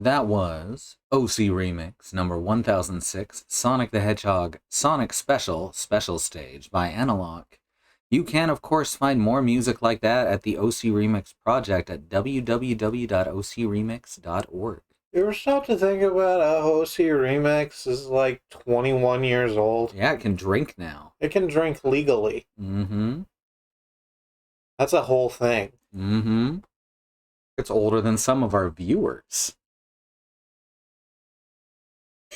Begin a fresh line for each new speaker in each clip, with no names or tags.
That was OC Remix number 1006, Sonic the Hedgehog Sonic Special Stage by Analog. You can, of course, find more music like that at the OC Remix project at www.ocremix.org.
You ever stop to think about how OC Remix is like 21 years old?
Yeah, it can drink now.
It can drink legally.
Mm-hmm.
That's a whole thing.
Mm-hmm. It's older than some of our viewers.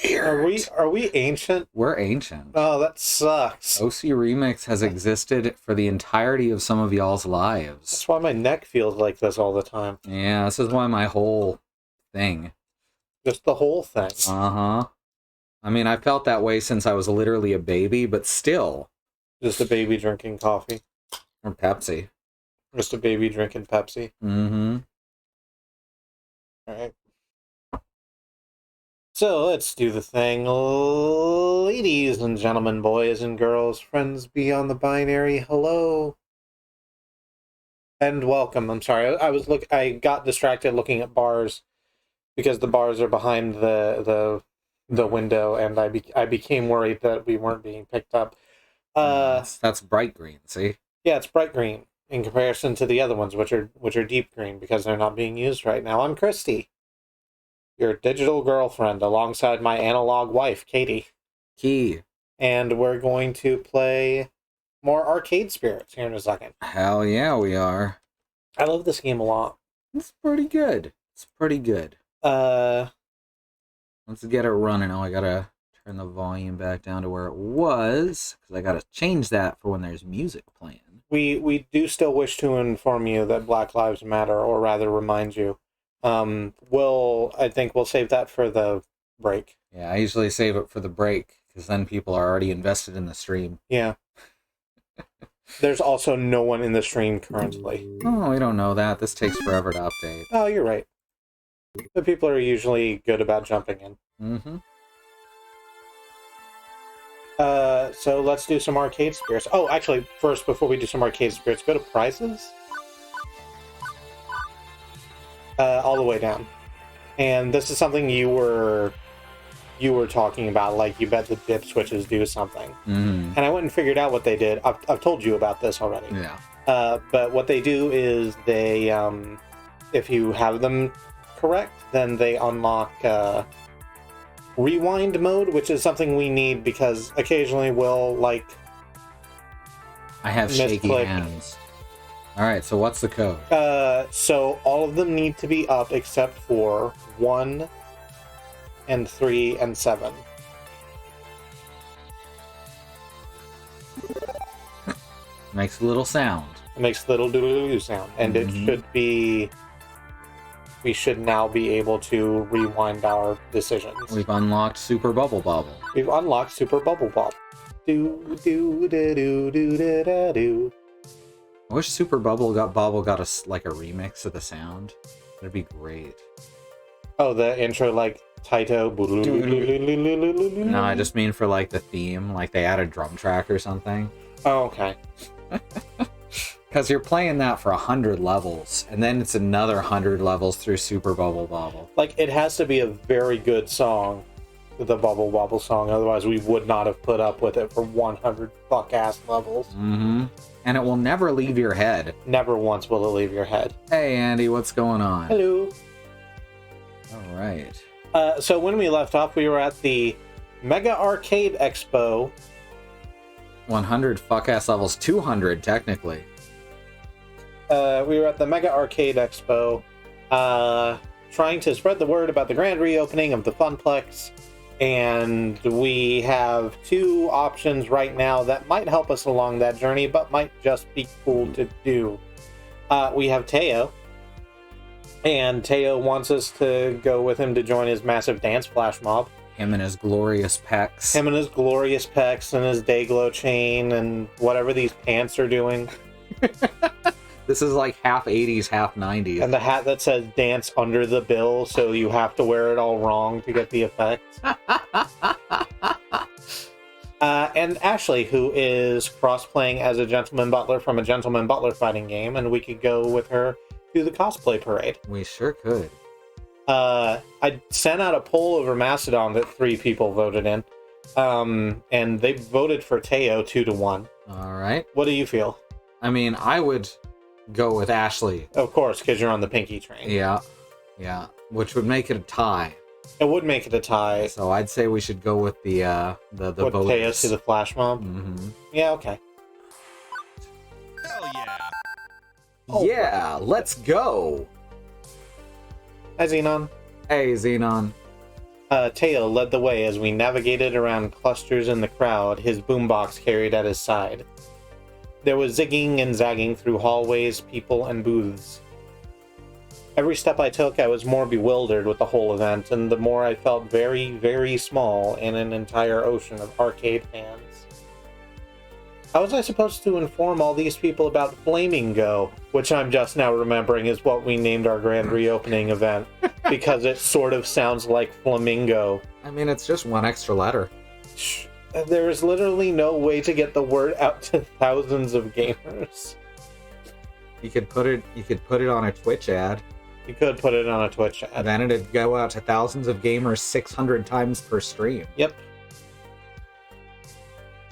Are we ancient?
We're ancient.
Oh, that sucks.
OC Remix has existed for the entirety of some of y'all's lives.
That's why my neck feels like this all the time.
Yeah, this is why my whole thing.
Just the whole thing.
Uh-huh. I mean, I felt that way since I was literally a baby, but still.
Just a baby drinking coffee.
Or Pepsi.
Just a baby drinking Pepsi.
Mm-hmm.
Alright. So, let's do the thing. Ladies and gentlemen, boys and girls, friends beyond the binary, hello. And welcome. I'm sorry, I got distracted looking at bars because the bars are behind the window, and I became worried that we weren't being picked up.
That's bright green, see?
Yeah, it's bright green in comparison to the other ones, which are deep green because they're not being used right now. I'm Kristi, your digital girlfriend, alongside my analog wife, Katie.
Key.
And we're going to play more Arcade Spirits here in a second.
Hell yeah, we are.
I love this game a lot.
It's pretty good. It's pretty good. Let's get it running. Oh, I gotta turn the volume back down to where it was, because I gotta change that for when there's music playing.
We do still wish to inform you that Black Lives Matter, or rather remind you. I think we'll save that for the break.
Yeah, I usually save it for the break, because then people are already invested in the stream.
Yeah. There's also no one in the stream currently.
Oh, we don't know that. This takes forever to update.
Oh, you're right. But people are usually good about jumping in.
Mm-hmm.
So let's do some Arcade Spirits. Oh, actually, first, before we do some Arcade Spirits, go to prizes. All the way down. And this is something you were talking about, like you bet the dip switches do something.
Mm-hmm.
And I went and figured out what they did. I've told you about this already.
Yeah.
But what they do is they, if you have them correct, then they unlock rewind mode, which is something we need because occasionally we'll, like,
I have shaky
misclick.
hands. Alright, so what's the code?
So all of them need to be up except for 1 and 3 and 7.
Makes a little sound.
It makes a little doodle-doo sound. And it should be... We should now be able to rewind our decisions.
We've unlocked Super Bubble Bobble.
We've unlocked Super Bubble Bobble. Do-do-do-do-do-do-do.
I wish Super Bubble Bobble got a remix of the sound. That'd be great.
Oh, the intro, like, Taito.
No, I just mean for, like, the theme. Like, they add a drum track or something.
Oh, okay.
Because you're playing that for 100 levels, and then it's another 100 levels through Super Bubble Bobble.
Like, it has to be a very good song, the Bubble Bobble song, otherwise we would not have put up with it for 100 fuck-ass levels.
Mm-hmm. And it will never leave your head.
Never once will it leave your head.
Hey, Andy, what's going on?
Hello.
All right.
So when we left off, we were at the Mega Arcade Expo.
100 fuck-ass levels, 200 technically.
We were at the Mega Arcade Expo, trying to spread the word about the grand reopening of the Funplex, and we have 2 options right now that might help us along that journey, but might just be cool to do. We have Teo, and Teo wants us to go with him to join his massive dance flash mob.
Him and his glorious pecs.
Him and his glorious pecs and his Dayglow chain and whatever these pants are doing.
This is like half 80s, half 90s.
And the hat that says dance under the bill, so you have to wear it all wrong to get the effect. And Ashley, who is cross-playing as a Gentleman Butler from a Gentleman Butler fighting game, and we could go with her to the cosplay parade.
We sure could.
I sent out a poll over Mastodon that 3 people voted in. And they voted for Teo 2-1.
All right.
What do you feel?
I mean, I would go with Ashley.
Of course, because you're on the Pinky train.
Yeah. Which would make it a tie.
It would make it a tie.
So I'd say we should go with the
What,
voters.
Teo to the flash mob?
Mm-hmm.
Yeah, okay.
Hell yeah.
Oh.
Yeah, let's go.
Hi, Xenon.
Hey, Xenon.
Teo led the way as we navigated around clusters in the crowd, his boombox carried at his side. There was zigging and zagging through hallways, people, and booths. Every step I took, I was more bewildered with the whole event, and the more I felt very, very small in an entire ocean of arcade fans. How was I supposed to inform all these people about Flamingo, which I'm just now remembering is what we named our grand reopening event, because it sort of sounds like flamingo.
I mean, it's just one extra letter.
There is literally no way to get the word out to thousands of gamers.
You could put it on a Twitch ad.
You could put it on a Twitch ad.
And then it'd go out to thousands of gamers 600 times per stream.
Yep.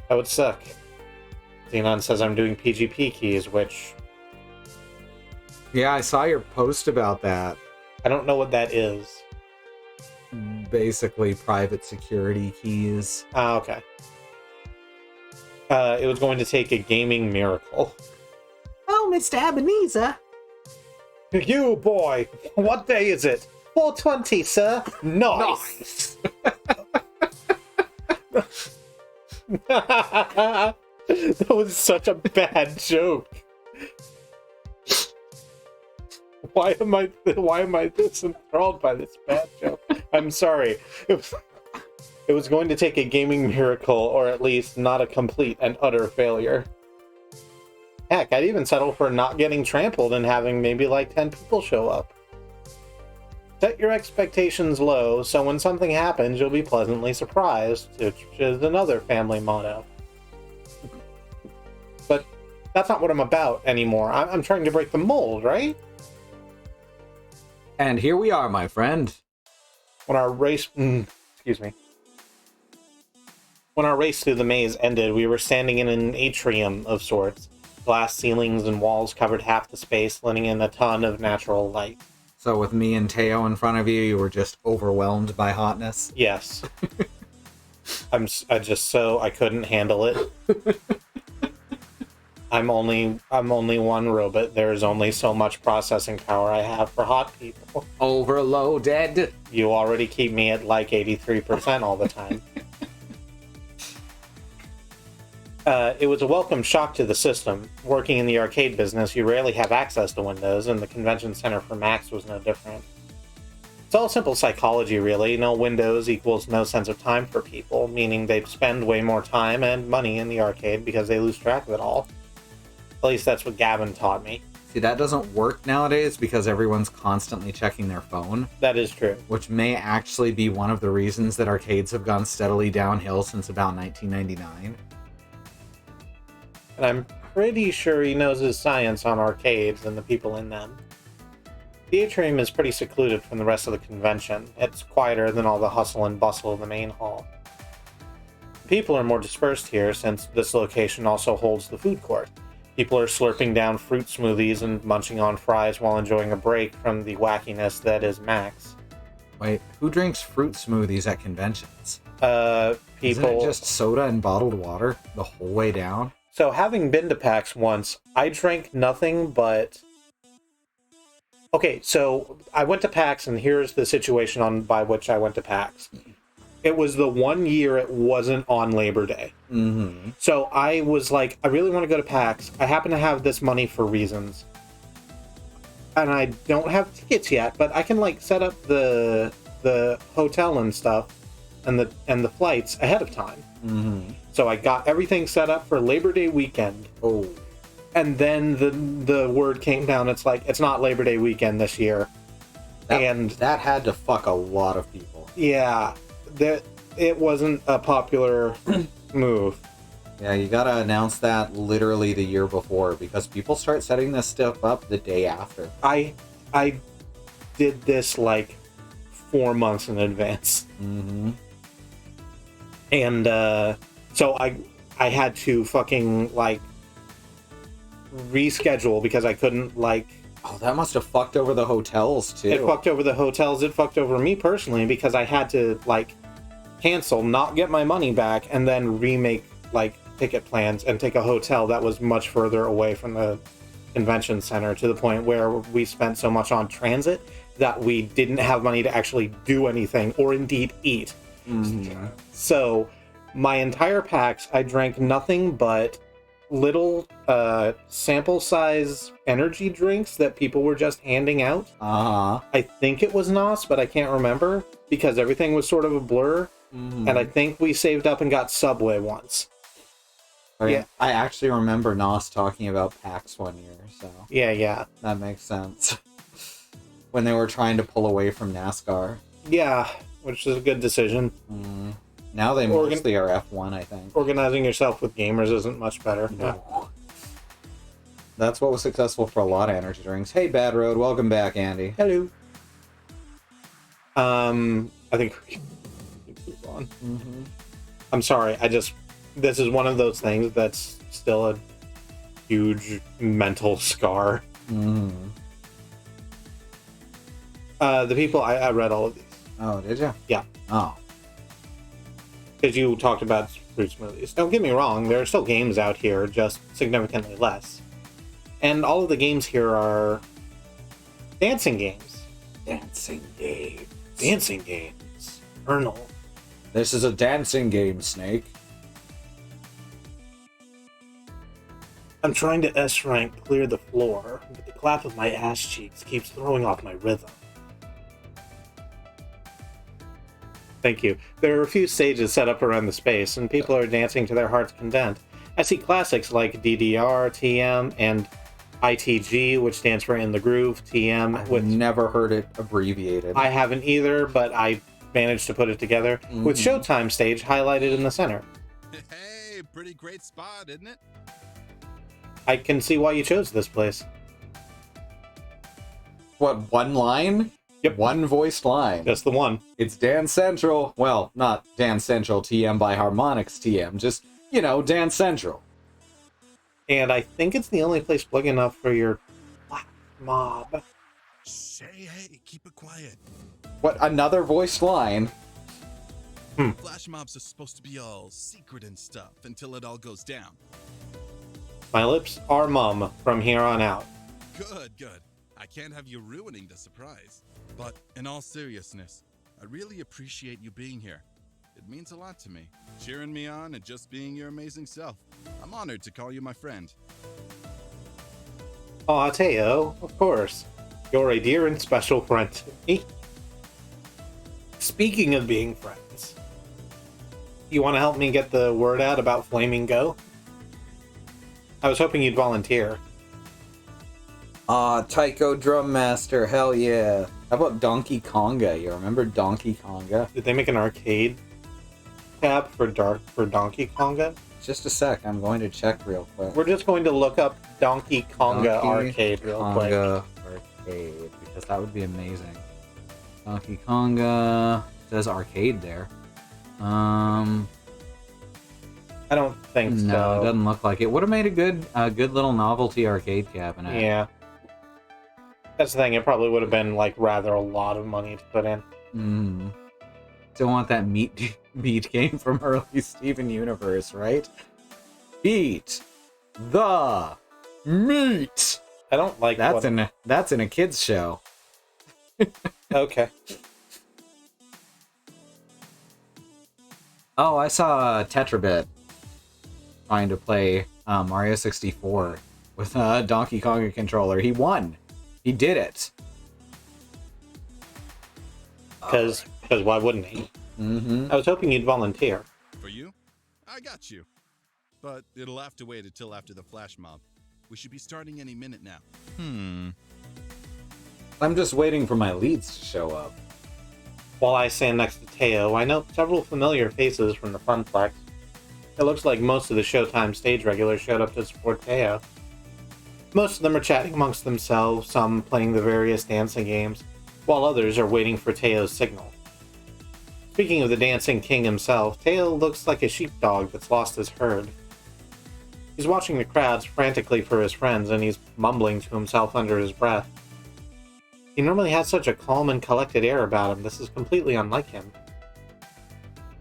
That would suck. Xenon says I'm doing PGP keys, which...
Yeah, I saw your post about that.
I don't know what that is.
Basically, private security keys.
Ah, okay. It was going to take a gaming miracle.
Oh, Mr. Ebenezer.
You, boy! What day is it? 4:20, sir! Nice! That was such a bad joke. Why am I this enthralled by this bad joke? I'm sorry. It was going to take a gaming miracle, or at least not a complete and utter failure. Heck, I'd even settle for not getting trampled and having maybe like 10 people show up. Set your expectations low, so when something happens, you'll be pleasantly surprised, which is another family motto. But that's not what I'm about anymore. I'm trying to break the mold, right?
And here we are, my friend.
When our race... excuse me. When our race through the maze ended, we were standing in an atrium of sorts. Glass ceilings and walls covered half the space, letting in a ton of natural light.
So with me and Teo in front of you, you were just overwhelmed by hotness?
Yes. I couldn't handle it. I'm only one robot. There's only so much processing power I have for hot people.
Overloaded.
You already keep me at like 83% all the time. It was a welcome shock to the system. Working in the arcade business, you rarely have access to Windows, and the Convention Center for Macs was no different. It's all simple psychology, really. No Windows equals no sense of time for people, meaning they spend way more time and money in the arcade because they lose track of it all. At least that's what Gavin taught me.
See, that doesn't work nowadays because everyone's constantly checking their phone.
That is true.
Which may actually be one of the reasons that arcades have gone steadily downhill since about 1999.
And I'm pretty sure he knows his science on arcades and the people in them. The atrium is pretty secluded from the rest of the convention. It's quieter than all the hustle and bustle of the main hall. People are more dispersed here since this location also holds the food court. People are slurping down fruit smoothies and munching on fries while enjoying a break from the wackiness that is Max.
Wait, who drinks fruit smoothies at conventions?
People...
Isn't it just soda and bottled water the whole way down?
So, having been to PAX once, I drank nothing but... Okay, so I went to PAX, and here's the situation by which I went to PAX. It was the 1 year it wasn't on Labor Day.
Mm-hmm.
So I was like, I really want to go to PAX. I happen to have this money for reasons. And I don't have tickets yet, but I can like set up the hotel and stuff and the flights ahead of time.
Mm-hmm.
So I got everything set up for Labor Day weekend.
Oh.
And then the word came down. It's like, it's not Labor Day weekend this year.
That had to fuck a lot of people.
Yeah. It wasn't a popular move.
Yeah, you gotta announce that literally the year before because people start setting this stuff up the day after.
I did this like 4 months in advance.
Mm-hmm.
And so I had to fucking like reschedule because I couldn't like.
Oh, that must have fucked over the hotels too.
It fucked over the hotels. It fucked over me personally because I had to like cancel, not get my money back, and then remake like ticket plans and take a hotel that was much further away from the convention center, to the point where we spent so much on transit that we didn't have money to actually do anything or indeed eat.
Mm-hmm.
So my entire PAX, I drank nothing but little sample size energy drinks that people were just handing out. I think it was NOS, but I can't remember because everything was sort of a blur.
Mm-hmm.
And I think we saved up and got Subway once.
Okay.
Yeah.
I actually remember Nos talking about PAX one year, so
Yeah.
that makes sense. When they were trying to pull away from NASCAR.
Yeah, which is a good decision.
Now they mostly are F1, I think.
Organizing yourself with gamers isn't much better.
No. Yeah. That's what was successful for a lot of energy drinks. Hey, Bad Road, welcome back, Andy.
Hello. I think we can move on.
Mm-hmm.
I'm sorry, this is one of those things that's still a huge mental scar.
Mm-hmm.
The people, I read all of these.
Oh, did you?
Yeah.
Oh.
Because you talked about fruit smoothies. Don't get me wrong, there are still games out here, just significantly less. And all of the games here are dancing games.
Dancing games.
Dancing games. Ernal.
This is a dancing game, Snake.
I'm trying to S-rank clear the floor, but the clap of my ass cheeks keeps throwing off my rhythm. Thank you. There are a few stages set up around the space, and people are dancing to their heart's content. I see classics like DDR, TM, and ITG, which stands for In the Groove, TM.
I've never heard it abbreviated.
I haven't either, but I managed to put it together, with Showtime stage highlighted in the center.
Hey, pretty great spot, isn't it?
I can see why you chose this place.
What, one line?
Yep.
One voiced line.
Just the one.
It's Dance Central. Well, not Dance Central TM by Harmonix TM, just, Dance Central.
And I think it's the only place big enough for your flashmob.
Hey, keep it quiet.
What, another voiced line?
Flash mobs are supposed to be all secret and stuff until it all goes down.
My lips are mum from here on out.
Good. I can't have you ruining the surprise. But in all seriousness, I really appreciate you being here. It means a lot to me, cheering me on and just being your amazing self. I'm honored to call you my friend.
Aw, Teo, of course. You're a dear and special friend to me. Speaking of being friends, you want to help me get the word out about Flaming Go? I was hoping you'd volunteer.
Taiko Drum Master, hell yeah. How about Donkey Konga? You remember Donkey Konga?
Did they make an arcade tab for Donkey Konga?
Just a sec, I'm going to check real quick.
We're just going to look up Donkey Konga arcade real quick.
Arcade, because that would be amazing. Donkey Konga says arcade there. I
don't think so.
No, it doesn't look like it. Would have made a good little novelty arcade cabinet.
Yeah. That's the thing, it probably would have been like rather a lot of money to put in.
Still want that beat game from early Steven Universe, right? Beat the meat.
I don't like
that's in a kids show.
Okay.
Oh, I saw Tetrabit trying to play Mario 64 with a Donkey Konga controller. He won. He did it.
Because why wouldn't he? I was hoping you'd volunteer.
For you? I got you. But it'll have to wait until after the flash mob. We should be starting any minute now.
I'm just waiting for my leads to show up.
While I stand next to Teo, I note several familiar faces from the Funplex. It looks like most of the Showtime stage regulars showed up to support Teo. Most of them are chatting amongst themselves, some playing the various dancing games, while others are waiting for Teo's signal. Speaking of the dancing king himself, Teo looks like a sheepdog that's lost his herd. He's watching the crowds frantically for his friends, and he's mumbling to himself under his breath. He normally has such a calm and collected air about him. This is completely unlike him.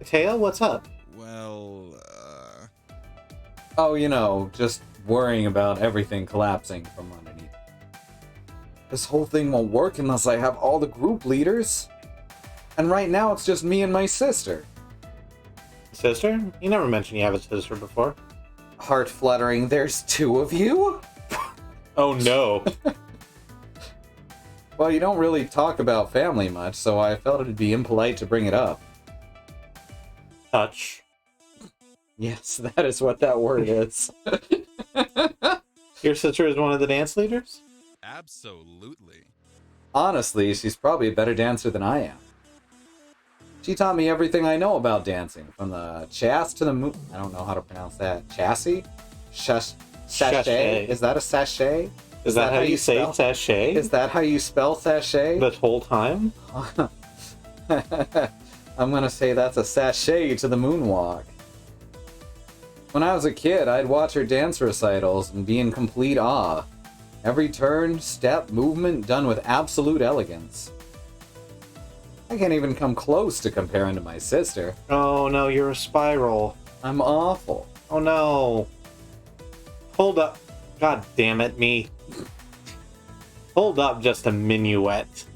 Teo, what's up?
Well,
Oh, you know, just worrying about everything collapsing from underneath. This whole thing won't work unless I have all the group leaders. And right now it's just me and my sister.
Sister? You never mentioned you have a sister before.
Heart fluttering, there's 2 of you?
Oh no.
Well, you don't really talk about family much, so I felt it'd be impolite to bring it up.
Touch.
Yes, that is what that word is.
Your sister is one of the dance leaders?
absolutely.
Honestly, she's probably a better dancer than I am. She taught me everything I know about dancing, from the chasse to the I don't know how to pronounce that. Chassis? Sachet?
Sachet.
Is that a sachet?
Is that how you say
spell?
sachet?
Is that how you spell sachet?
The whole time?
I'm gonna say that's a sachet to the moonwalk. When I was a kid, I'd watch her dance recitals and be in complete awe. Every turn, step, movement done with absolute elegance. I can't even come close to comparing to my sister.
Oh no, you're a spiral.
I'm awful.
Oh no. Hold up. God damn it, me. Hold up just a minuet.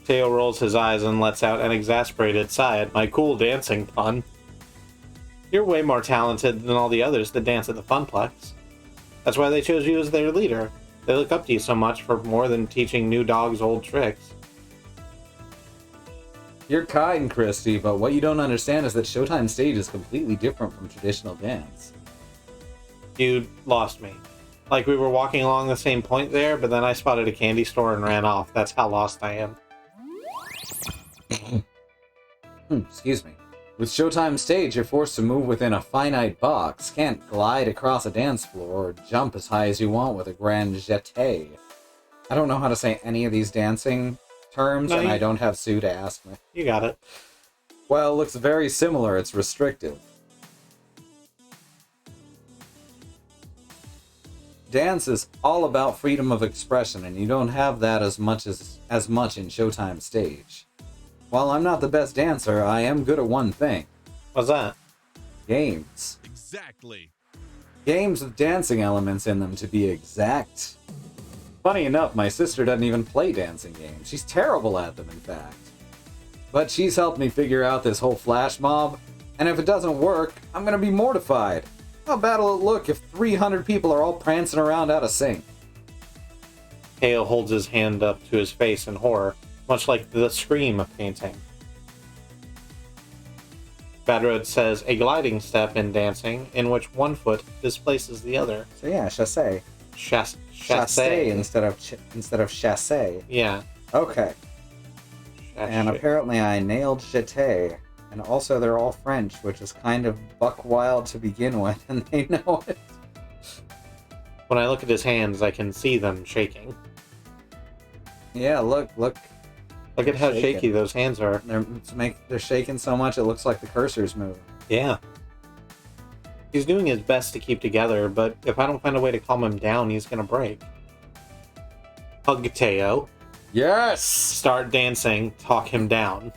Teo rolls his eyes and lets out an exasperated sigh at my cool dancing pun. You're way more talented than all the others that dance at the Funplex. That's why they chose you as their leader. They look up to you so much for more than teaching new dogs old tricks.
You're kind, Kristi, but what you don't understand is that Showtime stage is completely different from traditional dance.
You lost me. Like we were walking along the same point there, but then I spotted a candy store and ran off. That's how lost I am.
Excuse me. With Showtime stage, you're forced to move within a finite box, can't glide across a dance floor, or jump as high as you want with a grand jeté. I don't know how to say any of these dancing terms, and I don't have Sue to ask me.
You got it.
Well, it looks very similar, it's restrictive. Dance is all about freedom of expression, and you don't have that as much in Showtime stage. While I'm not the best dancer, I am good at one thing.
What's that?
Games.
Exactly.
Games with dancing elements in them, to be exact. Funny enough, my sister doesn't even play dancing games. She's terrible at them, in fact. But she's helped me figure out this whole flash mob, and if it doesn't work, I'm gonna be mortified. How bad will it look if 300 people are all prancing around out of sync?
Hale holds his hand up to his face in horror, much like the Scream painting. Bad Road says, a gliding step in dancing in which one foot displaces the other.
So yeah, chassé. Chassé instead of chassé.
Yeah.
Okay. And apparently I nailed jeté. And also they're all French, which is kind of buck wild to begin with, and they know it.
When I look at his hands, I can see them shaking.
Yeah, look.
Look at how shaky those hands are.
They're shaking so much it looks like the cursor's moving.
Yeah. He's doing his best to keep together, but if I don't find a way to calm him down, he's gonna break. Hug Teo.
Yes!
Start dancing. Talk him down.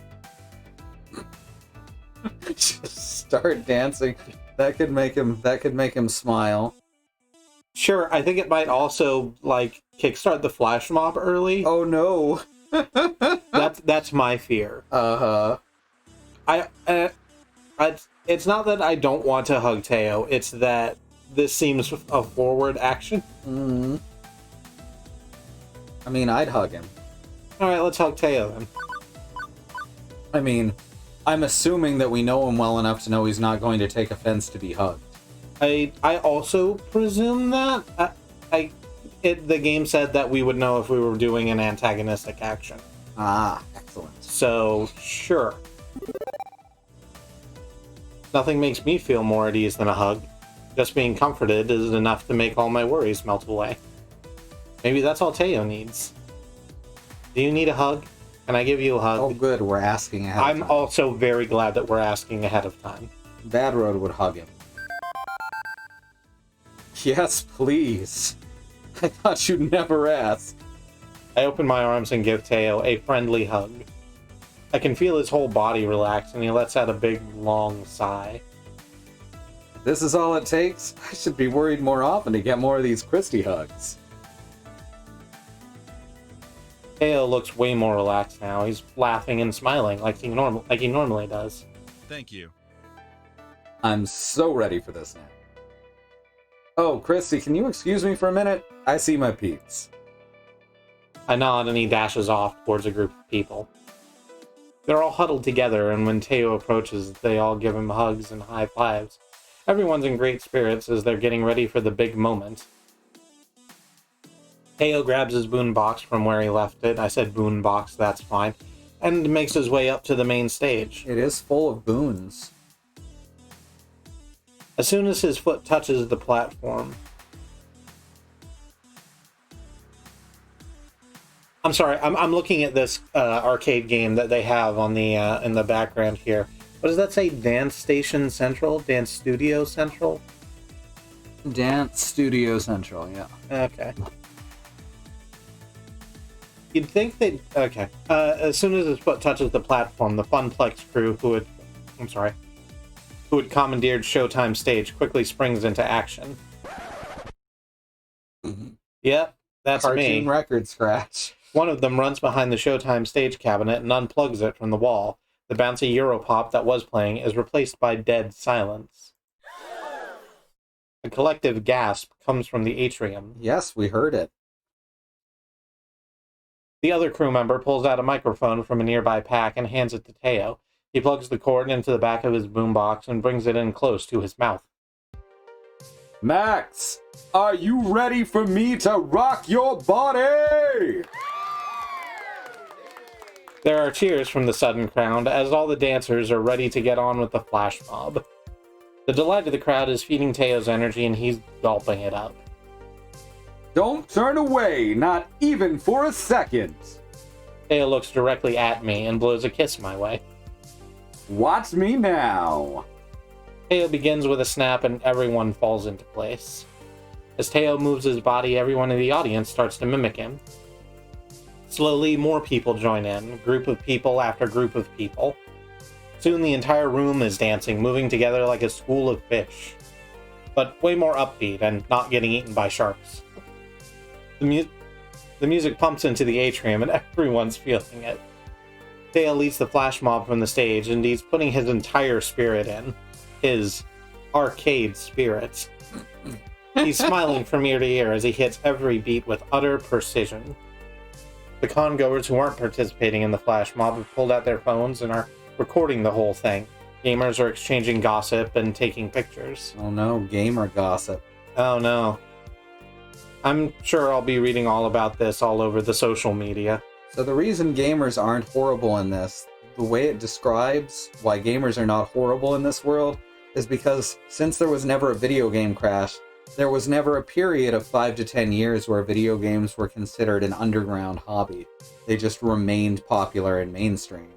Just start dancing. That could make him smile.
Sure, I think it might also, like, kickstart the flash mob early.
Oh no.
That's my fear.
Uh-huh.
It's not that I don't want to hug Teo, it's that this seems a forward action.
Mm-hmm. I mean, I'd hug him.
Alright, let's hug Teo then.
I mean, I'm assuming that we know him well enough to know he's not going to take offense to be hugged.
I also presume that. The game said that we would know if we were doing an antagonistic action.
Ah, excellent.
So, sure. Nothing makes me feel more at ease than a hug. Just being comforted is enough to make all my worries melt away. Maybe that's all Teo needs. Do you need a hug? Can I give you a hug?
Oh, good. We're asking ahead of
I'm
time.
also very glad that we're asking ahead of time.
Bad Road would hug him. Yes, please. I thought you'd never ask.
I open my arms and give Teo a friendly hug. I can feel his whole body relax, and he lets out a big, long sigh.
This is all it takes? I should be worried more often to get more of these Kristi hugs.
Teo looks way more relaxed now. He's laughing and smiling like he normally does.
Thank you.
I'm so ready for this now. Oh, Kristi, can you excuse me for a minute? I see my peeps.
I nod and he dashes off towards a group of people. They're all huddled together, and when Teo approaches, they all give him hugs and high fives. Everyone's in great spirits as they're getting ready for the big moment. Teo grabs his boombox from where he left it. I said boombox, that's fine. And makes his way up to the main stage.
It is full of boons.
As soon as his foot touches the platform... I'm sorry, I'm looking at this arcade game that they have on the in the background here. What does that say? Dance Station Central? Dance Studio Central?
Dance Studio Central, yeah.
Okay. You'd think they'd... Okay. As soon as his foot touches the platform, the Funplex crew, who had commandeered Showtime stage, quickly springs into action. Yep, that's
Cartoon
me.
record scratch.
One of them runs behind the Showtime stage cabinet and unplugs it from the wall. The bouncy Europop that was playing is replaced by dead silence. A collective gasp comes from the atrium.
Yes, we heard it.
The other crew member pulls out a microphone from a nearby pack and hands it to Teo. He plugs the cord into the back of his boombox and brings it in close to his mouth.
Max, are you ready for me to rock your body?
There are cheers from the sudden crowd as all the dancers are ready to get on with the flash mob. The delight of the crowd is feeding Teo's energy and he's gulping it up.
Don't turn away, not even for a second.
Teo looks directly at me and blows a kiss my way.
Watch me now.
Teo begins with a snap and everyone falls into place. As Teo moves his body, everyone in the audience starts to mimic him. Slowly, more people join in, group of people after group of people. Soon the entire room is dancing, moving together like a school of fish. But way more upbeat and not getting eaten by sharks. The music pumps into the atrium and everyone's feeling it. Teo leads the flash mob from the stage and he's putting his entire spirit in. His arcade spirit. He's smiling from ear to ear as he hits every beat with utter precision. The con-goers who aren't participating in the flash mob have pulled out their phones and are recording the whole thing. Gamers are exchanging gossip and taking pictures.
Oh no, gamer gossip.
Oh no. I'm sure I'll be reading all about this all over the social media.
So the reason gamers aren't horrible in this, the way it describes why gamers are not horrible in this world, is because since there was never a video game crash, there was never a period of 5 to 10 years where video games were considered an underground hobby. They just remained popular and mainstream.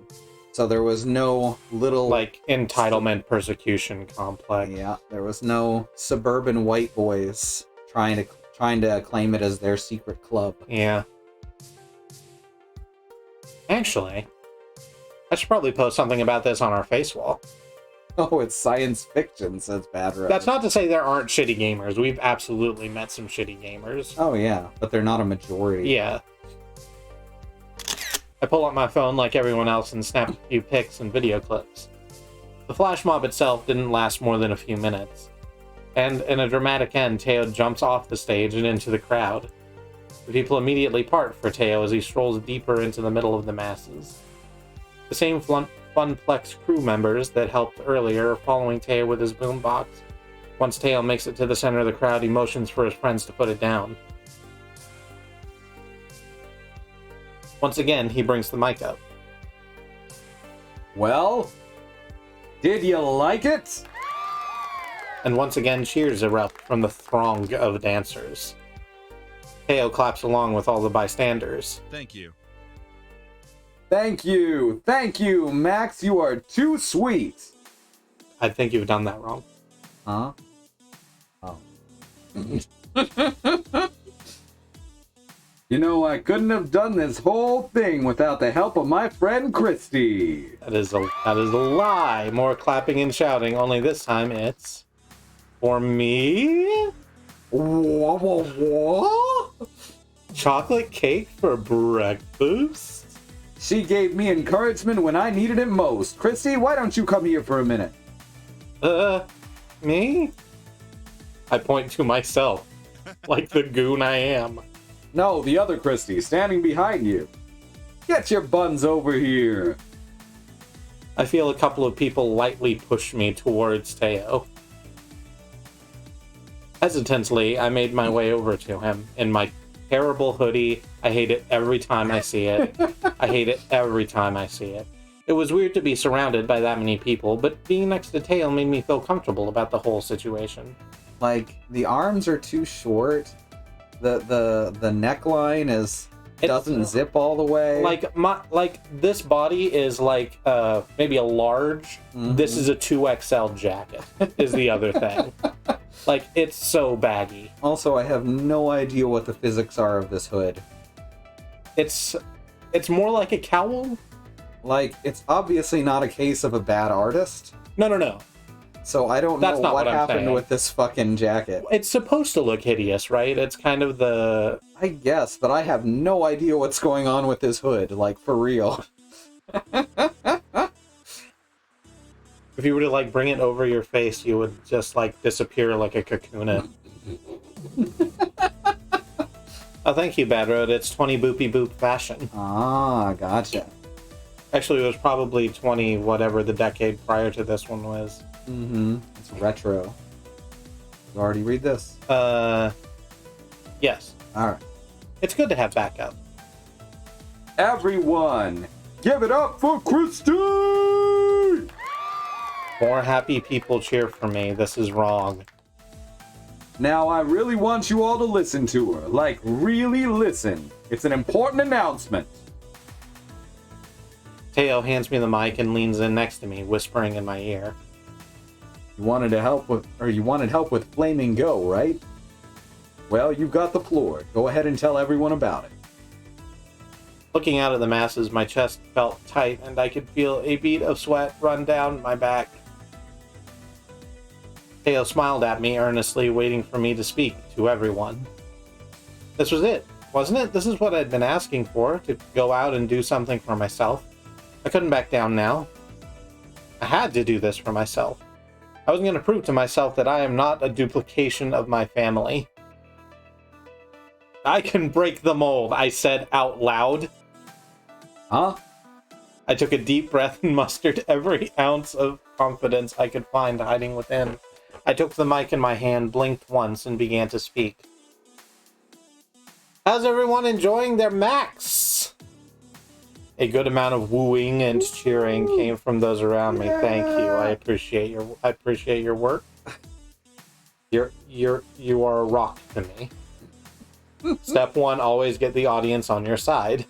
So there was no little...
Like, entitlement persecution complex.
Yeah, there was no suburban white boys trying to claim it as their secret club.
Yeah. Actually, I should probably post something about this on our face wall.
Oh, it's science fiction, says Bad Rose.
That's not to say there aren't shitty gamers. We've absolutely met some shitty gamers.
Oh yeah, but they're not a majority.
Yeah. I pull out my phone like everyone else and snap a few pics and video clips. The flash mob itself didn't last more than a few minutes. And in a dramatic end, Teo jumps off the stage and into the crowd. The people immediately part for Teo as he strolls deeper into the middle of the masses. The same Funplex crew members that helped earlier are following Teo with his boombox. Once Teo makes it to the center of the crowd, he motions for his friends to put it down. Once again, he brings the mic up.
Well, did you like it?
And once again, cheers erupt from the throng of dancers. Teo claps along with all the bystanders.
Thank you.
Thank you. Thank you, Max. You are too sweet.
I think you've done that wrong.
Huh? Oh. You know, I couldn't have done this whole thing without the help of my friend Kristi.
That is a lie. More clapping and shouting, only this time it's for me.
What?
Chocolate cake for breakfast?
She gave me encouragement when I needed it most. Kristi, why don't you come here for a minute?
Me? I point to myself, like the goon I am.
No, the other Kristi, standing behind you. Get your buns over here.
I feel a couple of people lightly push me towards Teo. Hesitantly, I made my way over to him in my terrible hoodie. I hate it every time I see it. I hate it every time I see it. It was weird to be surrounded by that many people, but being next to Teo made me feel comfortable about the whole situation.
Like, the arms are too short. The neckline doesn't zip all the way.
Like this body is like maybe a large.
Mm-hmm.
This is a 2XL jacket. Is the other thing. Like, it's so baggy.
Also, I have no idea what the physics are of this hood.
It's more like a cowl.
Like, it's obviously not a case of a bad artist.
No.
So I don't
That's
know
not
what
what I'm
happened
saying.
with this fucking jacket.
It's supposed to look hideous, right? It's kind of the...
I guess, but I have no idea what's going on with this hood. Like, for real.
If you were to, like, bring it over your face, you would just, like, disappear like a cocoon. Oh, thank you, Bad Road. It's 20 boopy boop fashion.
Ah, gotcha.
Actually, it was probably 20 whatever the decade prior to this one was.
Mm-hmm. It's retro. You already read this?
Yes.
Alright.
It's good to have backup.
Everyone, give it up for Kristi!
More happy people cheer for me. This is wrong.
Now, I really want you all to listen to her. Like, really listen. It's an important announcement.
Teo hands me the mic and leans in next to me, whispering in my ear.
You wanted help with Flaming Go, right? Well, you've got the floor. Go ahead and tell everyone about it.
Looking out at the masses, my chest felt tight, and I could feel a bead of sweat run down my back. Teo smiled at me earnestly, waiting for me to speak to everyone. This was it, wasn't it? This is what I'd been asking for, to go out and do something for myself. I couldn't back down now. I had to do this for myself. I was going to prove to myself that I am not a duplication of my family. I can break the mold, I said out loud.
Huh?
I took a deep breath and mustered every ounce of confidence I could find hiding within. I took the mic in my hand, blinked once, and began to speak. How's everyone enjoying their Max? A good amount of wooing and cheering came from those around me. Thank you. I appreciate your work. You are a rock to me. Step one, always get the audience on your side.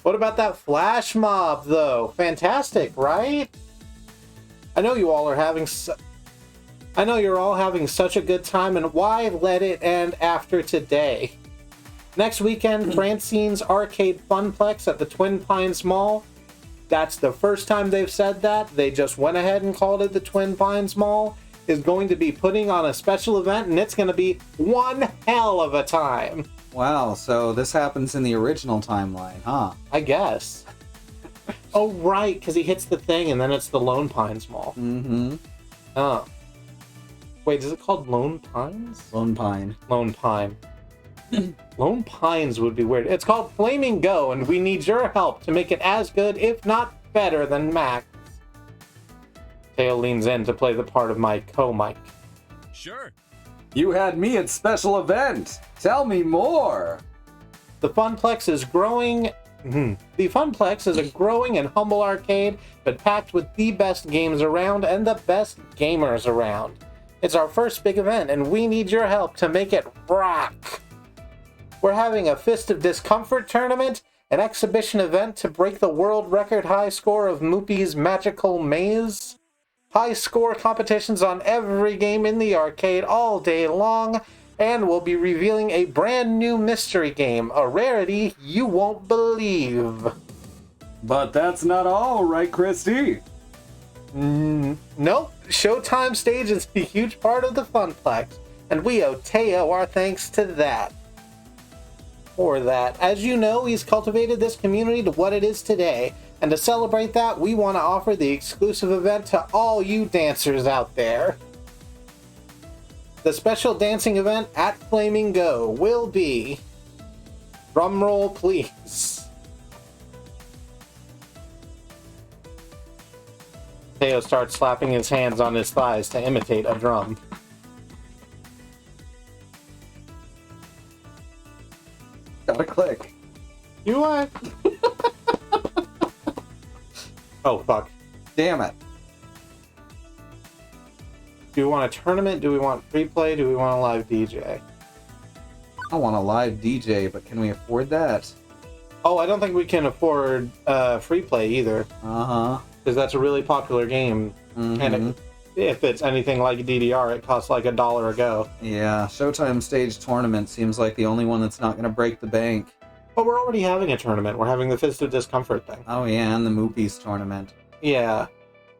What about that flash mob, though? Fantastic, right? I know you're all having such a good time, and why let it end after today? Next weekend, Francine's Arcade Funplex at the Twin Pines Mall. That's the first time they've said that. They just went ahead and called it the Twin Pines Mall. Is going to be putting on a special event, and it's going to be one hell of a time.
Wow, so this happens in the original timeline, huh?
I guess. Oh, right, because he hits the thing, and then it's the Lone Pines Mall.
Mm-hmm.
Oh. Wait, is it called Lone Pines?
Lone Pine.
Lone Pine. Lone Pines would be weird. It's called Flaming Go, and we need your help to make it as good, if not better, than Max. Teo leans in to play the part of my co-mic.
Sure.
You had me at special event. Tell me more.
The Funplex is growing. The Funplex is a growing and humble arcade, but packed with the best games around and the best gamers around. It's our first big event, and we need your help to make it rock. we're having a Fist of Discomfort tournament, an exhibition event to break the world record high score of Moopy's Magical Maze. High score competitions on every game in the arcade all day long, and we'll be revealing a brand new mystery game, a rarity you won't believe.
But that's not all, right, Kristi?
Nope. Showtime stage is a huge part of the Funplex, and we owe Teo our thanks to that. For that. As you know, he's cultivated this community to what it is today, and to celebrate that, we want to offer the exclusive event to all you dancers out there. The special dancing event at Flaming Go will be... drumroll please. Teo starts slapping his hands on his thighs to imitate a drum.
Gotta click.
You what? Oh, fuck.
Damn it.
Do we want a tournament? Do we want free play? Do we want a live DJ?
I want a live DJ, but can we afford that?
Oh, I don't think we can afford free play either.
Uh-huh.
Because that's a really popular game.
Mm-hmm.
And if it's anything like DDR, it costs like $1 a go.
Yeah, Showtime Stage Tournament seems like the only one that's not going to break the bank.
But we're already having a tournament. We're having the Fist of Discomfort thing.
Oh yeah, and the Moopies tournament.
Yeah.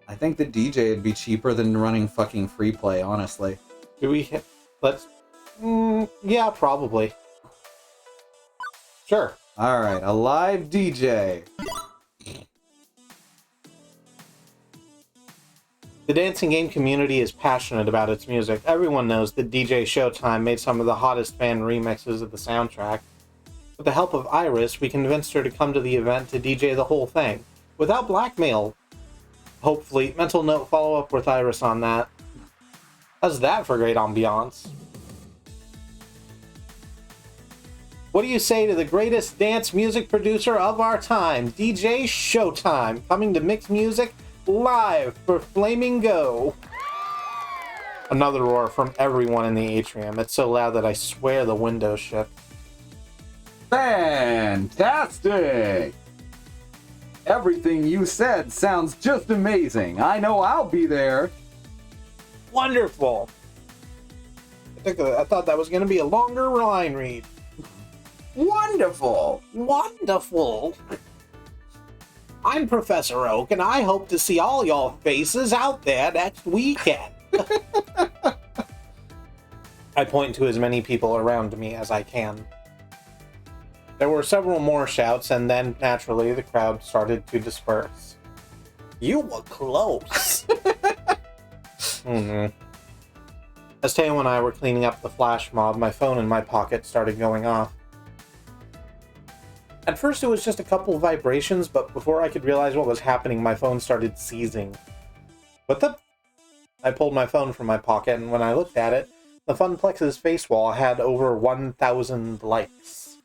I think the DJ would be cheaper than running fucking free play, honestly.
Do we... let's... yeah, probably. Sure.
Alright, a live DJ.
The dancing game community is passionate about its music. Everyone knows that DJ Showtime made some of the hottest fan remixes of the soundtrack. With the help of Iris, we convinced her to come to the event to DJ the whole thing, without blackmail. Hopefully, mental note follow-up with Iris on that. How's that for great ambiance? What do you say to the greatest dance music producer of our time, DJ Showtime, coming to mix music live for Flaming Go? Another roar from everyone in the atrium. It's so loud that I swear the windows shook.
Fantastic! Everything you said sounds just amazing. I know I'll be there.
Wonderful! I thought that was going to be a longer line read.
Wonderful!
Wonderful! I'm Professor Oak, and I hope to see all y'all faces out there next weekend. I point to as many people around me as I can. There were several more shouts, and then, naturally, the crowd started to disperse. You were close! As Teo and I were cleaning up the flash mob, my phone in my pocket started going off. At first it was just a couple vibrations, but before I could realize what was happening, my phone started seizing. What the? I pulled my phone from my pocket, and when I looked at it, the Funplex's face wall had over 1,000 likes.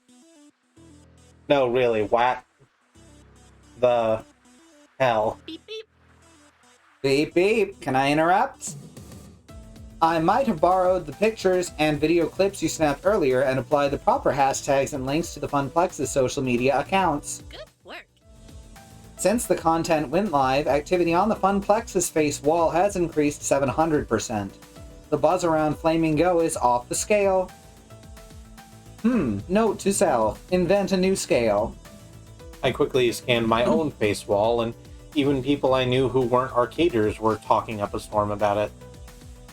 No, really, what the hell?
Beep beep.
Beep beep, can I interrupt? I might have borrowed the pictures and video clips you snapped earlier and applied the proper hashtags and links to the Funplex's social media accounts.
Good work.
Since the content went live, activity on the Funplex's face wall has increased 700%. The buzz around Flaming Go is off the scale. Note to self, invent a new scale.
I quickly scanned my own face wall, and even people I knew who weren't arcaders were talking up a storm about it.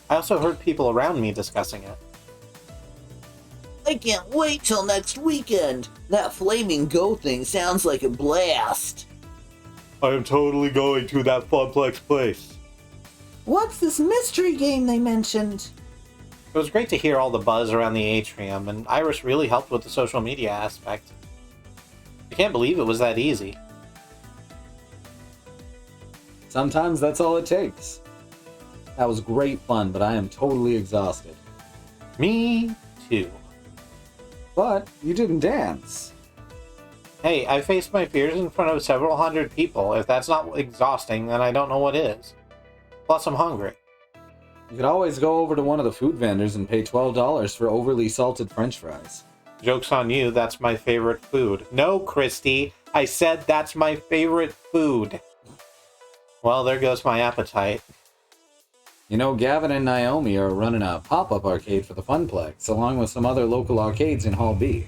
I also heard people around me discussing it.
I can't wait till next weekend. That Flaming Go thing sounds like a blast.
I am totally going to that Funplex place.
What's this mystery game they mentioned?
It was great to hear all the buzz around the atrium, and Iris really helped with the social media aspect. I can't believe it was that easy.
Sometimes that's all it takes. That was great fun, but I am totally exhausted.
Me too.
But you didn't dance.
Hey, I faced my fears in front of several hundred people. If that's not exhausting, then I don't know what is. Plus, I'm hungry.
You could always go over to one of the food vendors and pay $12 for overly salted french fries.
Joke's on you, that's my favorite food. No, Kristi, I said that's my favorite food. Well, there goes my appetite.
You know, Gavin and Naomi are running a pop-up arcade for the Funplex, along with some other local arcades in Hall B.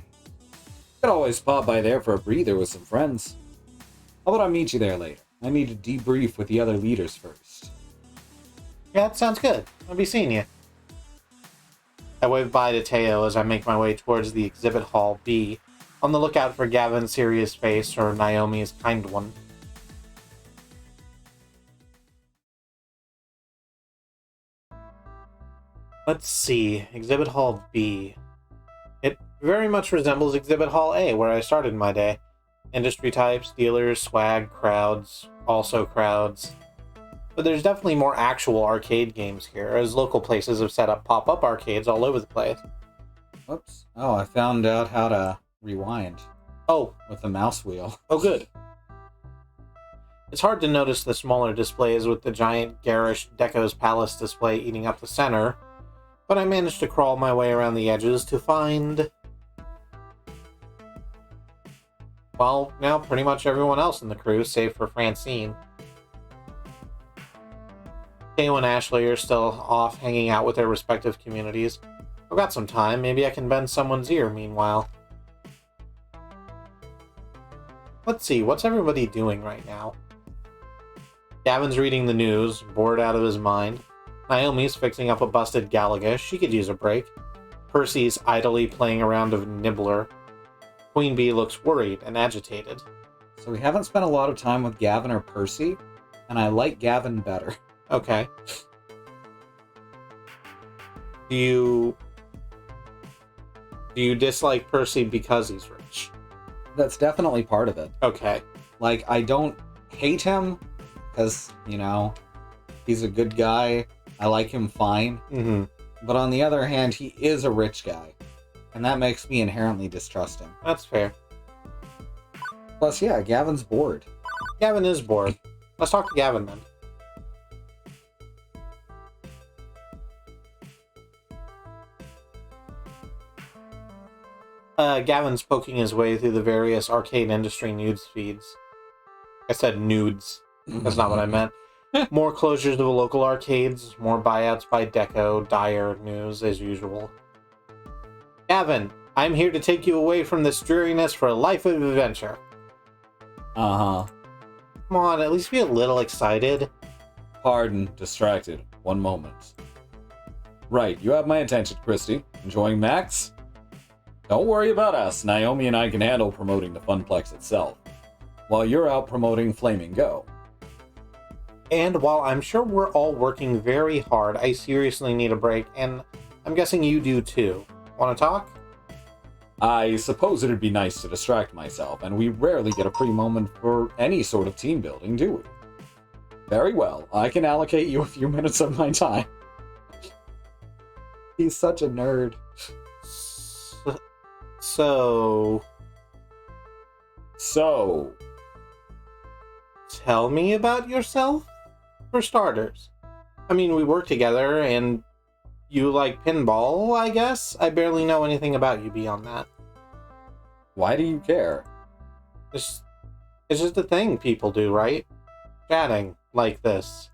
Could always pop by there for a breather with some friends. How about I meet you there later? I need to debrief with the other leaders first.
Yeah, that sounds good. I'll be seeing you. I wave bye to Teo as I make my way towards the exhibit hall B, on the lookout for Gavin's serious face or Naomi's kind one. Let's see, exhibit hall B. It very much resembles exhibit hall A, where I started my day. Industry types, dealers, swag, crowds, also crowds. But there's definitely more actual arcade games here, as local places have set up pop-up arcades all over the place.
Whoops. Oh, I found out how to rewind.
Oh.
With the mouse wheel.
Oh, good. It's hard to notice the smaller displays with the giant garish Deco's Palace display eating up the center, but I managed to crawl my way around the edges to find... well, now pretty much everyone else in the crew, save for Francine. Teo and Ashley are still off hanging out with their respective communities. I've got some time, maybe I can bend someone's ear meanwhile. Let's see, what's everybody doing right now? Gavin's reading the news, bored out of his mind. Naomi's fixing up a busted Galaga, she could use a break. Percy's idly playing a round of Nibbler. Queen Bee looks worried and agitated.
So we haven't spent a lot of time with Gavin or Percy, and I like Gavin better.
Okay. Do you dislike Percy because he's rich?
That's definitely part of it.
Okay.
Like, I don't hate him, because, you know, he's a good guy. I like him fine.
Mm-hmm.
But on the other hand, he is a rich guy. And that makes me inherently distrust him.
That's fair.
Plus, yeah, Gavin's bored.
Gavin is bored. Let's talk to Gavin then. Gavin's poking his way through the various arcade industry news feeds. I said nudes. That's not what I meant. More closures of the local arcades, more buyouts by Deco, dire news as usual. Gavin, I'm here to take you away from this dreariness for a life of adventure.
Uh-huh.
Come on, at least be a little excited.
Pardon, distracted. One moment. Right, you have my attention, Kristi. Enjoying Max? Don't worry about us. Naomi and I can handle promoting the Funplex itself, while you're out promoting Flaming Go.
And while I'm sure we're all working very hard, I seriously need a break, and I'm guessing you do too. Want to talk?
I suppose it'd be nice to distract myself, and we rarely get a free moment for any sort of team building, do we? Very well, I can allocate you a few minutes of my time.
He's such a nerd.
So... Tell me about yourself? For starters. I mean, we work together, and you like pinball, I guess? I barely know anything about you beyond that.
Why do you care?
It's just a thing people do, right? Chatting like this.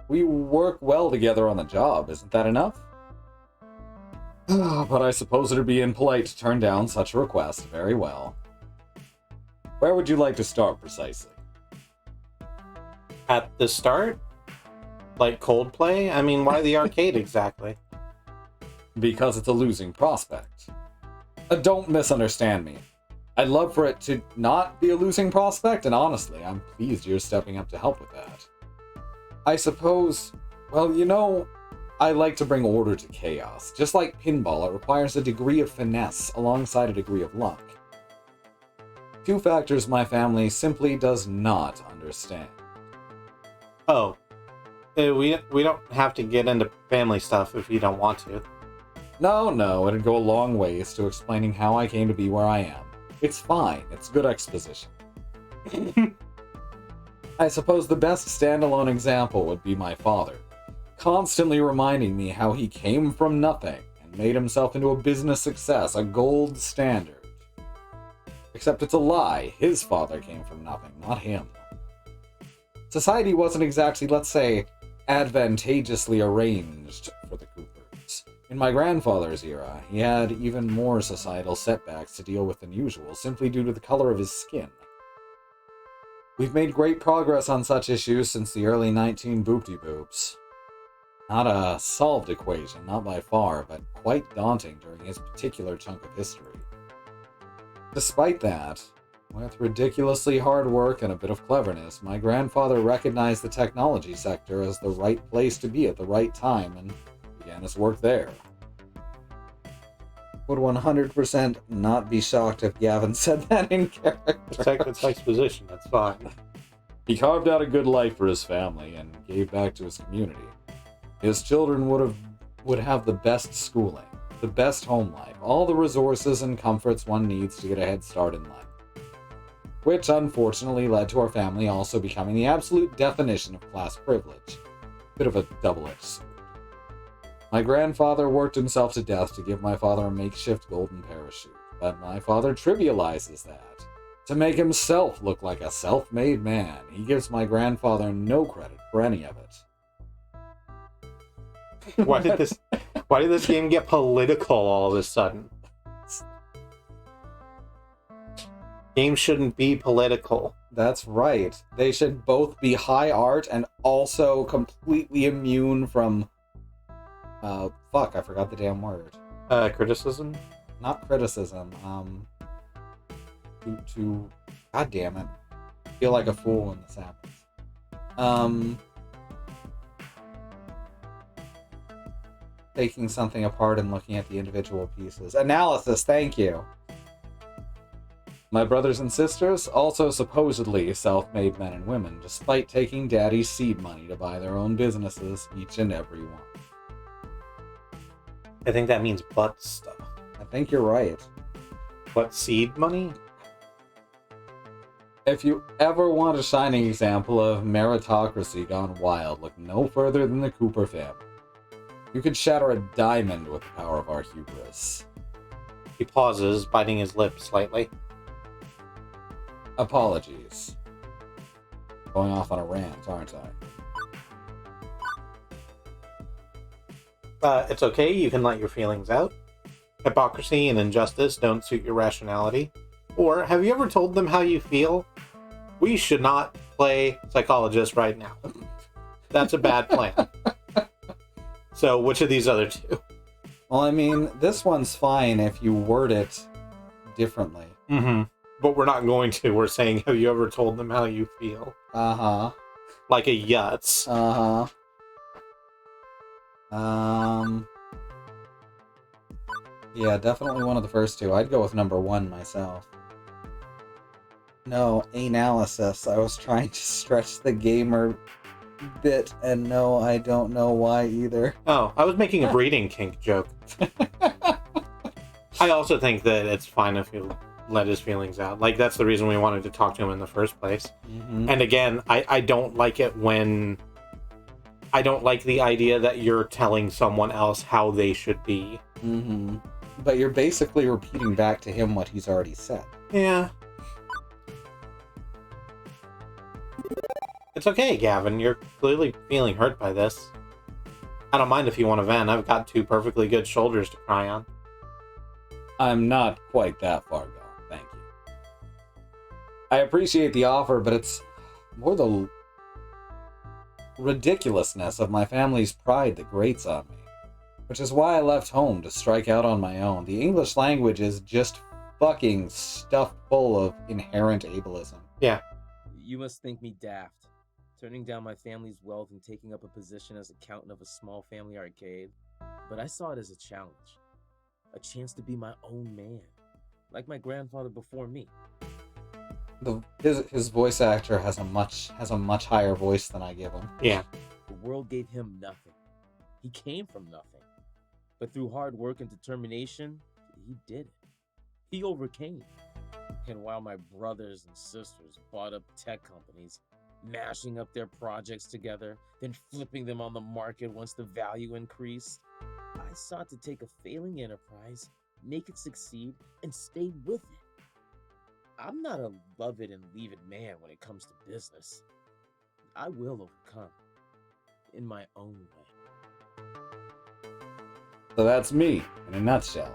We work well together on the job, isn't that enough? But I suppose it'd be impolite to turn down such a request. Very well. Where would you like to start precisely?
At the start? Like Coldplay? I mean, why the arcade exactly?
Because it's a losing prospect. Don't misunderstand me. I'd love for it to not be a losing prospect, and honestly, I'm pleased you're stepping up to help with that. I suppose, well, you know, I like to bring order to chaos. Just like pinball, it requires a degree of finesse alongside a degree of luck. Two factors my family simply does not understand.
Oh. We don't have to get into family stuff if you don't want to.
No, it'd go a long ways to explaining how I came to be where I am. It's fine, it's good exposition. I suppose the best standalone example would be my father, constantly reminding me how he came from nothing and made himself into a business success, a gold standard. Except it's a lie. His father came from nothing, not him. Society wasn't exactly, let's say, advantageously arranged for the Coopers. In my grandfather's era, he had even more societal setbacks to deal with than usual, simply due to the color of his skin. We've made great progress on such issues since the early 19 boopty-boops. Not a solved equation, not by far, but quite daunting during his particular chunk of history. Despite that, with ridiculously hard work and a bit of cleverness, my grandfather recognized the technology sector as the right place to be at the right time and began his work there.
Would 100% not be shocked if Gavin said that in character.
It's exposition, that's fine.
He carved out a good life for his family and gave back to his community. His children would have the best schooling, the best home life, all the resources and comforts one needs to get a head start in life. Which unfortunately led to our family also becoming the absolute definition of class privilege. Bit of a double-edged sword. My grandfather worked himself to death to give my father a makeshift golden parachute, but my father trivializes that. To make himself look like a self-made man, he gives my grandfather no credit for any of it.
Why did this game get political all of a sudden? Games shouldn't be political.
That's right. They should both be high art and also completely immune from... fuck, I forgot the damn word.
Criticism?
Not criticism, God damn it. I feel like a fool when this happens. Taking something apart and looking at the individual pieces. Analysis, thank you.
My brothers and sisters, also supposedly self-made men and women, despite taking daddy's seed money to buy their own businesses, each and every one.
I think that means butt stuff.
I think you're right.
What, seed money?
If you ever want a shining example of meritocracy gone wild, look no further than the Cooper family. You could shatter a diamond with the power of our hubris.
He pauses, biting his lip slightly.
Apologies. Going off on a rant, aren't I?
It's okay, you can let your feelings out. Hypocrisy and injustice don't suit your rationality. Or, have you ever told them how you feel? We should not play psychologist right now. That's a bad plan. So, which of these other two?
Well, I mean, this one's fine if you word it differently.
Mm-hmm. But we're not going to. We're saying, have you ever told them how you feel?
Uh-huh.
Like a yutz.
Uh-huh. Yeah, definitely one of the first two. I'd go with number one myself. No, analysis. I was trying to stretch the gamer bit, and no, I don't know why either.
Oh, I was making a breeding kink joke. I also think that it's fine if you let his feelings out. Like, that's the reason we wanted to talk to him in the first place.
Mm-hmm.
And again, I don't like it when... I don't like the idea that you're telling someone else how they should be.
Mm-hmm. But you're basically repeating back to him what he's already said.
Yeah. It's okay, Gavin. You're clearly feeling hurt by this. I don't mind if you want to vent. I've got two perfectly good shoulders to cry on.
I'm not quite that far gone, thank you. I appreciate the offer, but it's more the ridiculousness of my family's pride that grates on me. Which is why I left home to strike out on my own. The English language is just fucking stuffed full of inherent ableism.
Yeah.
You must think me daft. Turning down my family's wealth and taking up a position as accountant of a small family arcade. But I saw it as a challenge. A chance to be my own man. Like my grandfather before me.
His voice actor has a much higher voice than I give him.
Yeah.
The world gave him nothing. He came from nothing. But through hard work and determination, he did it. He overcame. And while my brothers and sisters bought up tech companies, mashing up their projects together, then flipping them on the market once the value increased, I sought to take a failing enterprise, make it succeed, and stay with it. I'm not a love it and leave it man when it comes to business. I will overcome in my own way.
So that's me, in a nutshell.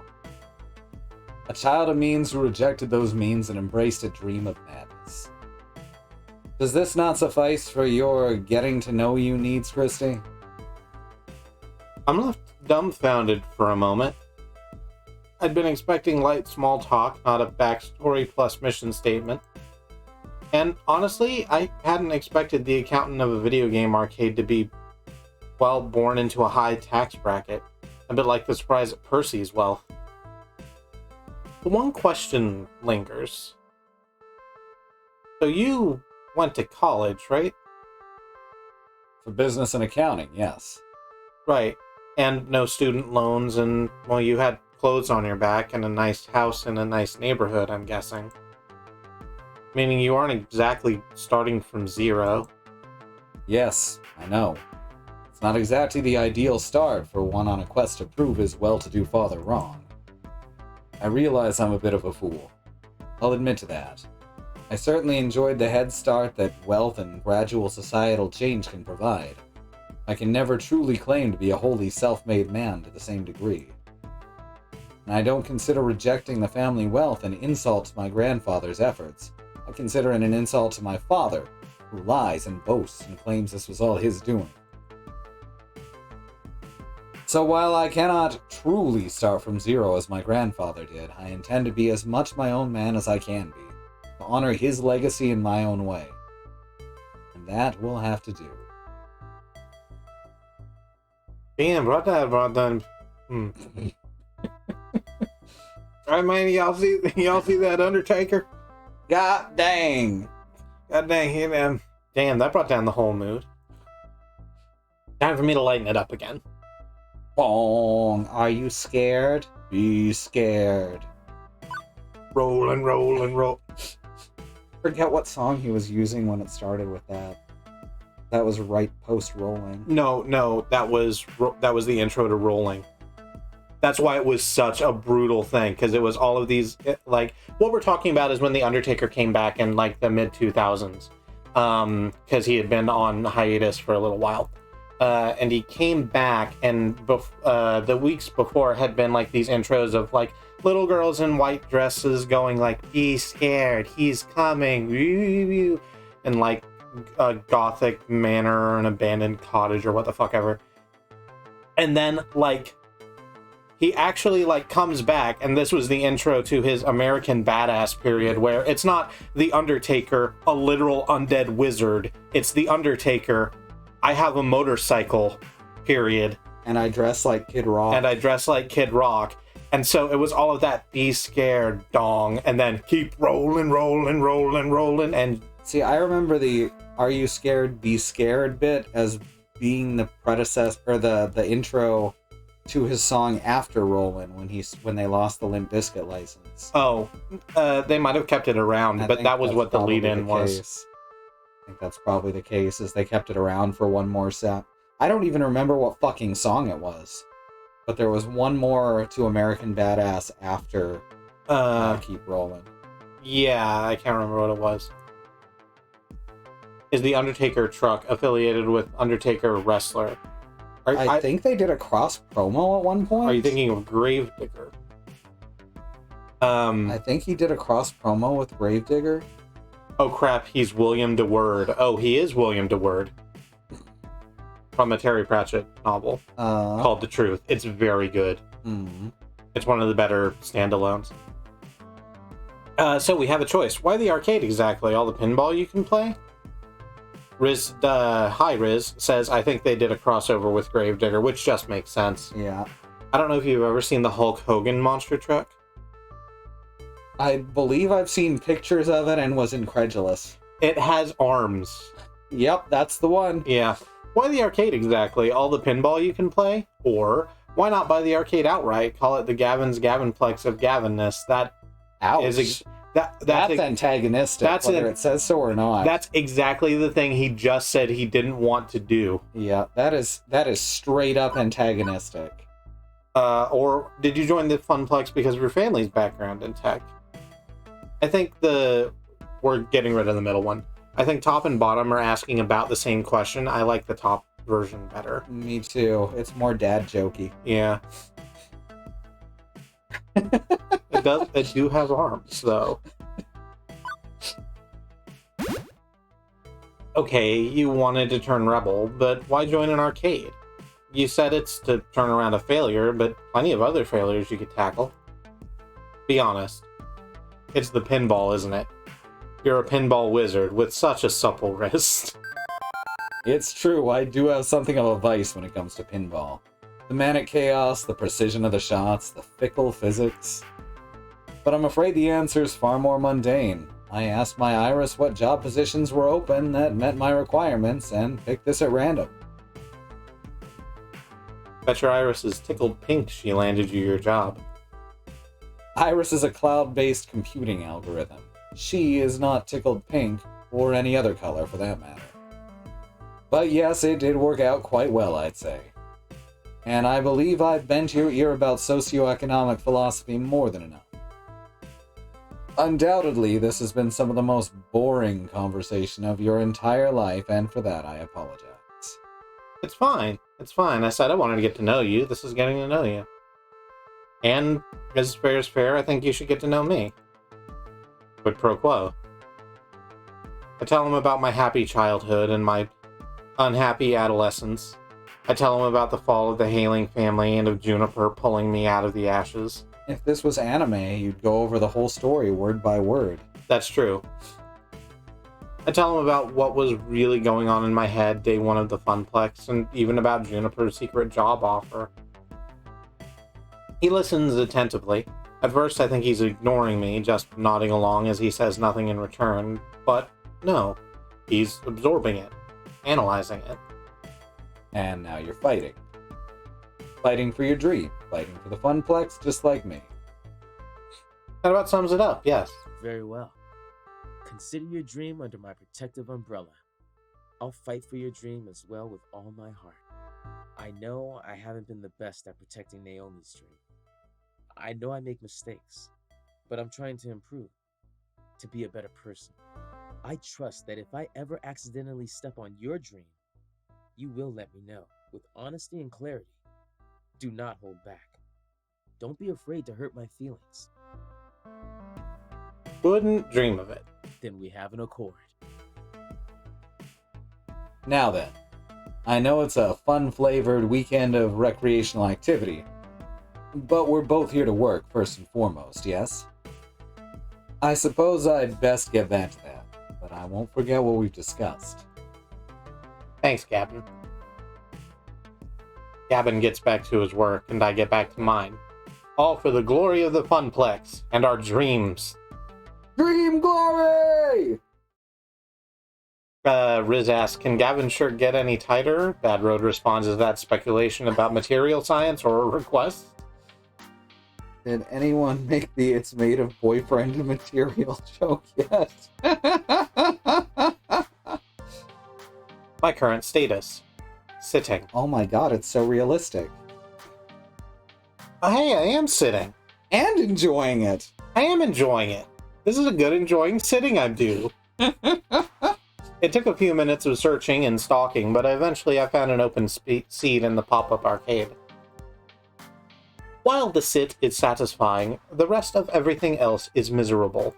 A child of means who rejected those means and embraced a dream of madness. Does this not suffice for your getting to know you needs, Kristi?
I'm left dumbfounded for a moment. I'd been expecting light small talk, not a backstory plus mission statement. And honestly, I hadn't expected the accountant of a video game arcade to be, well, born into a high tax bracket. A bit like the surprise at Percy's wealth. The one question lingers. So you went to college, right?
For business and accounting, yes.
Right. And no student loans, and, well, you had clothes on your back and a nice house in a nice neighborhood, I'm guessing. Meaning you aren't exactly starting from zero.
Yes, I know. It's not exactly the ideal start for one on a quest to prove his well-to-do father wrong. I realize I'm a bit of a fool. I'll admit to that. I certainly enjoyed the head start that wealth and gradual societal change can provide. I can never truly claim to be a wholly self-made man to the same degree. And I don't consider rejecting the family wealth an insult to my grandfather's efforts. I consider it an insult to my father, who lies and boasts and claims this was all his doing. So while I cannot truly start from zero as my grandfather did, I intend to be as much my own man as I can be, to honor his legacy in my own way. And that will have to do.
Damn, brought that. Alright, man, y'all see that Undertaker?
God dang.
God dang, hey, man. Damn, that brought down the whole mood. Time for me to lighten it up again.
Bong. Are you scared? Be scared.
Roll.
Forget what song he was using when it started with that. That was right post rolling.
No, that was the intro to Rolling. That's why it was such a brutal thing, because it was all of these, like, what we're talking about is when The Undertaker came back in, like, the mid-2000s, because he had been on hiatus for a little while. And he came back, and the weeks before had been, like, these intros of, like, little girls in white dresses going, like, be scared, he's coming, and, like, a gothic manor or an abandoned cottage or what the fuck ever. And then, like, he actually, like, comes back, and this was the intro to his American Badass period, where it's not The Undertaker, a literal undead wizard. It's The Undertaker, I have a motorcycle, period.
And I dress like Kid Rock.
And so it was all of that, be scared, dong, and then keep rolling, and...
See, I remember the Are You Scared, Be Scared bit as being the predecessor, or the intro to his song after Rollin' when they lost the Limp Bizkit license.
Oh, they might have kept it around, but that was what the lead-in was.
I think that's probably the case, is they kept it around for one more set. I don't even remember what fucking song it was, but there was one more to American Badass after Keep Rollin'.
Yeah, I can't remember what it was. Is the Undertaker truck affiliated with Undertaker Wrestler?
I think they did a cross promo at one point.
Are you thinking of Gravedigger?
I think he did a cross promo with Gravedigger.
Oh crap, he's William DeWord. Oh, he is William DeWord. From a Terry Pratchett novel called The Truth. It's very good.
Mm-hmm.
It's one of the better standalones. So we have a choice. Why the arcade exactly? All the pinball you can play? Riz, hi Riz, says, I think they did a crossover with Gravedigger, which just makes sense.
Yeah.
I don't know if you've ever seen the Hulk Hogan monster truck.
I believe I've seen pictures of it and was incredulous.
It has arms.
Yep, that's the one.
Yeah. Why the arcade exactly? All the pinball you can play? Or why not buy the arcade outright? Call it the Gavin's Gavinplex of Gavinness. That
Ouch.
is...
That's antagonistic, whether it says so or not.
That's exactly the thing he just said he didn't want to do.
Yeah, that is straight up antagonistic.
Or did you join the Funplex because of your family's background in tech? I think we're getting rid of the middle one. I think top and bottom are asking about the same question. I like the top version better.
Me too. It's more dad jokey.
Yeah. It do have arms, though. Okay, you wanted to turn rebel, but why join an arcade? You said it's to turn around a failure, but plenty of other failures you could tackle. Be honest. It's the pinball, isn't it? You're a pinball wizard with such a supple wrist.
It's true, I do have something of a vice when it comes to pinball. The manic chaos, the precision of the shots, the fickle physics. But I'm afraid the answer is far more mundane. I asked my Iris what job positions were open that met my requirements and picked this at random.
Bet your Iris is tickled pink she landed you your job.
Iris is a cloud-based computing algorithm. She is not tickled pink, or any other color for that matter. But yes, it did work out quite well, I'd say. And I believe I've bent your ear about socioeconomic philosophy more than enough. Undoubtedly, this has been some of the most boring conversation of your entire life, and for that I apologize.
It's fine. It's fine. I said I wanted to get to know you. This is getting to know you. And, as fair is fair, I think you should get to know me. Quid pro quo. I tell him about my happy childhood and my unhappy adolescence. I tell him about the fall of the Hailing family and of Juniper pulling me out of the ashes.
If this was anime, you'd go over the whole story word by word.
That's true. I tell him about what was really going on in my head day one of the Funplex, and even about Juniper's secret job offer. He listens attentively. At first I think he's ignoring me, just nodding along as he says nothing in return, but no, he's absorbing it, analyzing it.
And now you're fighting. Fighting for your dream. Fighting for the Funplex, just like me.
That about sums it up, yes.
Very well. Consider your dream under my protective umbrella. I'll fight for your dream as well with all my heart. I know I haven't been the best at protecting Naomi's dream. I know I make mistakes, but I'm trying to improve, to be a better person. I trust that if I ever accidentally step on your dream, you will let me know with honesty and clarity. Do not hold back. Don't be afraid to hurt my feelings.
Wouldn't dream of it.
Then we have an accord.
Now then, I know it's a fun-flavored weekend of recreational activity, but we're both here to work first and foremost, yes? I suppose I'd best get back to that, but I won't forget what we've discussed.
Thanks, Gavin. Gavin gets back to his work, and I get back to mine. All for the glory of the Funplex and our dreams.
Dream glory!
Riz asks, can Gavin's shirt get any tighter? Bad Road responds, is that speculation about material science or a request?
Did anyone make the "it's made of boyfriend material" joke yet?
My current status. Sitting.
Oh my god, it's so realistic.
Hey, I am sitting.
And enjoying it.
I am enjoying it. This is a good enjoying sitting I do. It took a few minutes of searching and stalking, but eventually I found an open seat in the pop-up arcade. While the sit is satisfying, the rest of everything else is miserable.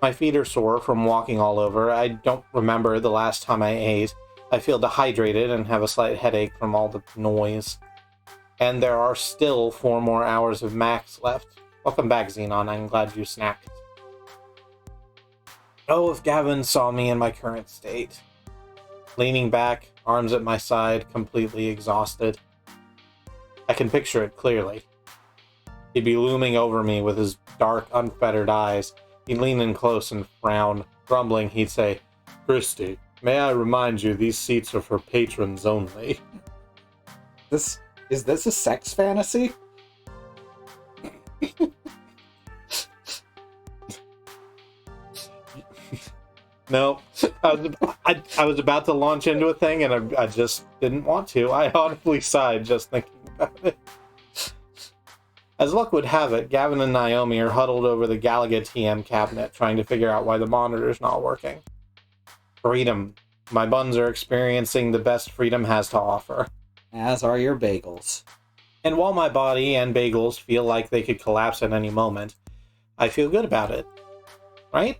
My feet are sore from walking all over. I don't remember the last time I ate. I feel dehydrated and have a slight headache from all the noise. And there are still 4 more hours of max left. Welcome back, Xenon. I'm glad you snacked. Oh, if Gavin saw me in my current state. Leaning back, arms at my side, completely exhausted. I can picture it clearly. He'd be looming over me with his dark, unfettered eyes. He'd lean in close and frown. Grumbling, he'd say, Kristi, may I remind you these seats are for patrons only.
Is this a sex fantasy?
No, I was about to launch into a thing and I just didn't want to. I audibly sighed just thinking about it. As luck would have it, Gavin and Naomi are huddled over the Galaga TM cabinet trying to figure out why the monitor's not working. Freedom. My buns are experiencing the best freedom has to offer.
As are your bagels.
And while my body and bagels feel like they could collapse at any moment, I feel good about it. Right?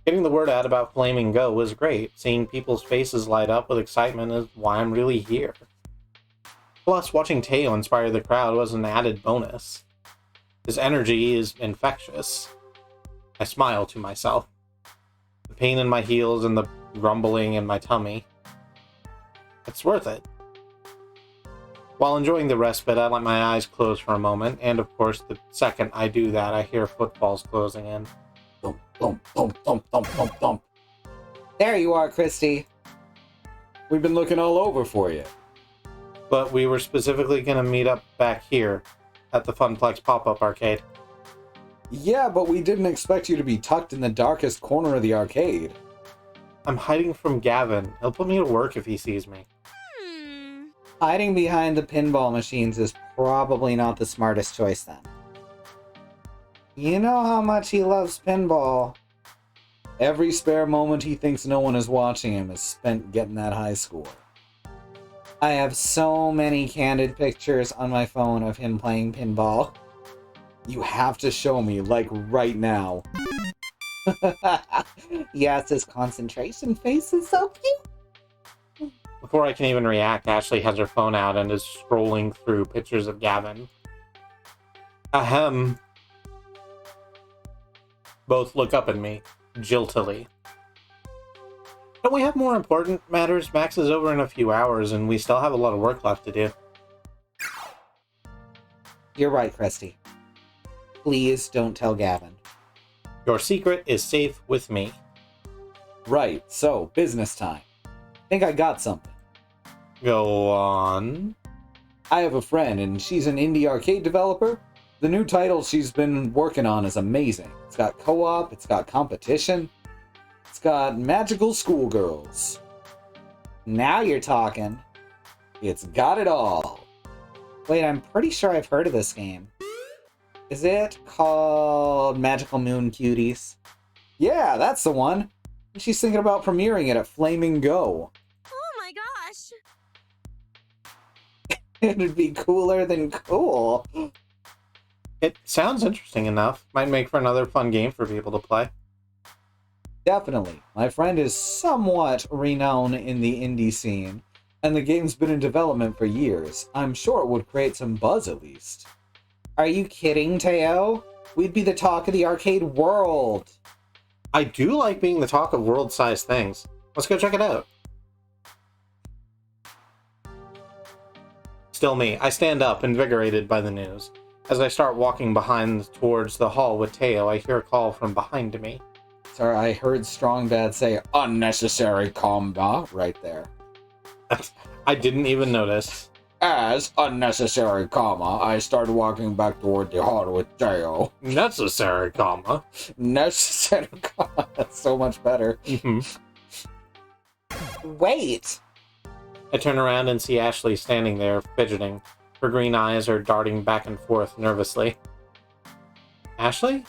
Getting the word out about Flaming Go was great. Seeing people's faces light up with excitement is why I'm really here. Plus, watching Teo inspire the crowd was an added bonus. His energy is infectious. I smile to myself. The pain in my heels and the rumbling in my tummy. It's worth it. While enjoying the respite, I let my eyes close for a moment, and of course, the second I do that, I hear footfalls closing in.
Thump, thump, thump, thump, thump, thump, thump. There you are, Kristi.
We've been looking all over for you.
But we were specifically going to meet up back here at the Funplex pop-up arcade.
Yeah, but we didn't expect you to be tucked in the darkest corner of the arcade.
I'm hiding from Gavin. He'll put me to work if he sees me.
Hiding behind the pinball machines is probably not the smartest choice then. You know how much he loves pinball.
Every spare moment he thinks no one is watching him is spent getting that high score.
I have so many candid pictures on my phone of him playing pinball.
You have to show me, like, right now.
Yes, his concentration face is so cute.
Before I can even react, Ashley has her phone out and is scrolling through pictures of Gavin. Ahem. Both look up at me, jiltily. Don't we have more important matters? Max is over in a few hours, and we still have a lot of work left to do.
You're right, Kristi. Please don't tell Gavin.
Your secret is safe with me.
Right, so, business time. Think I got something.
Go on.
I have a friend, and she's an indie arcade developer. The new title she's been working on is amazing. It's got co-op, it's got competition, it's got magical schoolgirls.
Now you're talking.
It's got it all.
Wait, I'm pretty sure I've heard of this game. Is it called Magical Moon Cuties?
Yeah, that's the one. She's thinking about premiering it at Flaming Go.
Oh my gosh!
It'd be cooler than cool.
It sounds interesting enough. Might make for another fun game for people to play.
Definitely. My friend is somewhat renowned in the indie scene, and the game's been in development for years. I'm sure it would create some buzz at least.
Are you kidding, Teo? We'd be the talk of the arcade world.
I do like being the talk of world-sized things. Let's go check it out. Still me. I stand up, invigorated by the news. As I start walking behind towards the hall with Teo, I hear a call from behind me.
Sorry, I heard Strong Dad say unnecessary combat right there.
I didn't even notice.
As unnecessary comma, I started walking back toward the hall with Teo.
Necessary comma.
Necessary comma. That's so much better.
Wait!
I turn around and see Ashley standing there, fidgeting. Her green eyes are darting back and forth nervously. Ashley?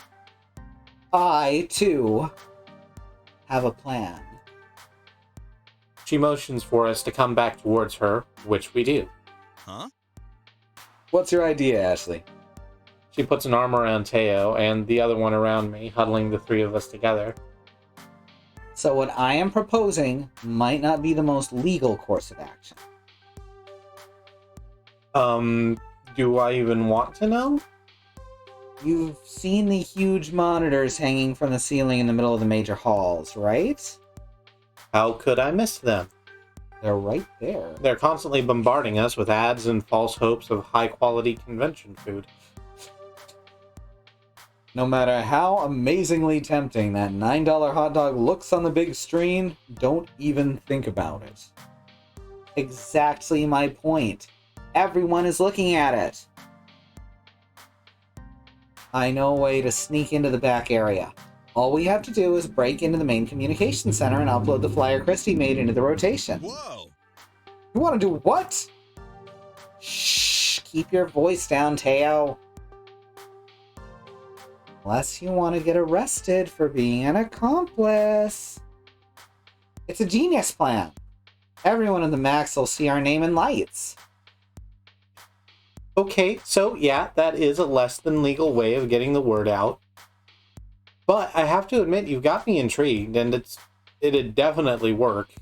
I, too, have a plan.
She motions for us to come back towards her, which we do.
Huh?
What's your idea, Ashley?
She puts an arm around Teo and the other one around me, huddling the three of us together.
So what I am proposing might not be the most legal course of action.
Do I even want to know?
You've seen the huge monitors hanging from the ceiling in the middle of the major halls, right?
How could I miss them?
They're right there.
They're constantly bombarding us with ads and false hopes of high-quality convention food.
No matter how amazingly tempting that $9 hot dog looks on the big screen, don't even think about it.
Exactly my point. Everyone is looking at it. I know a way to sneak into the back area. All we have to do is break into the main communication center and upload the flyer Kristi made into the rotation.
Whoa!
You want to do what?
Shh! keep your voice down, Teo. Unless you want to get arrested for being an accomplice. It's a genius plan. Everyone in the Max will see our name in lights.
Okay, so yeah, that is a less than legal way of getting the word out. But I have to admit, you've got me intrigued, and it'd definitely work.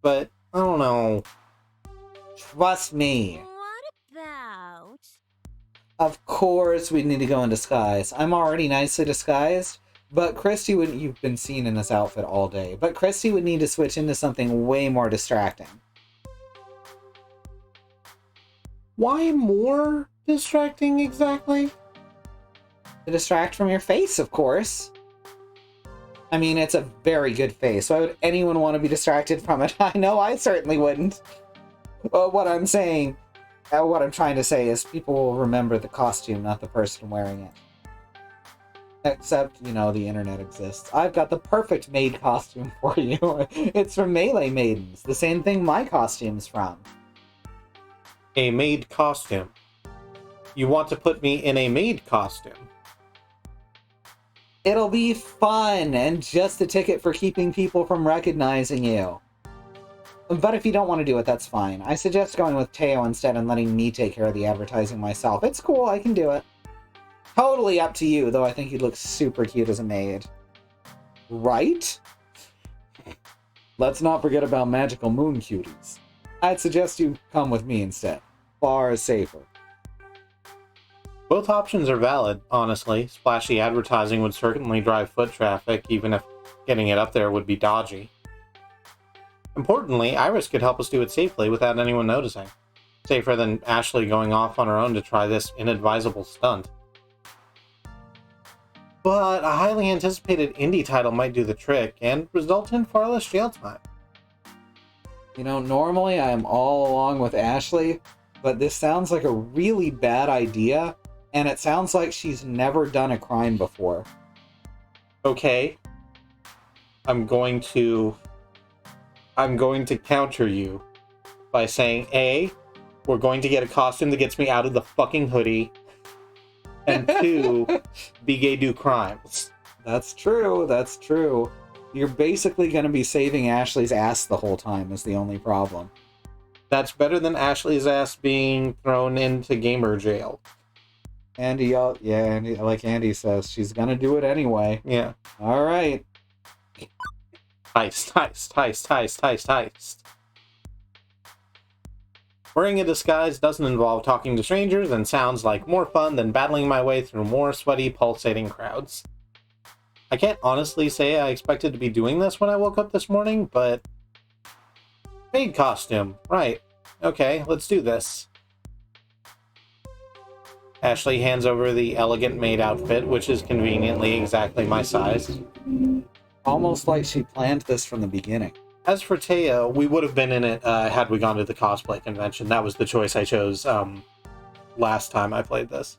But, I don't know.
Trust me.
What about?
Of course we need to go in disguise. I'm already nicely disguised, but Kristi would... You've been seen in this outfit all day, but Kristi would need to switch into something way more distracting.
Why more distracting, exactly?
To distract from your face, of course. I mean, it's a very good face. Why would anyone want to be distracted from it? I know I certainly wouldn't. What I'm trying to say is people will remember the costume, not the person wearing it. Except, you know, the internet exists. I've got the perfect maid costume for you. It's from Melee Maidens, the same thing my costume's from.
A maid costume. You want to put me in a maid costume?
It'll be fun, and just a ticket for keeping people from recognizing you. But if you don't want to do it, that's fine. I suggest going with Teo instead and letting me take care of the advertising myself. It's cool, I can do it. Totally up to you, though I think you'd look super cute as a maid. Right?
Let's not forget about magical moon cuties.
I'd suggest you come with me instead. Far safer.
Both options are valid, honestly. Splashy advertising would certainly drive foot traffic, even if getting it up there would be dodgy. Importantly, Iris could help us do it safely without anyone noticing. Safer than Ashley going off on her own to try this inadvisable stunt. But a highly anticipated indie title might do the trick and result in far less jail time.
You know, normally I am all along with Ashley, but this sounds like a really bad idea, and it sounds like she's never done a crime before.
Okay. I'm going to counter you by saying, A, we're going to get a costume that gets me out of the fucking hoodie, and 2, be gay do crimes.
That's true, that's true. You're basically going to be saving Ashley's ass the whole time is the only problem.
That's better than Ashley's ass being thrown into gamer jail.
Andy, Andy, like Andy says, she's going to do it anyway.
Yeah.
All right.
Heist. Wearing a disguise doesn't involve talking to strangers and sounds like more fun than battling my way through more sweaty, pulsating crowds. I can't honestly say I expected to be doing this when I woke up this morning, but... Maid costume, right. Okay, let's do this. Ashley hands over the elegant maid outfit, which is conveniently exactly my size.
Almost like she planned this from the beginning.
As for Teo, we would have been in it had we gone to the cosplay convention. That was the choice I chose last time I played this.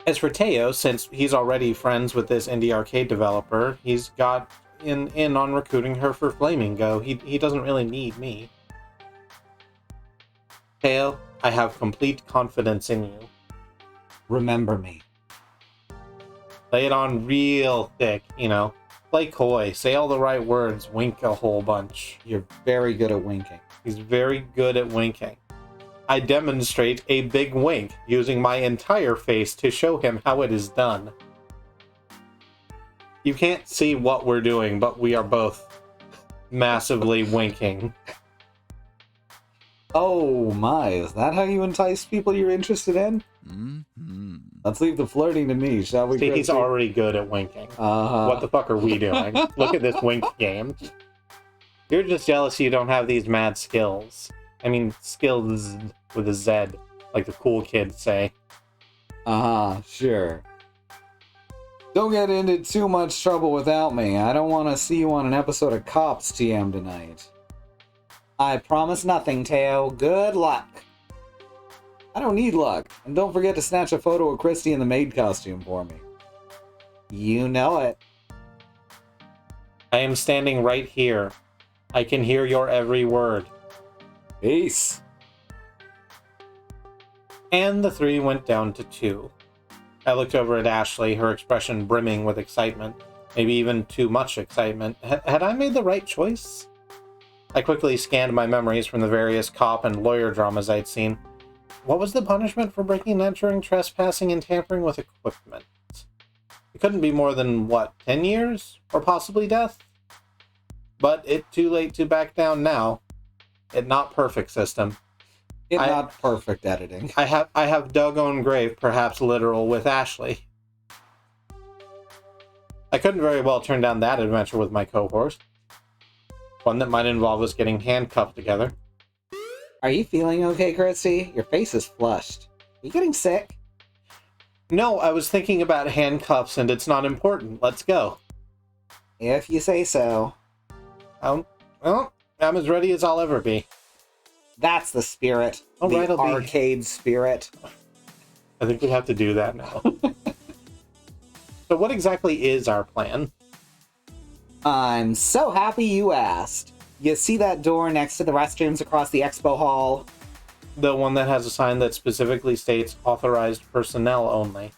As for Teo, since he's already friends with this indie arcade developer, he's got in on recruiting her for Flaming Go. He doesn't really need me. Teo, I have complete confidence in you.
Remember me.
Lay it on real thick, you know. Play coy, say all the right words, wink a whole bunch.
You're very good at winking.
He's very good at winking. I demonstrate a big wink, using my entire face to show him how it is done. You can't see what we're doing, but we are both massively winking.
Oh my, is that how you entice people you're interested in?
Mm-hmm.
Let's leave the flirting to me, shall we?
See, he's already good at winking. What the fuck are we doing? Look at this wink game. You're just jealous you don't have these mad skills. I mean, skills with a Z, like the cool kids say.
Sure. Don't get into too much trouble without me. I don't want to see you on an episode of Cops TM tonight. I promise nothing, Teo. Good luck. I don't need luck. And don't forget to snatch a photo of Kristi in the maid costume for me. You know it.
I am standing right here. I can hear your every word.
Peace.
And the 3 went down to 2. I looked over at Ashley, her expression brimming with excitement. Maybe even too much excitement. Had I made the right choice? I quickly scanned my memories from the various cop and lawyer dramas I'd seen. What was the punishment for breaking and entering, trespassing, and tampering with equipment? It couldn't be more than, 10 years? Or possibly death? But it's too late to back down now. It not perfect system.
Not perfect editing.
I have dug own grave, perhaps literal, with Ashley. I couldn't very well turn down that adventure with my cohort. One that might involve us getting handcuffed together.
Are you feeling okay, Kristi? Your face is flushed. Are you getting sick?
No, I was thinking about handcuffs and it's not important. Let's go.
If you say so.
Well, I'm as ready as I'll ever be.
That's the spirit.
All
the
right, I'll be-
arcade spirit.
I think we have to do that now. So what exactly is our plan?
I'm so happy you asked. You see that door next to the restrooms across the expo hall?
The one that has a sign that specifically states authorized personnel only.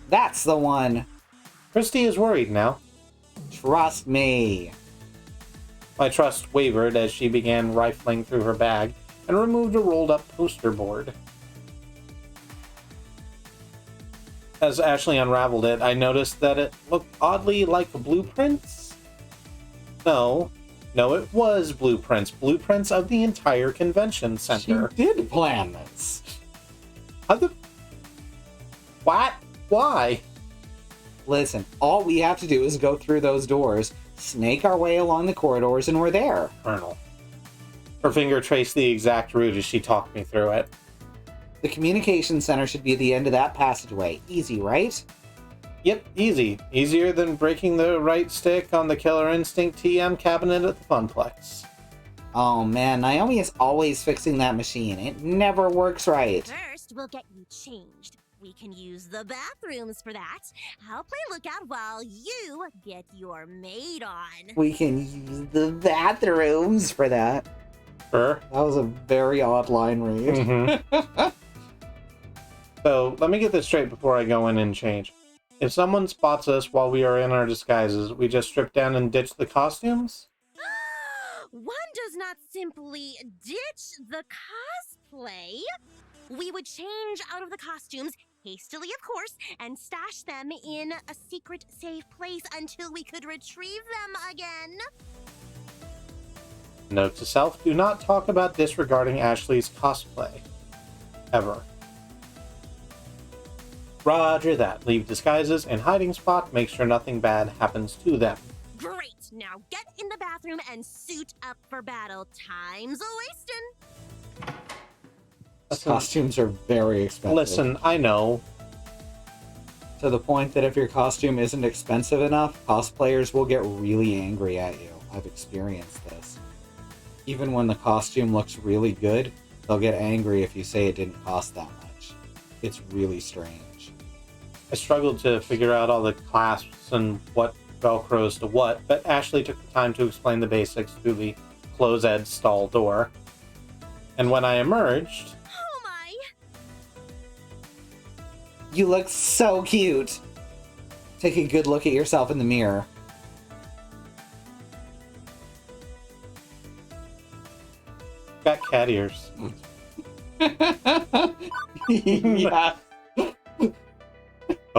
That's the one.
Kristi is worried now.
Trust me.
My trust wavered as she began rifling through her bag and removed a rolled-up poster board. As Ashley unraveled it, I noticed that it looked oddly like blueprints. No, it was blueprints. Blueprints of the entire convention center.
She did plan this.
How the... What? Why?
Listen, all we have to do is go through those doors, snake our way along the corridors, and we're there.
Colonel. Her finger traced the exact route as she talked me through it.
The communication center should be the end of that passageway. Easy, right?
Yep, easy. Easier than breaking the right stick on the Killer Instinct TM cabinet at the Funplex.
Oh man, Naomi is always fixing that machine. It never works right.
First, we'll get you changed. We can use the bathrooms for that. I'll play lookout while you get your maid on.
We can use the bathrooms for that.
Sure.
That was a very odd line read.
Mm-hmm. So, let me get this straight before I go in and change. If someone spots us while we are in our disguises, we just strip down and ditch the costumes?
One does not simply ditch the cosplay. We would change out of the costumes, hastily of course, and stash them in a secret safe place until we could retrieve them again.
Note to self, do not talk about disregarding Ashley's cosplay. Ever. Roger that. Leave disguises and hiding spot, make sure nothing bad happens to them.
Great! Now get in the bathroom and suit up for battle. Time's a-wastin'.
Costumes are very expensive.
Listen, I know.
To the point that if your costume isn't expensive enough, cosplayers will get really angry at you. I've experienced this. Even when the costume looks really good, they'll get angry if you say it didn't cost that much. It's really strange.
I struggled to figure out all the clasps and what velcros to what, but Ashley took the time to explain the basics through the close-ed stall door. And when I emerged...
Oh my!
You look so cute! Take a good look at yourself in the mirror.
Got cat ears.
Yeah.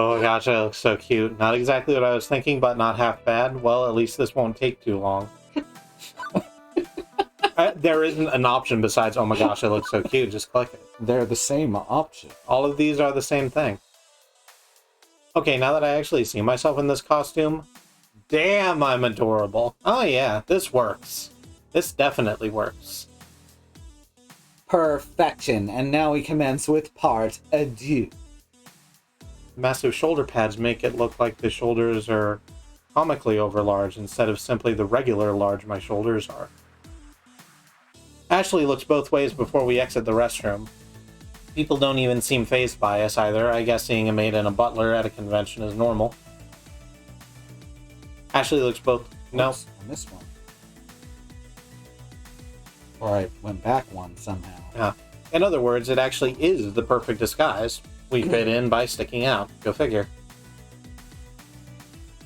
Oh gosh, I look so cute. Not exactly what I was thinking, but not half bad. Well, at least this won't take too long. There isn't an option besides, oh my gosh, I look so cute. Just click it.
They're the same option.
All of these are the same thing. Okay, now that I actually see myself in this costume, damn, I'm adorable. Oh yeah, this works. This definitely works.
Perfection. And now we commence with part adieu.
Massive shoulder pads make it look like the shoulders are comically overlarge instead of simply the regular large my shoulders are. Ashley looks both ways before we exit the restroom. People don't even seem fazed by us either. I guess seeing a maid and a butler at a convention is normal. Ashley looks both... No.
Oops, I missed one. Or I went back one somehow.
Yeah. In other words, it actually is the perfect disguise. We fit in by sticking out. Go figure.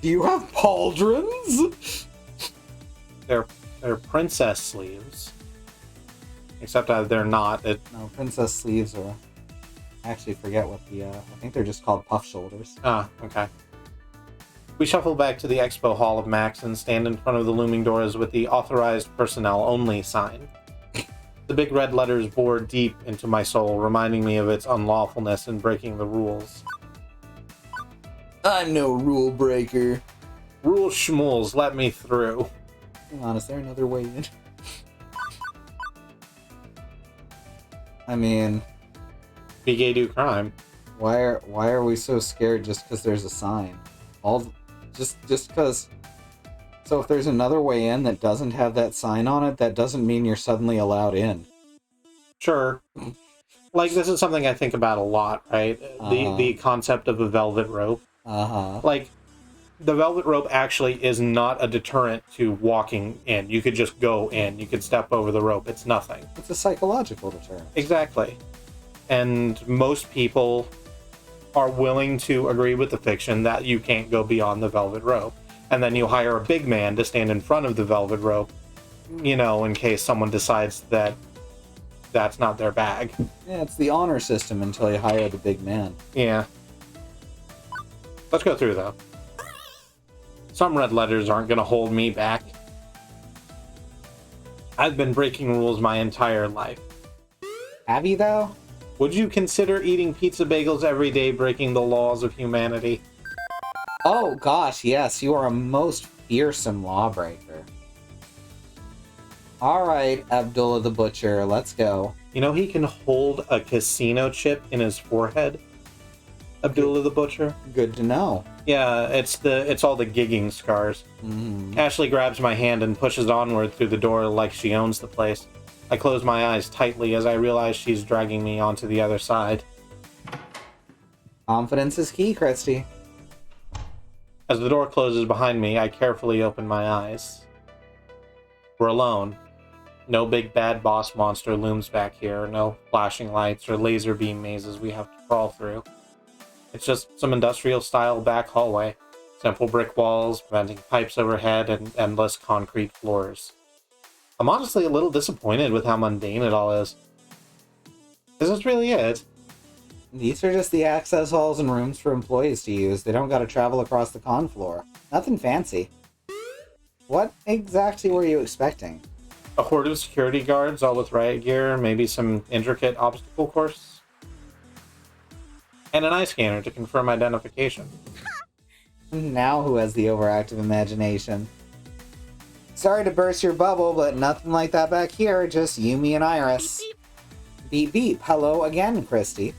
Do you have pauldrons?
They're princess sleeves. Except they're not.
No, princess sleeves are... I actually forget what the... I think they're just called puff shoulders.
Ah, okay. We shuffle back to the expo hall of Max and stand in front of the looming doors with the authorized personnel only sign. The big red letters bore deep into my soul, reminding me of its unlawfulness in breaking the rules.
I'm no rule breaker.
Rule schmools, let me through.
Hang on, is there another way in? I mean...
Be gay, do crime.
Why are we so scared just because there's a sign? Just because... So if there's another way in that doesn't have that sign on it, that doesn't mean you're suddenly allowed in.
Sure. Like, this is something I think about a lot, right? The concept of a velvet rope. Like, the velvet rope actually is not a deterrent to walking in. You could just go in. You could step over the rope. It's nothing.
It's a psychological deterrent.
Exactly. And most people are willing to agree with the fiction that you can't go beyond the velvet rope. And then you hire a big man to stand in front of the velvet rope, you know, in case someone decides that that's not their bag.
Yeah, it's the honor system until you hire the big man.
Yeah. Let's go through, though. Some red letters aren't going to hold me back. I've been breaking rules my entire life.
Have you, though?
Would you consider eating pizza bagels every day breaking the laws of humanity?
Oh, gosh, yes. You are a most fearsome lawbreaker. Alright, Abdullah the Butcher, let's go.
You know he can hold a casino chip in his forehead? Abdullah the Butcher?
Good to know.
Yeah, it's all the gigging scars.
Mm-hmm.
Ashley grabs my hand and pushes onward through the door like she owns the place. I close my eyes tightly as I realize she's dragging me onto the other side.
Confidence is key, Kristi.
As the door closes behind me, I carefully open my eyes. We're alone. No big bad boss monster looms back here, no flashing lights or laser beam mazes we have to crawl through. It's just some industrial-style back hallway, simple brick walls, venting pipes overhead, and endless concrete floors. I'm honestly a little disappointed with how mundane it all is. Is this really it?
These are just the access halls and rooms for employees to use. They don't gotta travel across the con floor. Nothing fancy. What exactly were you expecting?
A horde of security guards, all with riot gear, maybe some intricate obstacle course? And an eye scanner to confirm identification.
Now who has the overactive imagination? Sorry to burst your bubble, but nothing like that back here. Just you, me, and Iris.
Beep,
Beep, beep. Hello again, Kristi.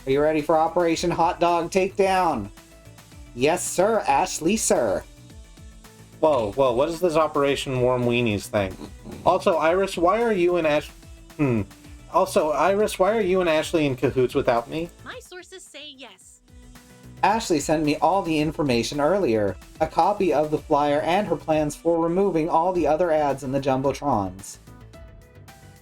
Are you ready for Operation Hot Dog Takedown? Yes, sir, Ashley, sir.
Whoa, what is this Operation Warm Weenies thing? Also, Iris, why are you and Ashley in cahoots without me?
My sources say yes.
Ashley sent me all the information earlier. A copy of the flyer and her plans for removing all the other ads in the Jumbotrons.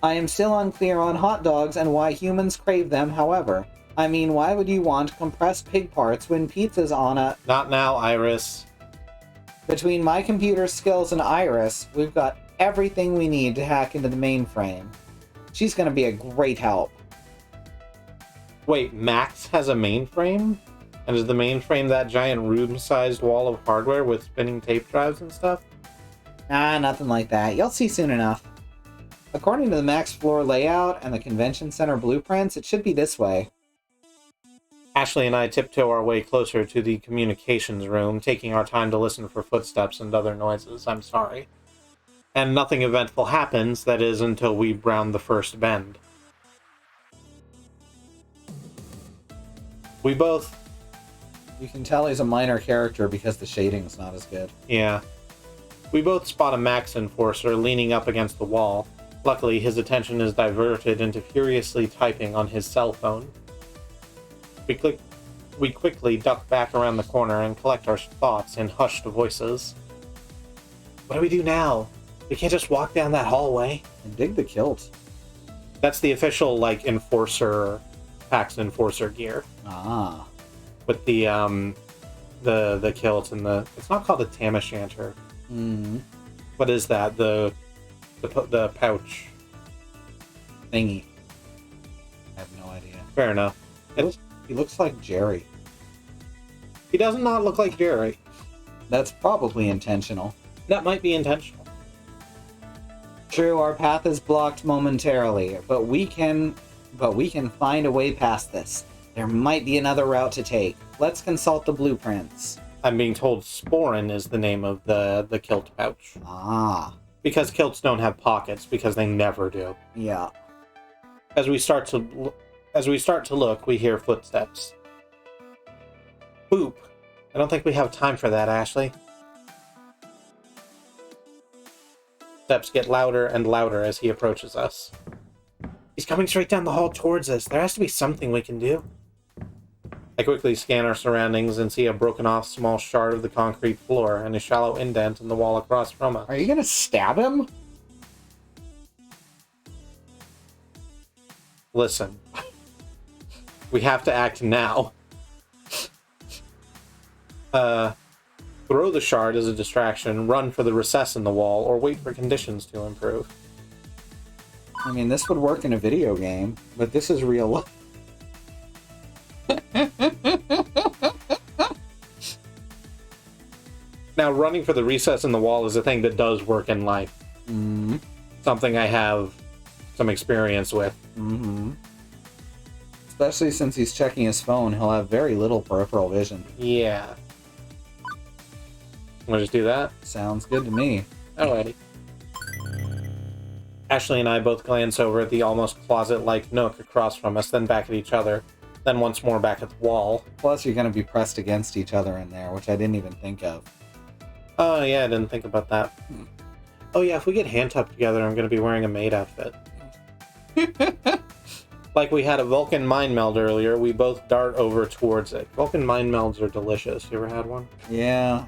I am still unclear on hot dogs and why humans crave them, however. I mean, why would you want compressed pig parts when pizza's on a...
Not now, Iris.
Between my computer skills and Iris, we've got everything we need to hack into the mainframe. She's gonna be a great help.
Wait, Max has a mainframe? And is the mainframe that giant room-sized wall of hardware with spinning tape drives and stuff?
Nah, nothing like that. You'll see soon enough. According to the Max floor layout and the convention center blueprints, it should be this way.
Ashley and I tiptoe our way closer to the communications room, taking our time to listen for footsteps and other noises. I'm sorry. And nothing eventful happens, that is, until we round the first bend. We both...
You can tell he's a minor character because the shading's not as good.
Yeah. We both spot a Max enforcer leaning up against the wall. Luckily, his attention is diverted into furiously typing on his cell phone. We quickly duck back around the corner and collect our thoughts in hushed voices. What do we do now? We can't just walk down that hallway.
And dig the kilt.
That's the official, like, enforcer, PAX enforcer gear.
Ah.
With the kilt and the... It's not called a tam o' shanter.
Mm.
What is that? The pouch.
Thingy. I have no idea.
Fair enough.
He looks like Jerry.
He does not look like Jerry.
That's probably intentional.
That might be intentional.
True, our path is blocked momentarily, but we can find a way past this. There might be another route to take. Let's consult the blueprints.
I'm being told Sporin is the name of the kilt pouch.
Ah.
Because kilts don't have pockets, because they never do.
Yeah.
As we start to look, we hear footsteps. Boop. I don't think we have time for that, Ashley. Steps get louder and louder as he approaches us. He's coming straight down the hall towards us. There has to be something we can do. I quickly scan our surroundings and see a broken off small shard of the concrete floor and a shallow indent in the wall across from us.
Are you gonna stab him?
Listen. We have to act now. Throw the shard as a distraction, run for the recess in the wall, or wait for conditions to improve.
I mean, this would work in a video game, but this is real life.
Now, running for the recess in the wall is a thing that does work in life.
Mm-hmm.
Something I have some experience with.
Mm-hmm. Especially since he's checking his phone, he'll have very little peripheral vision.
Yeah. Wanna just do that?
Sounds good to me.
Alrighty. Ashley and I both glance over at the almost closet-like nook across from us, then back at each other, then once more back at the wall.
Plus, you're going to be pressed against each other in there, which I didn't even think of.
Oh, yeah, I didn't think about that. Oh, yeah, if we get hand-tucked together, I'm going to be wearing a maid outfit. Like we had a Vulcan mind meld earlier, we both dart over towards it. Vulcan mind melds are delicious. You ever had one?
Yeah.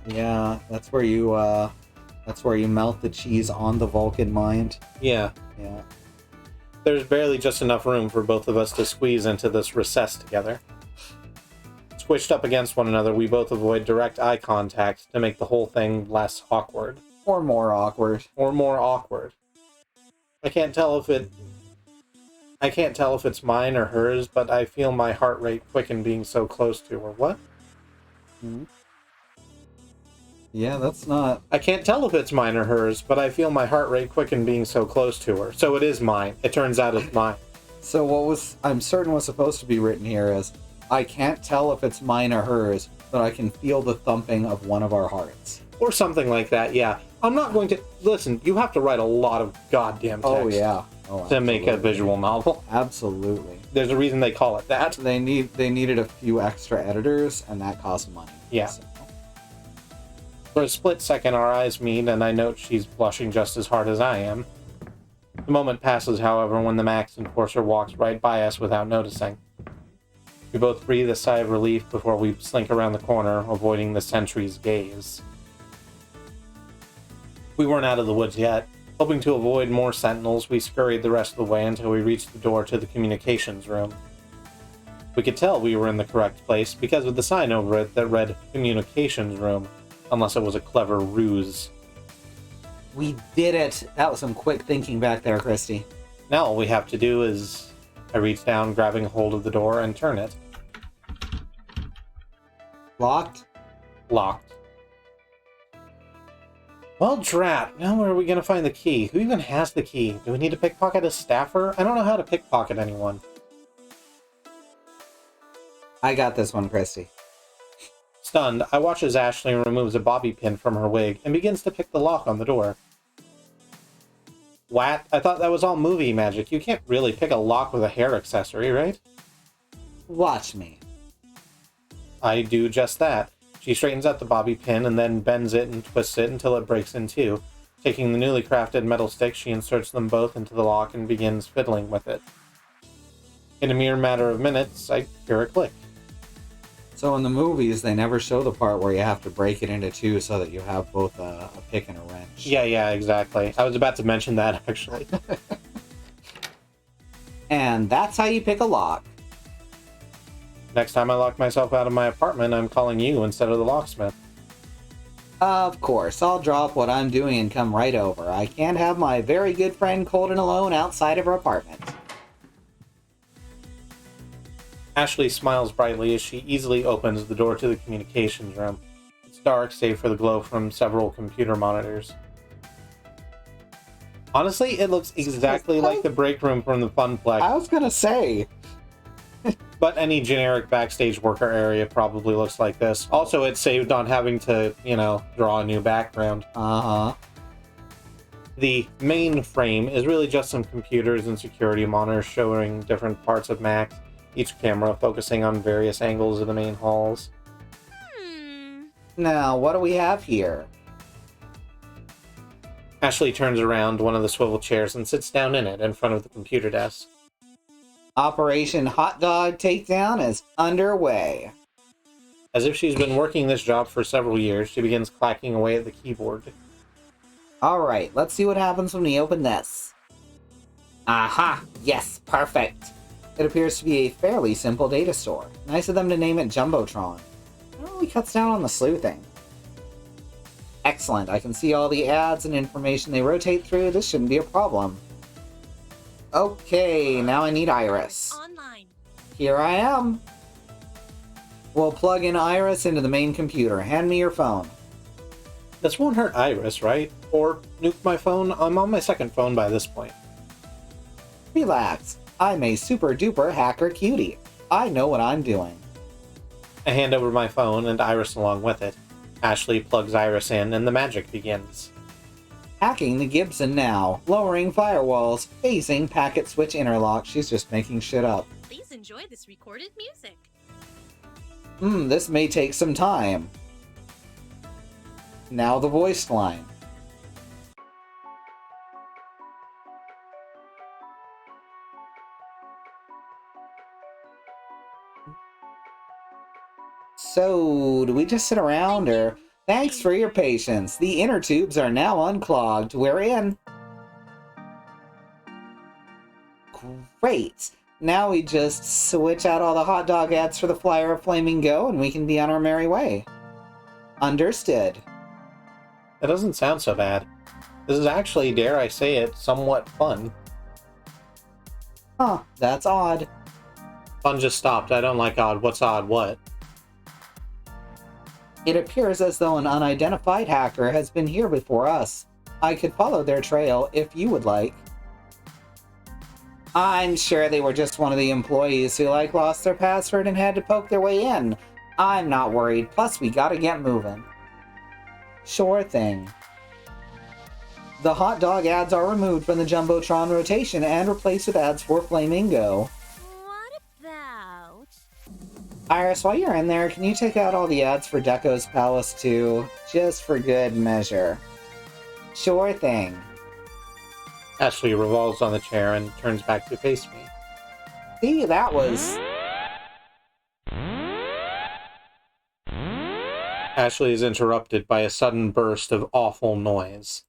That's where you melt the cheese on the Vulcan mind.
Yeah.
Yeah.
There's barely just enough room for both of us to squeeze into this recess together. Squished up against one another, we both avoid direct eye contact to make the whole thing less awkward.
Or more awkward.
Or more awkward. I can't tell if it's mine or hers, but I feel my heart rate quicken being so close to her. What?
Mm-hmm. Yeah, that's not...
I can't tell if it's mine or hers, but I feel my heart rate quicken being so close to her. So it is mine. It turns out it's mine.
So I'm certain what's supposed to be written here is, I can't tell if it's mine or hers, but I can feel the thumping of one of our hearts.
Or something like that, yeah. I'm not going to... Listen, you have to write a lot of goddamn text.
Oh, yeah.
To make a visual novel.
Absolutely.
There's a reason they call it that.
They needed a few extra editors, and that cost money.
Yeah.
So.
For a split second, our eyes meet, and I note she's blushing just as hard as I am. The moment passes, however, when the Max Enforcer walks right by us without noticing. We both breathe a sigh of relief before we slink around the corner, avoiding the sentry's gaze. We weren't out of the woods yet. Hoping to avoid more sentinels, we scurried the rest of the way until we reached the door to the communications room. We could tell we were in the correct place because of the sign over it that read communications room, unless it was a clever ruse.
We did it! That was some quick thinking back there, Kristi.
Now all we have to do is... I reach down, grabbing hold of the door, and turn it.
Locked?
Locked. Well, drat. Now where are we going to find the key? Who even has the key? Do we need to pickpocket a staffer? I don't know how to pickpocket anyone.
I got this one, Kristi.
Stunned, I watch as Ashley removes a bobby pin from her wig and begins to pick the lock on the door. What? I thought that was all movie magic. You can't really pick a lock with a hair accessory, right?
Watch me.
I do just that. She straightens out the bobby pin and then bends it and twists it until it breaks in two. Taking the newly crafted metal sticks, she inserts them both into the lock and begins fiddling with it. In a mere matter of minutes, I hear a click.
So in the movies, they never show the part where you have to break it into two so that you have both a pick and a wrench.
Yeah, exactly. I was about to mention that, actually.
And that's how you pick a lock.
Next time I lock myself out of my apartment, I'm calling you instead of the locksmith.
Of course, I'll drop what I'm doing and come right over. I can't have my very good friend cold and alone outside of her apartment.
Ashley smiles brightly as she easily opens the door to the communications room. It's dark, save for the glow from several computer monitors. Honestly, it looks exactly like the break room from the Funplex.
I was gonna say.
But any generic backstage worker area probably looks like this. Also, it saved on having to, draw a new background.
Uh-huh.
The main frame is really just some computers and security monitors showing different parts of Max, each camera focusing on various angles of the main halls.
Now, what do we have here?
Ashley turns around one of the swivel chairs and sits down in it in front of the computer desk.
Operation Hot Dog Takedown is underway.
As if she's been working this job for several years, she begins clacking away at the keyboard.
Alright, let's see what happens when we open this. Aha! Yes, perfect! It appears to be a fairly simple data store. Nice of them to name it Jumbotron. It really cuts down on the sleuthing. Excellent, I can see all the ads and information they rotate through. This shouldn't be a problem. Okay, now I need Iris.
Online.
Here I am. We'll plug in Iris into the main computer. Hand me your phone.
This won't hurt Iris, right? Or nuke my phone? I'm on my second phone by this point.
Relax. I'm a super duper hacker cutie. I know what I'm doing.
I hand over my phone and Iris along with it. Ashley plugs Iris in and the magic begins.
Hacking the Gibson now. Lowering firewalls. Phasing packet switch interlock. She's just making shit up.
Please enjoy this recorded music.
This may take some time. Now the voice line. So, do we just sit around or... Thanks for your patience. The inner tubes are now unclogged. We're in. Great. Now we just switch out all the hot dog ads for the flyer of Flaming Go and we can be on our merry way. Understood.
That doesn't sound so bad. This is actually, dare I say it, somewhat fun.
Huh, that's odd.
Fun just stopped. I don't like odd. What's odd? What?
It appears as though an unidentified hacker has been here before us. I could follow their trail if you would like. I'm sure they were just one of the employees who lost their password and had to poke their way in. I'm not worried, plus we gotta get moving. Sure thing. The hot dog ads are removed from the Jumbotron rotation and replaced with ads for Flamingo.
What about...
Iris, while you're in there, can you take out all the ads for Deco's Palace too? Just for good measure. Sure thing.
Ashley revolves on the chair and turns back to face me.
See, that was...
Ashley is interrupted by a sudden burst of awful noise.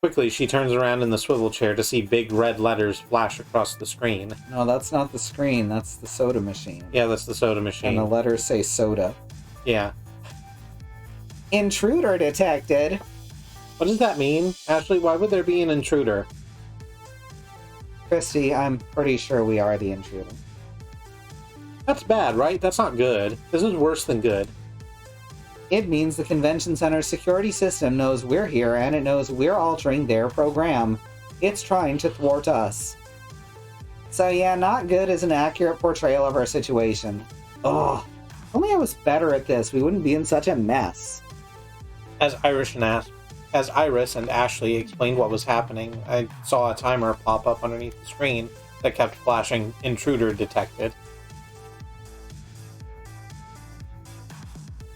Quickly, she turns around in the swivel chair to see big red letters flash across the screen.
No, that's not the screen, that's the soda machine.
Yeah, that's the soda machine.
And the letters say soda.
Yeah.
Intruder detected!
What does that mean? Ashley, why would there be an intruder?
Kristi, I'm pretty sure we are the intruder.
That's bad, right? That's not good. This is worse than good.
It means the convention center's security system knows we're here and it knows we're altering their program. It's trying to thwart us. So yeah, not good is an accurate portrayal of our situation. Ugh. If only I was better at this, we wouldn't be in such a mess.
As Iris and Ashley explained what was happening, I saw a timer pop up underneath the screen that kept flashing "Intruder detected."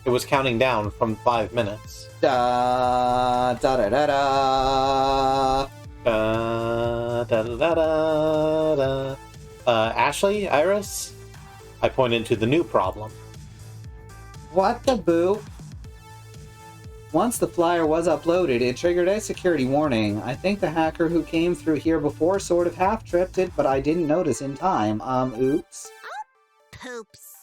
It was counting down from 5 minutes.
Da da da da da.
Da da da da da. Ashley, Iris? I pointed to the new problem.
What the boo? Once the flyer was uploaded, it triggered a security warning. I think the hacker who came through here before sort of half-tripped it, but I didn't notice in time. Oops.
Poops.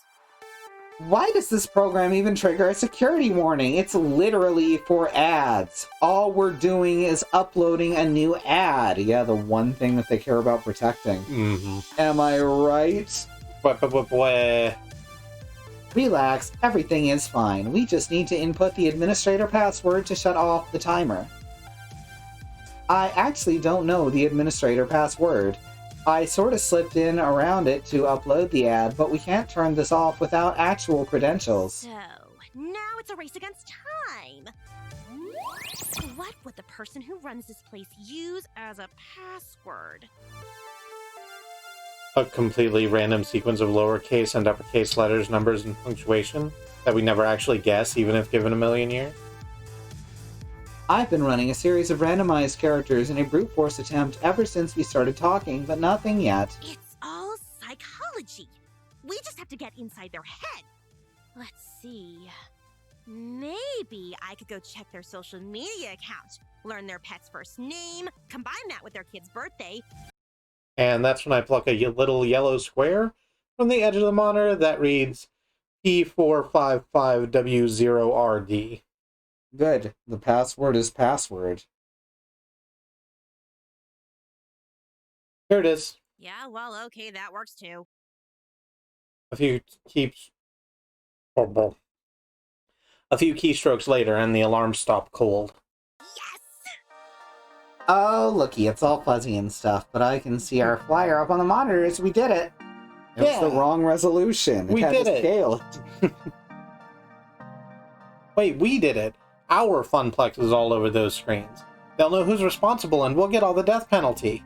Why does this program even trigger a security warning? It's literally for ads. All we're doing is uploading a new ad. Yeah, the one thing that they care about protecting.
Mm-hmm.
Am I right? Relax, everything is fine. We just need to input the administrator password to shut off the timer. I actually don't know the administrator password. I sort of slipped in around it to upload the ad, but we can't turn this off without actual credentials.
So, now it's a race against time. What would the person who runs this place use as a password?
A completely random sequence of lowercase and uppercase letters, numbers, and punctuation that we never actually guess, even if given a million years.
I've been running a series of randomized characters in a brute force attempt ever since we started talking, but nothing yet.
It's all psychology. We just have to get inside their head. Let's see. Maybe I could go check their social media account, learn their pet's first name, combine that with their kid's birthday.
And that's when I pluck a little yellow square from the edge of the monitor that reads P455W0RD.
Good. The password is password.
Here it is.
Yeah, well, okay, that works too.
A few keystrokes later, and the alarm stopped cold.
Yes!
Oh, looky, it's all fuzzy and stuff, but I can see our flyer up on the monitors. We did it! It was the wrong resolution.
We did it!
Scale.
Wait, we did it! Our Funplex is all over those screens. They'll know who's responsible, and we'll get all the death penalty.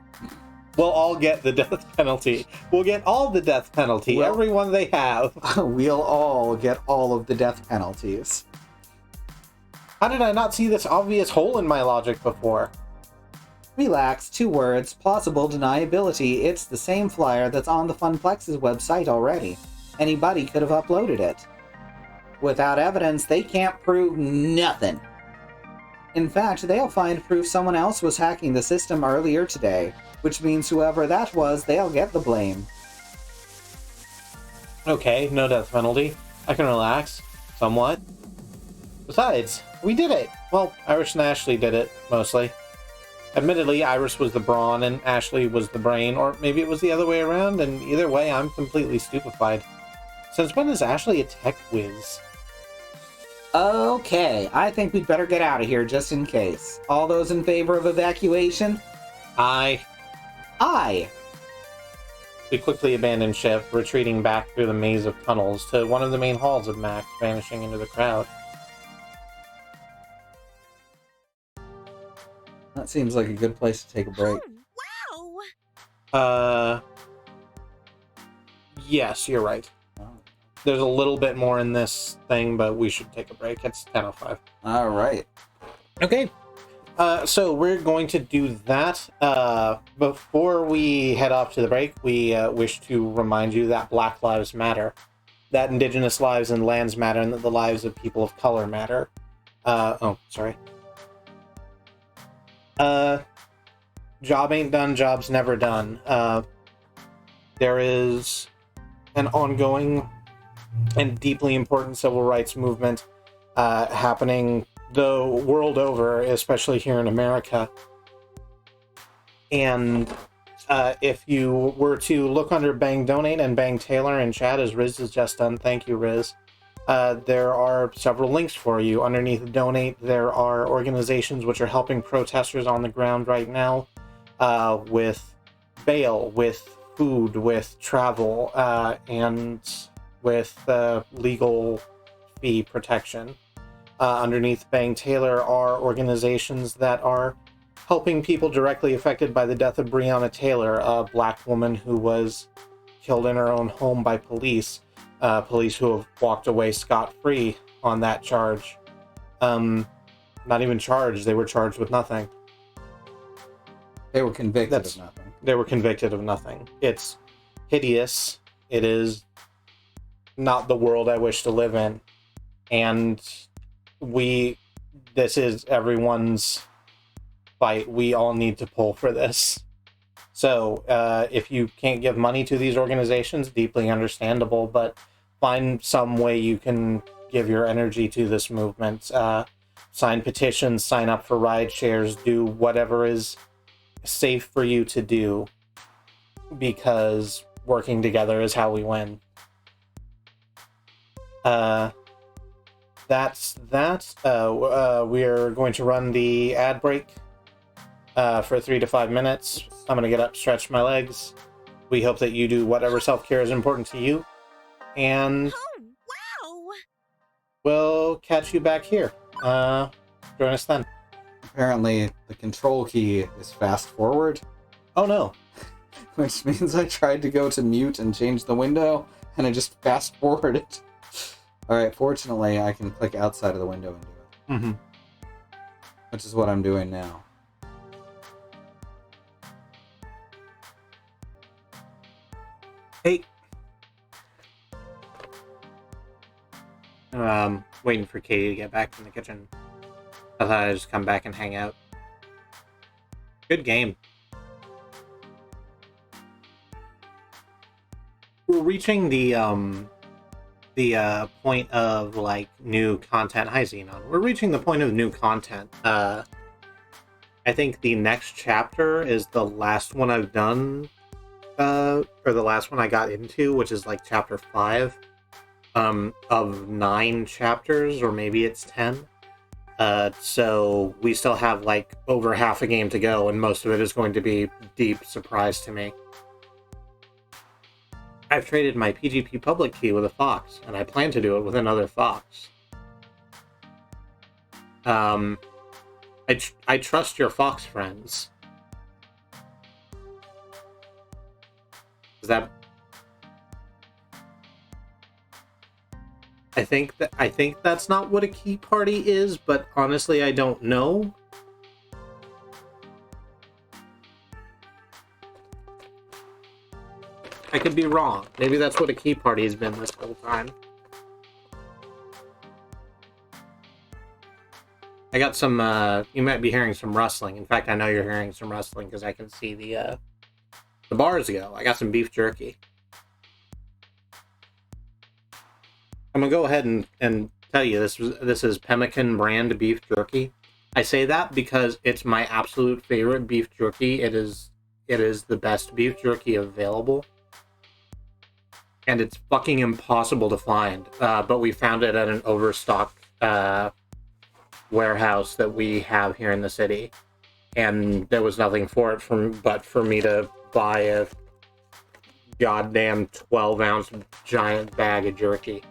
We'll all get the death penalty. We'll get all the death penalty, every one they have.
We'll all get all of the death penalties.
How did I not see this obvious hole in my logic before?
Relax, 2 words, plausible deniability. It's the same flyer that's on the Funplex's website already. Anybody could have uploaded it. Without evidence, they can't prove nothing. In fact, they'll find proof someone else was hacking the system earlier today, which means whoever that was, they'll get the blame.
Okay, no death penalty. I can relax. Somewhat. Besides, we did it! Well, Iris and Ashley did it, mostly. Admittedly, Iris was the brawn and Ashley was the brain, or maybe it was the other way around, and either way, I'm completely stupefied. Since when is Ashley a tech whiz?
Okay, I think we'd better get out of here just in case. All those in favor of evacuation?
Aye.
Aye!
We quickly abandoned ship, retreating back through the maze of tunnels to one of the main halls of Max, vanishing into the crowd.
That seems like a good place to take a break.
Oh, wow!
Yes, you're right. There's a little bit more in this thing, but we should take a break. It's 10:05.
All right.
Okay. So we're going to do that. Before we head off to the break, we wish to remind you that Black Lives Matter, that Indigenous lives and lands matter, and that the lives of people of color matter. Sorry. Job ain't done, job's never done. There is an ongoing and deeply important civil rights movement happening the world over, especially here in America. And if you were to look under Bang Donate and Bang Taylor in chat, as Riz has just done, thank you, Riz, there are several links for you. Underneath Donate, there are organizations which are helping protesters on the ground right now with bail, with food, with travel, and with legal fee protection. Underneath Bang Taylor are organizations that are helping people directly affected by the death of Breonna Taylor, a black woman who was killed in her own home by police. Police who have walked away scot-free on that charge. Not even charged, they were charged with nothing.
They were convicted of nothing.
They were convicted of nothing. It's hideous. It is not the world I wish to live in. And we this is everyone's fight. We all need to pull for this. So if you can't give money to these organizations, deeply understandable, but find some way you can give your energy to this movement. Sign petitions, sign up for ride shares, do whatever is safe for you to do, because working together is how we win. That's that. We're going to run the ad break for 3 to 5 minutes. I'm going to get up, stretch my legs. We hope that you do whatever self-care is important to you. And
Oh, wow!
we'll catch you back here. Join us then.
Apparently, the control key is fast forward,
Oh no.
which means I tried to go to mute and change the window, and I just fast forwarded. Alright, fortunately, I can click outside of the window and do it.
Mm-hmm.
Which is what I'm doing now.
Hey. Waiting for Katie to get back from the kitchen. I thought I'd just come back and hang out. Good game. We're reaching the point of like new content. Hi Xenon. We're reaching the point of new content. I think the next chapter is the last one I've done, or the last one I got into, which is like chapter 5 of 9 chapters, or maybe it's 10. So we still have like over half a game to go, and most of it is going to be deep surprise to me. I've traded my PGP public key with a fox, and I plan to do it with another fox. I trust your fox friends. Is that? I think that's not what a key party is, but honestly, I don't know. I could be wrong. Maybe that's what a key party has been this whole time. I got some, you might be hearing some rustling. In fact, I know you're hearing some rustling because I can see the bars go. I got some beef jerky. I'm gonna go ahead and tell you this is Pemmican brand beef jerky. I say that because it's my absolute favorite beef jerky. It is the best beef jerky available. And it's fucking impossible to find. But we found it at an overstock warehouse that we have here in the city. And there was nothing for it but for me to buy a goddamn 12-ounce giant bag of jerky.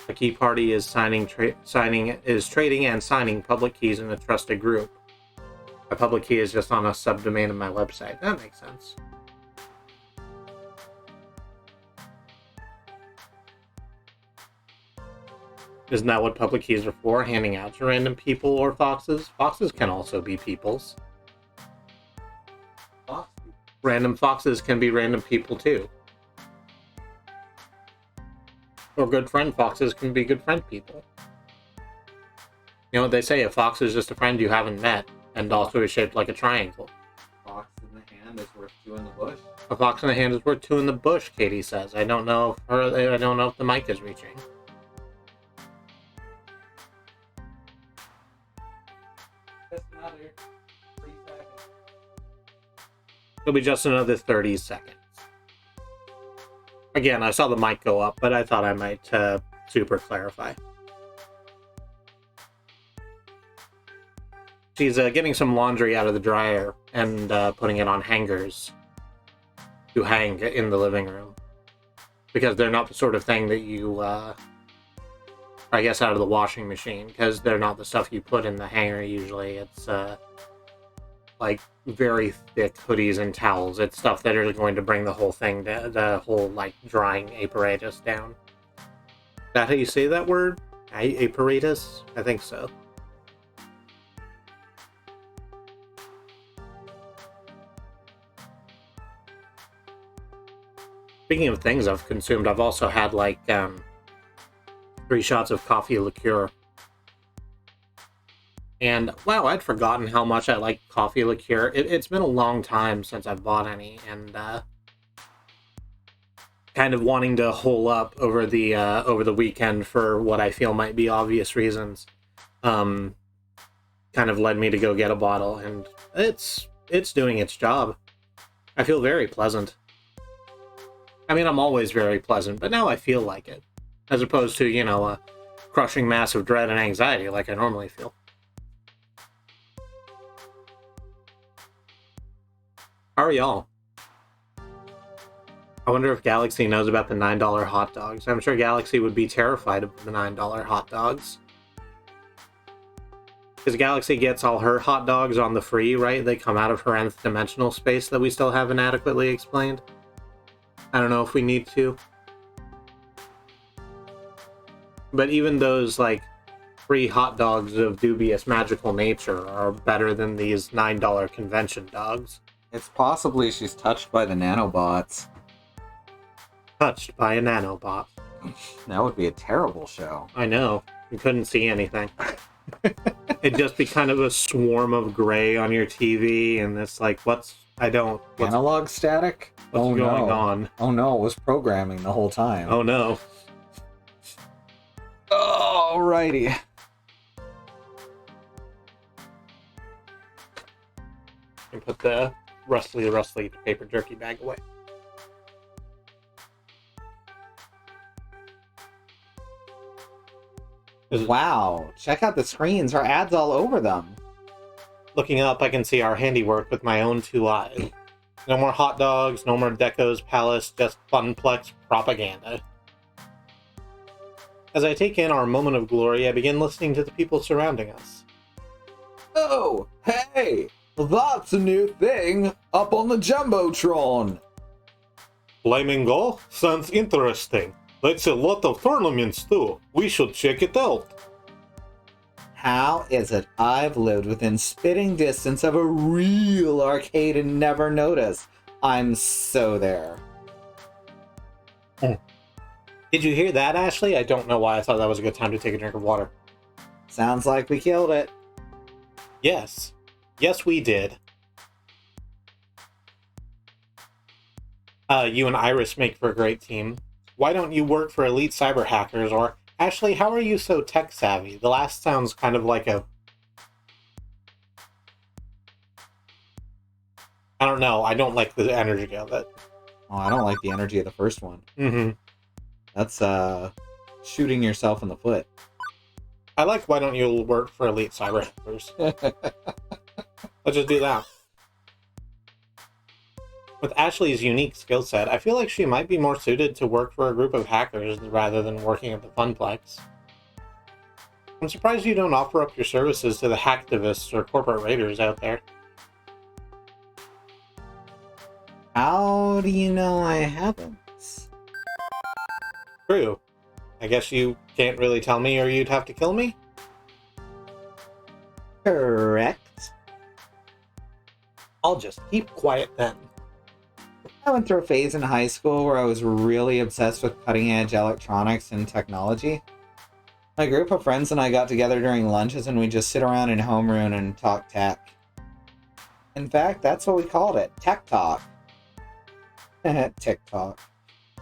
A key party is trading and signing public keys in a trusted group. A public key is just on a subdomain of my website. That makes sense. Isn't that what public keys are for? Handing out to random people or foxes? Foxes can also be peoples. Random foxes can be random people too. Or good friend foxes can be good friend people. You know what they say, a fox is just a friend you haven't met, and also is shaped like a triangle.
Fox in the hand is worth 2 in the bush.
A fox in the hand is worth 2 in the bush, Katie says. I don't know if the mic is reaching.
Just another 3 seconds.
It'll be just another 30 seconds. Again, I saw the mic go up, but I thought I might super clarify. She's getting some laundry out of the dryer and putting it on hangers to hang in the living room. Because they're not the sort of thing that you, I guess, out of the washing machine. Because they're not the stuff you put in the hanger usually. It's like very thick hoodies and towels. It's stuff that are going to bring the whole thing, the whole like drying apparatus down. Is that how you say that word? Apparatus? I think so. Speaking of things I've consumed, I've also had like 3 shots of coffee liqueur. And wow, I'd forgotten how much I like coffee liqueur. It's been a long time since I've bought any, and kind of wanting to hole up over the weekend for what I feel might be obvious reasons. Kind of led me to go get a bottle, and it's doing its job. I feel very pleasant. I mean, I'm always very pleasant, but now I feel like it, as opposed to, you know, a crushing mass of dread and anxiety like I normally feel. How are y'all? I wonder if Galaxy knows about the $9 hot dogs. I'm sure Galaxy would be terrified of the $9 hot dogs. Because Galaxy gets all her hot dogs on the free, right? They come out of her nth dimensional space that we still haven't adequately explained. I don't know if we need to. But even those, like, free hot dogs of dubious magical nature are better than these $9 convention dogs.
It's possibly she's touched by the nanobots.
Touched by a nanobot.
That would be a terrible show.
I know. You couldn't see anything. It'd just be kind of a swarm of gray on your TV, and it's like, what's
Analog static?
What's going on?
Oh no, it was programming the whole time.
Oh no.
Alrighty.
And put the rustly paper jerky bag away.
Wow, check out the screens. Our ads all over them.
Looking up, I can see our handiwork with my own 2 eyes. No more hot dogs, no more Deco's Palace, just Funplex propaganda. As I take in our moment of glory, I begin listening to the people surrounding us.
Oh, hey! That's a new thing up on the Jumbotron!
Flamingo? Sounds interesting. That's a lot of tournaments too. We should check it out.
How is it I've lived within spitting distance of a real arcade and never noticed? I'm so there.
Did you hear that, Ashley? I don't know why I thought that was a good time to take a drink of water.
Sounds like we killed it.
Yes. Yes, we did. You and Iris make for a great team. Why don't you work for elite cyber hackers? Or, Ashley, how are you so tech savvy? The last sounds kind of like a... I don't know. I don't like the energy of it.
Oh, I don't like the energy of the first one.
Mm-hmm.
That's, shooting yourself in the foot.
I like why don't you work for elite cyber hackers? Let's just do that. With Ashley's unique skill set, I feel like she might be more suited to work for a group of hackers rather than working at the Funplex. I'm surprised you don't offer up your services to the hacktivists or corporate raiders out there.
How do you know I haven't?
True. I guess you can't really tell me or you'd have to kill me?
Correct.
I'll just keep quiet then.
I went through a phase in high school where I was really obsessed with cutting-edge electronics and technology. My group of friends and I got together during lunches and we'd just sit around in homeroom and talk tech. In fact, that's what we called it, Tech Talk. TikTok.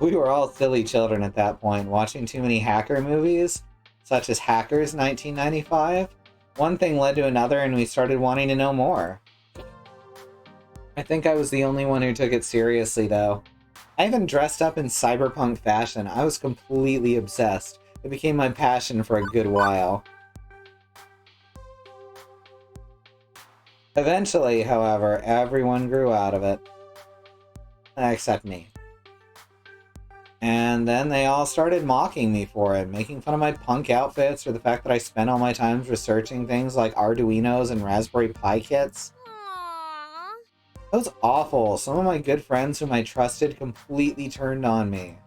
We were all silly children at that point, watching too many hacker movies, such as Hackers 1995. One thing led to another and we started wanting to know more. I think I was the only one who took it seriously, though. I even dressed up in cyberpunk fashion. I was completely obsessed. It became my passion for a good while. Eventually, however, everyone grew out of it. Except me. And then they all started mocking me for it, making fun of my punk outfits or the fact that I spent all my time researching things like Arduinos and Raspberry Pi kits.
Aww.
That was awful. Some of my good friends whom I trusted completely turned on me.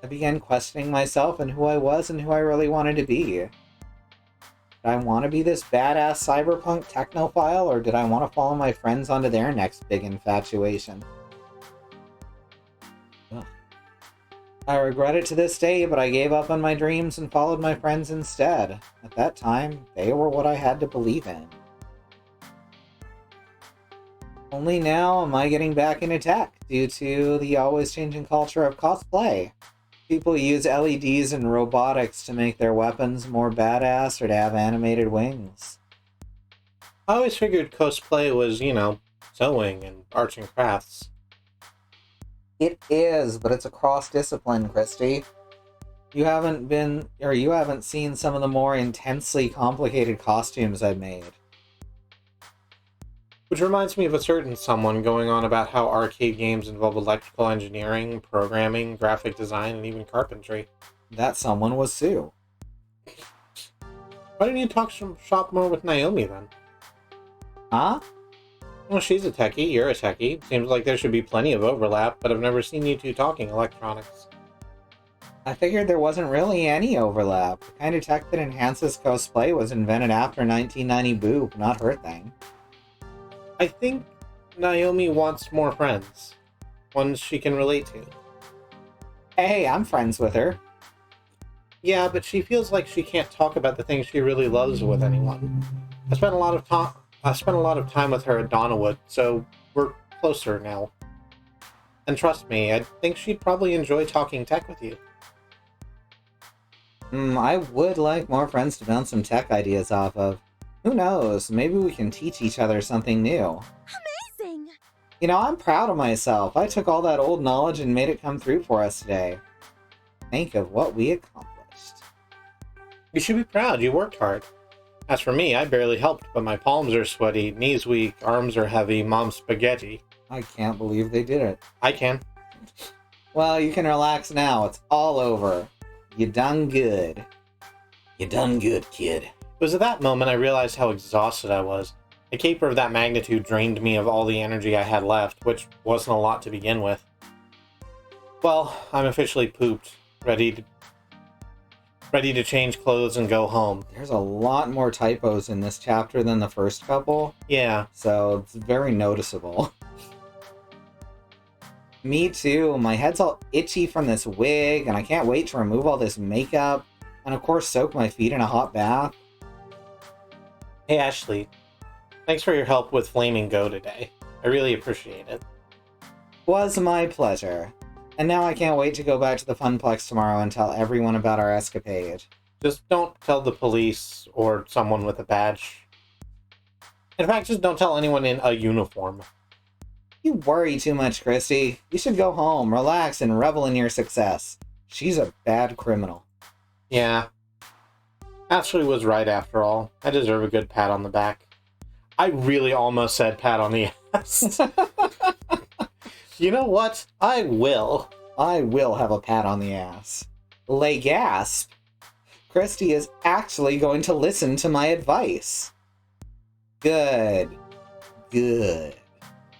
I began questioning myself and who I was and who I really wanted to be. Did I want to be this badass cyberpunk technophile, or did I want to follow my friends onto their next big infatuation? I regret it to this day, but I gave up on my dreams and followed my friends instead. At that time, they were what I had to believe in. Only now am I getting back into tech due to the always changing culture of cosplay. People use LEDs and robotics to make their weapons more badass or to have animated wings.
I always figured cosplay was, sewing and arts and crafts.
It is, but it's a cross-discipline, Kristi. You haven't seen some of the more intensely complicated costumes I've made.
Which reminds me of a certain someone going on about how arcade games involve electrical engineering, programming, graphic design, and even carpentry.
That someone was Sue.
Why didn't you talk shop more with Naomi then?
Huh?
Well, she's a techie, you're a techie. Seems like there should be plenty of overlap, but I've never seen you two talking electronics.
I figured there wasn't really any overlap. The kind of tech that enhances cosplay was invented after 1990 Boop, not her thing.
I think Naomi wants more friends. Ones she can relate to.
Hey, I'm friends with her.
Yeah, but she feels like she can't talk about the things she really loves with anyone. I spent a lot of time with her at Donnawood, so we're closer now. And trust me, I think she'd probably enjoy talking tech with you.
I would like more friends to bounce some tech ideas off of. Who knows, maybe we can teach each other something new.
Amazing!
I'm proud of myself. I took all that old knowledge and made it come through for us today. Think of what we accomplished.
You should be proud, you worked hard. As for me, I barely helped, but my palms are sweaty, knees weak, arms are heavy, mom's spaghetti.
I can't believe they did it.
I can.
Well, you can relax now. It's all over. You done good.
You done good, kid.
It was at that moment I realized how exhausted I was. A caper of that magnitude drained me of all the energy I had left, which wasn't a lot to begin with. Well, I'm officially pooped, ready to change clothes and go home.
There's a lot more typos in this chapter than the first couple,
Yeah.
so it's very noticeable. Me too. My head's all itchy from this wig, and I can't wait to remove all this makeup, and of course soak my feet in a hot bath.
Hey Ashley, thanks for your help with Flaming Go today. I really appreciate it.
Was my pleasure. And now I can't wait to go back to the Funplex tomorrow and tell everyone about our escapade.
Just don't tell the police or someone with a badge. In fact, just don't tell anyone in a uniform.
You worry too much, Kristi. You should go home, relax, and revel in your success. She's a bad criminal.
Yeah. Ashley was right after all. I deserve a good pat on the back. I really almost said pat on the ass. You know what? I will.
I will have a pat on the ass. Lay gasp. Kristi is actually going to listen to my advice. Good. Good.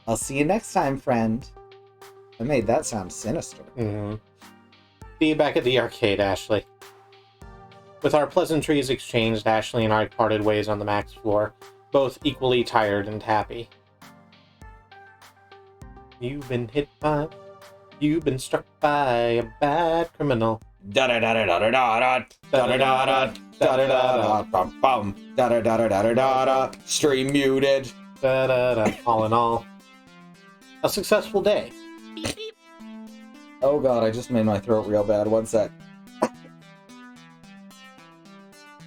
I'll see you next time, friend. I made that sound sinister.
Mm-hmm. See you back at the arcade, Ashley. With our pleasantries exchanged, Ashley and I parted ways on the max floor, both equally tired and happy. You've been struck by a bad criminal.
Da da da da da da da da da da da da da bum bum da da da da da da da. Stream muted.
Da da da. All in all, a successful day.
Beep, beep.
Oh god, I just made my throat real bad. One sec.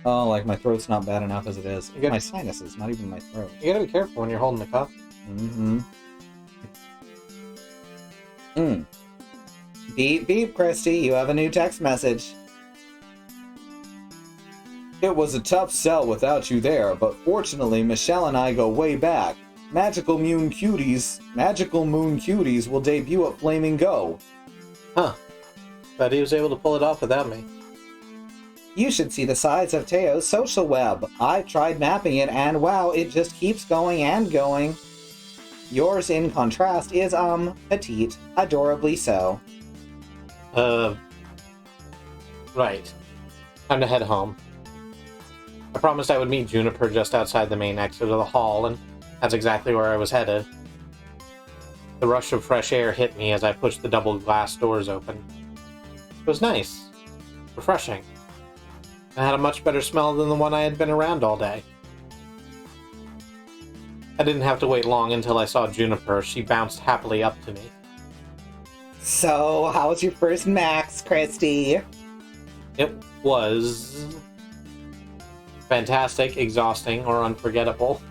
Oh, like my throat's not bad enough as it is.
You got-
My sinuses, not even my throat.
You gotta be careful when you're holding the cup.
Mm-hmm. Beep beep, Kristi, you have a new text message. It was a tough sell without you there, but fortunately Michelle and I go way back. Magical Moon Cuties will debut at Flaming Go.
Huh. But he was able to pull it off without me.
You should see the size of Teo's social web. I tried mapping it and wow, it just keeps going and going. Yours, in contrast, is, petite, adorably so.
Right. Time to head home. I promised I would meet Juniper just outside the main exit of the hall, and that's exactly where I was headed. The rush of fresh air hit me as I pushed the double glass doors open. It was nice. Refreshing. And had a much better smell than the one I had been around all day. I didn't have to wait long until I saw Juniper. She bounced happily up to me.
So, how was your first Max, Kristi?
It was fantastic, exhausting, or unforgettable.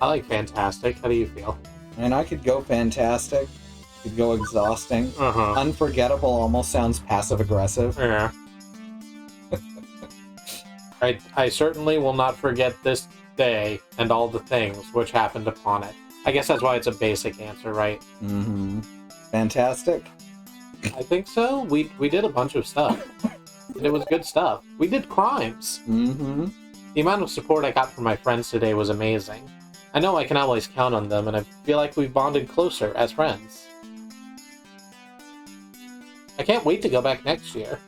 I like fantastic. How do you feel?
And I could go fantastic. Could go exhausting.
Uh-huh.
Unforgettable almost sounds passive-aggressive.
Yeah. I certainly will not forget this day and all the things which happened upon it. I guess that's why it's a basic answer, right?
Mm-hmm. Fantastic.
I think so. We did a bunch of stuff. And it was good stuff. We did crimes.
Mm-hmm.
The amount of support I got from my friends today was amazing. I know I can always count on them, and I feel like we've bonded closer as friends. I can't wait to go back next year.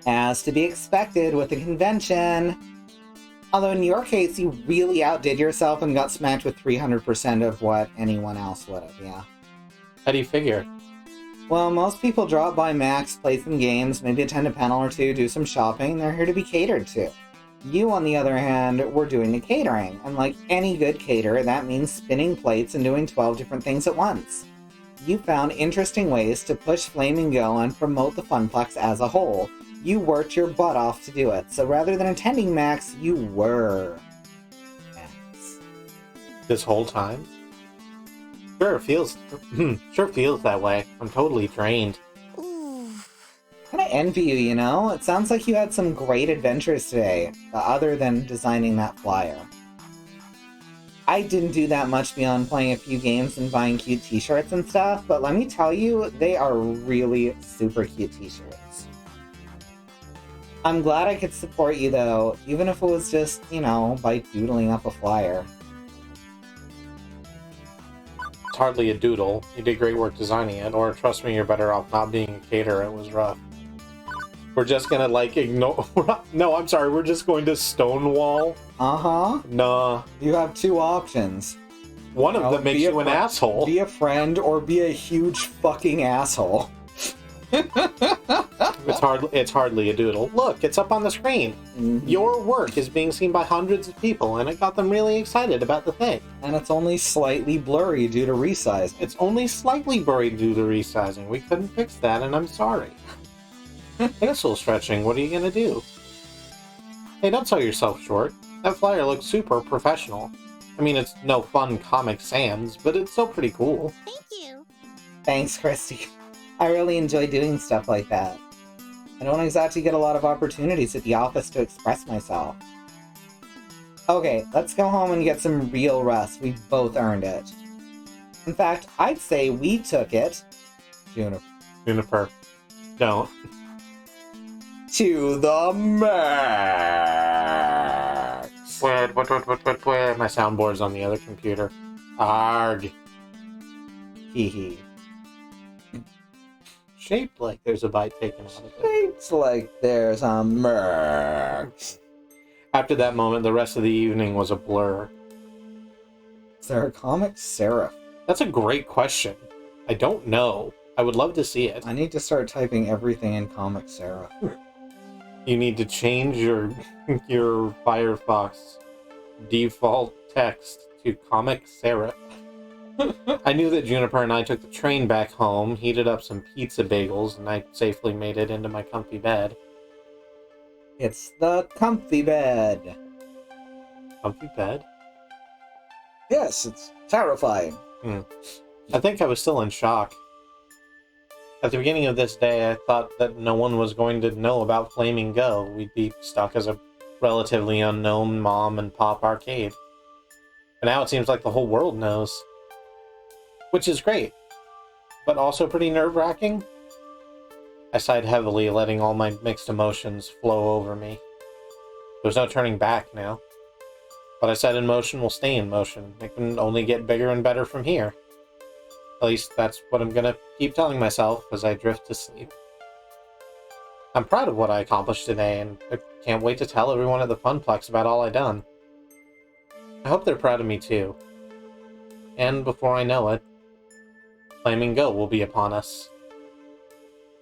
As to be expected with the convention. Although in your case, you really outdid yourself and got smacked with 300% of what anyone else would have, yeah.
How do you figure?
Well, most people drop by Max, play some games, maybe attend a panel or two, do some shopping. They're here to be catered to. You, on the other hand, were doing the catering. And like any good caterer, that means spinning plates and doing 12 different things at once. You found interesting ways to push Flaming Go and promote the Funplex as a whole. You worked your butt off to do it, so rather than attending Max, you were Max.
This whole time? Sure feels that way. I'm totally drained.
Kinda envy you, you know? It sounds like you had some great adventures today, other than designing that flyer. I didn't do that much beyond playing a few games and buying cute t-shirts and stuff, but let me tell you, they are really super cute t-shirts. I'm glad I could support you though, even if it was just, you know, by doodling up a flyer.
It's hardly a doodle. You did great work designing it, or trust me, you're better off not being a caterer. It was rough. We're just gonna, like, ignore... No, I'm sorry, we're just going to stonewall?
Uh-huh.
Nah.
You have two options.
One of them makes you an asshole.
Be a friend or be a huge fucking asshole.
It's hardly a doodle. Look, it's up on the screen.
Mm-hmm.
Your work is being seen by hundreds of people, and it got them really excited about the thing.
And it's only slightly blurry due to resizing.
It's only slightly buried due to resizing. We couldn't fix that, and I'm sorry. Pencil stretching, what are you gonna do? Hey, don't sell yourself short. That flyer looks super professional. I mean, it's no fun Comic Sans, but it's still pretty cool.
Thank you.
Thanks, Kristi. I really enjoy doing stuff like that. I don't exactly get a lot of opportunities at the office to express myself. Okay, let's go home and get some real rest. We both earned it. In fact, I'd say we took it...
Juniper. Don't.
To the max!
What? My soundboard's on the other computer. Arg.
Hee.
Shaped like there's a bite taken out of it.
It's like there's a max.
After that moment, the rest of the evening was a blur.
Is there a comic serif?
That's a great question. I don't know. I would love to see it.
I need to start typing everything in comic serif.
You need to change your Firefox default text to Comic Serif. I knew that Juniper and I took the train back home, heated up some pizza bagels, and I safely made it into my comfy bed.
It's the comfy bed.
Comfy bed?
Yes, it's terrifying.
I think I was still in shock. At the beginning of this day, I thought that no one was going to know about Flaming Go. We'd be stuck as a relatively unknown mom and pop arcade. But now it seems like the whole world knows. Which is great, but also pretty nerve-wracking. I sighed heavily, letting all my mixed emotions flow over me. There's no turning back now. What I set in motion will stay in motion. It can only get bigger and better from here. At least that's what I'm gonna keep telling myself as I drift to sleep. I'm proud of what I accomplished today, and I can't wait to tell everyone at the Funplex about all I done. I hope they're proud of me too. And before I know it, Flaming Go will be upon us.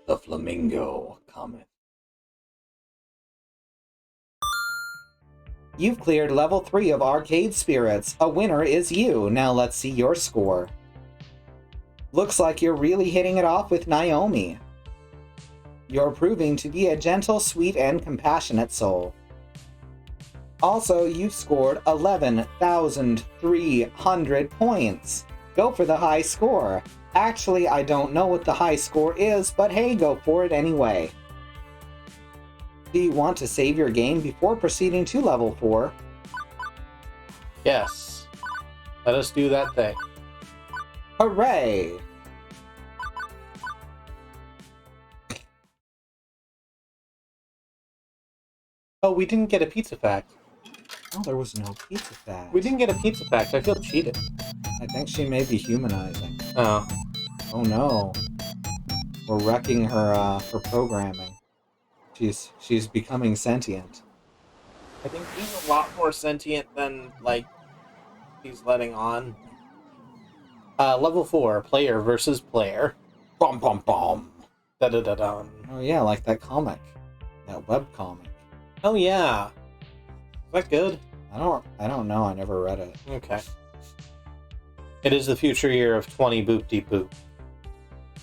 The flamingo cometh.
You've cleared level 3 of Arcade Spirits. A winner is you. Now let's see your score. Looks like you're really hitting it off with Naomi. You're proving to be a gentle, sweet, and compassionate soul. Also, you've scored 11,300 points. Go for the high score. Actually, I don't know what the high score is, but hey, go for it anyway. Do you want to save your game before proceeding to level 4?
Yes. Let us do that thing.
Hooray!
Oh, we didn't get a pizza fact.
Oh, there was no pizza fact.
We didn't get a pizza fact. I feel cheated.
I think she may be humanizing.
Oh.
Oh no. We're wrecking her programming. She's becoming sentient.
I think he's a lot more sentient than, like, he's letting on. Level 4, player versus player.
Bum bum bum.
Da-da-da-dum.
Oh yeah, like that comic. That web comic.
Oh yeah. Is that good?
I don't know, I never read it.
Okay. It is the future year of 20 boop-de-boop.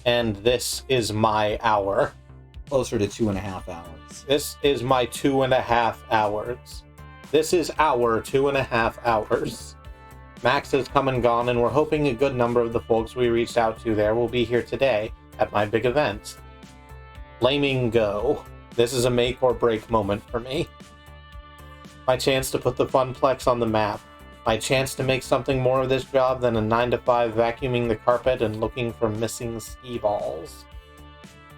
And this is my hour.
Closer to 2.5 hours.
This is my 2.5 hours. This is our 2.5 hours. Max has come and gone, and we're hoping a good number of the folks we reached out to there will be here today at my big event. Flaming Go. This is a make or break moment for me. My chance to put the Funplex on the map. My chance to make something more of this job than a 9-to-5 vacuuming the carpet and looking for missing ski balls.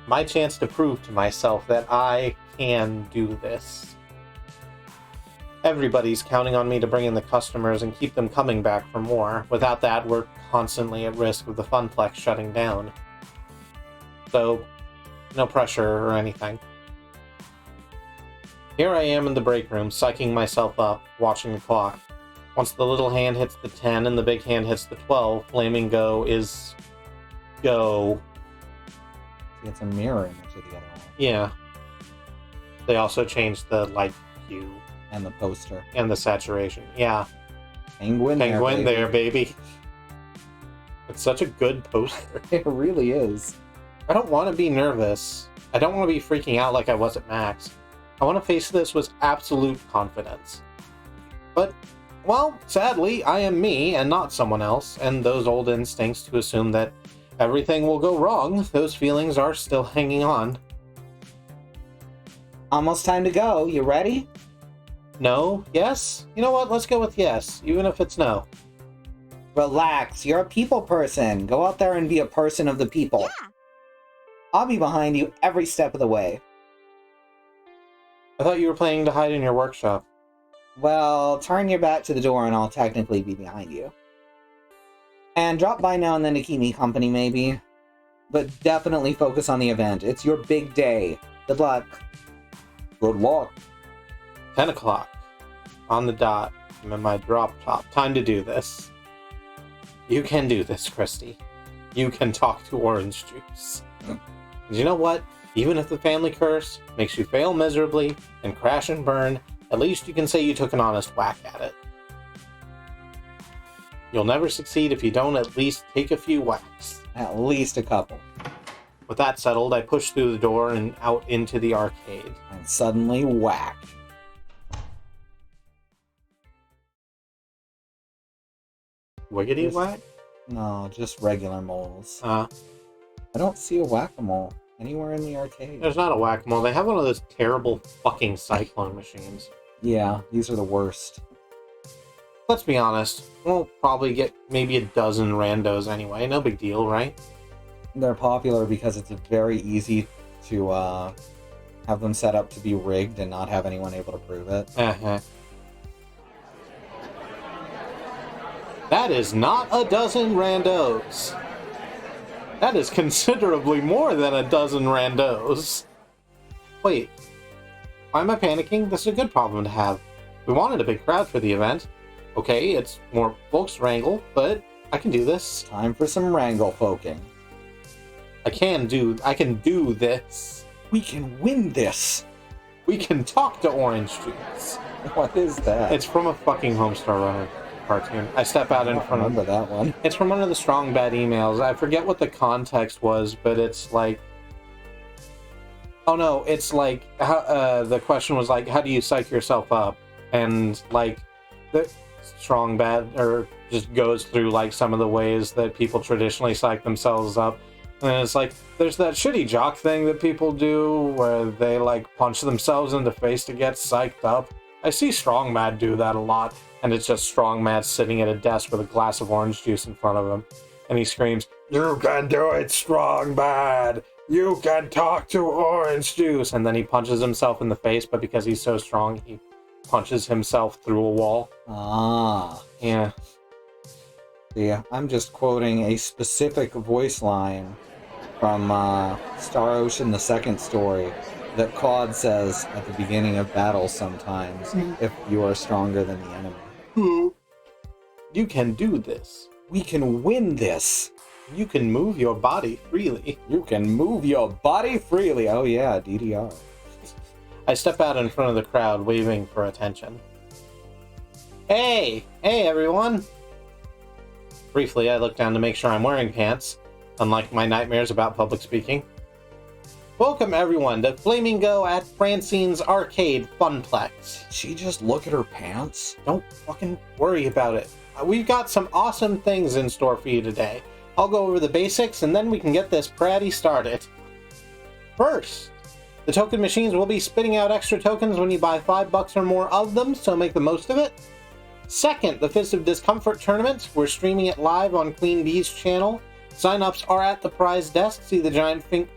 My chance to prove to myself that I can do this. Everybody's counting on me to bring in the customers and keep them coming back for more. Without that, we're constantly at risk of the Funplex shutting down. So, no pressure or anything. Here I am in the break room, psyching myself up, watching the clock. Once the little hand hits the 10 and the big hand hits the 12, Flaming Go is... go.
It's a mirror image of the other one.
Yeah. They also changed the light hue.
And the poster.
And the saturation. Yeah.
Penguin
there, baby. It's such a good poster.
It really is.
I don't want to be nervous. I don't want to be freaking out like I was at Max. I want to face this with absolute confidence. But, well, sadly, I am me and not someone else, and those old instincts to assume that everything will go wrong, those feelings are still hanging on.
Almost time to go. You ready?
No? Yes? You know what? Let's go with yes, even if it's no.
Relax. You're a people person. Go out there and be a person of the people.
Yeah.
I'll be behind you every step of the way.
I thought you were planning to hide in your workshop.
Well, turn your back to the door and I'll technically be behind you. And drop by now and then to keep me company, maybe. But definitely focus on the event. It's your big day. Good luck.
Good luck.
10 o'clock. On the dot. I'm in my drop top. Time to do this. You can do this, Kristi. You can talk to orange juice. And you know what? Even if the family curse makes you fail miserably and crash and burn, at least you can say you took an honest whack at it. You'll never succeed if you don't at least take a few whacks.
At least a couple.
With that settled, I push through the door and out into the arcade.
And suddenly, whack.
Wiggity whack?
No, just regular moles.
Uh,
I don't see a whack-a-mole anywhere in the arcade.
There's not a whack-a-mole. They have one of those terrible fucking cyclone machines.
Yeah, these are the worst.
Let's be honest. We'll probably get maybe a dozen randos anyway. No big deal, right?
They're popular because it's very easy to have them set up to be rigged and not have anyone able to prove it.
Uh-huh. That is not a dozen randos. That is considerably more than a dozen randos. Wait. Why am I panicking? This is a good problem to have. We wanted a big crowd for the event. Okay, it's more folks wrangle, but I can do this.
Time for some wrangle folking.
I can do this.
We can win this.
We can talk to orange juice.
What is that?
It's from a fucking Homestar Runner cartoon. I step out in front of...
remember that one.
It's from one of the Strong Bad emails. I forget what the context was, but it's like... Oh no, it's like... the question was like, how do you psych yourself up? And like, the Strong Bad, or just goes through like some of the ways that people traditionally psych themselves up. And it's like, there's that shitty jock thing that people do where they like punch themselves in the face to get psyched up. I see Strong Mad do that a lot, and it's just Strong Mad sitting at a desk with a glass of orange juice in front of him. And he screams, "You can do it, Strong Mad! You can talk to orange juice!" And then he punches himself in the face, but because he's so strong, he punches himself through a wall.
Ah.
Yeah.
Yeah, I'm just quoting a specific voice line from Star Ocean, the second story, that Claude says at the beginning of battles sometimes, if you are stronger than the enemy.
You can do this.
We can win this.
You can move your body freely.
You can move your body freely. Oh yeah, DDR.
I step out in front of the crowd, waving for attention. Hey! Hey, everyone! Briefly, I look down to make sure I'm wearing pants, unlike my nightmares about public speaking. Welcome, everyone, to Flamingo at Francine's Arcade Funplex.
Did she just look at her pants?
Don't fucking worry about it. We've got some awesome things in store for you today. I'll go over the basics, and then we can get this party started. First, the token machines will be spitting out extra tokens when you buy $5 or more of them, so make the most of it. Second, the Fist of Discomfort tournament. We're streaming it live on Queen Bee's channel. Sign-ups are at the prize desk. See the giant pink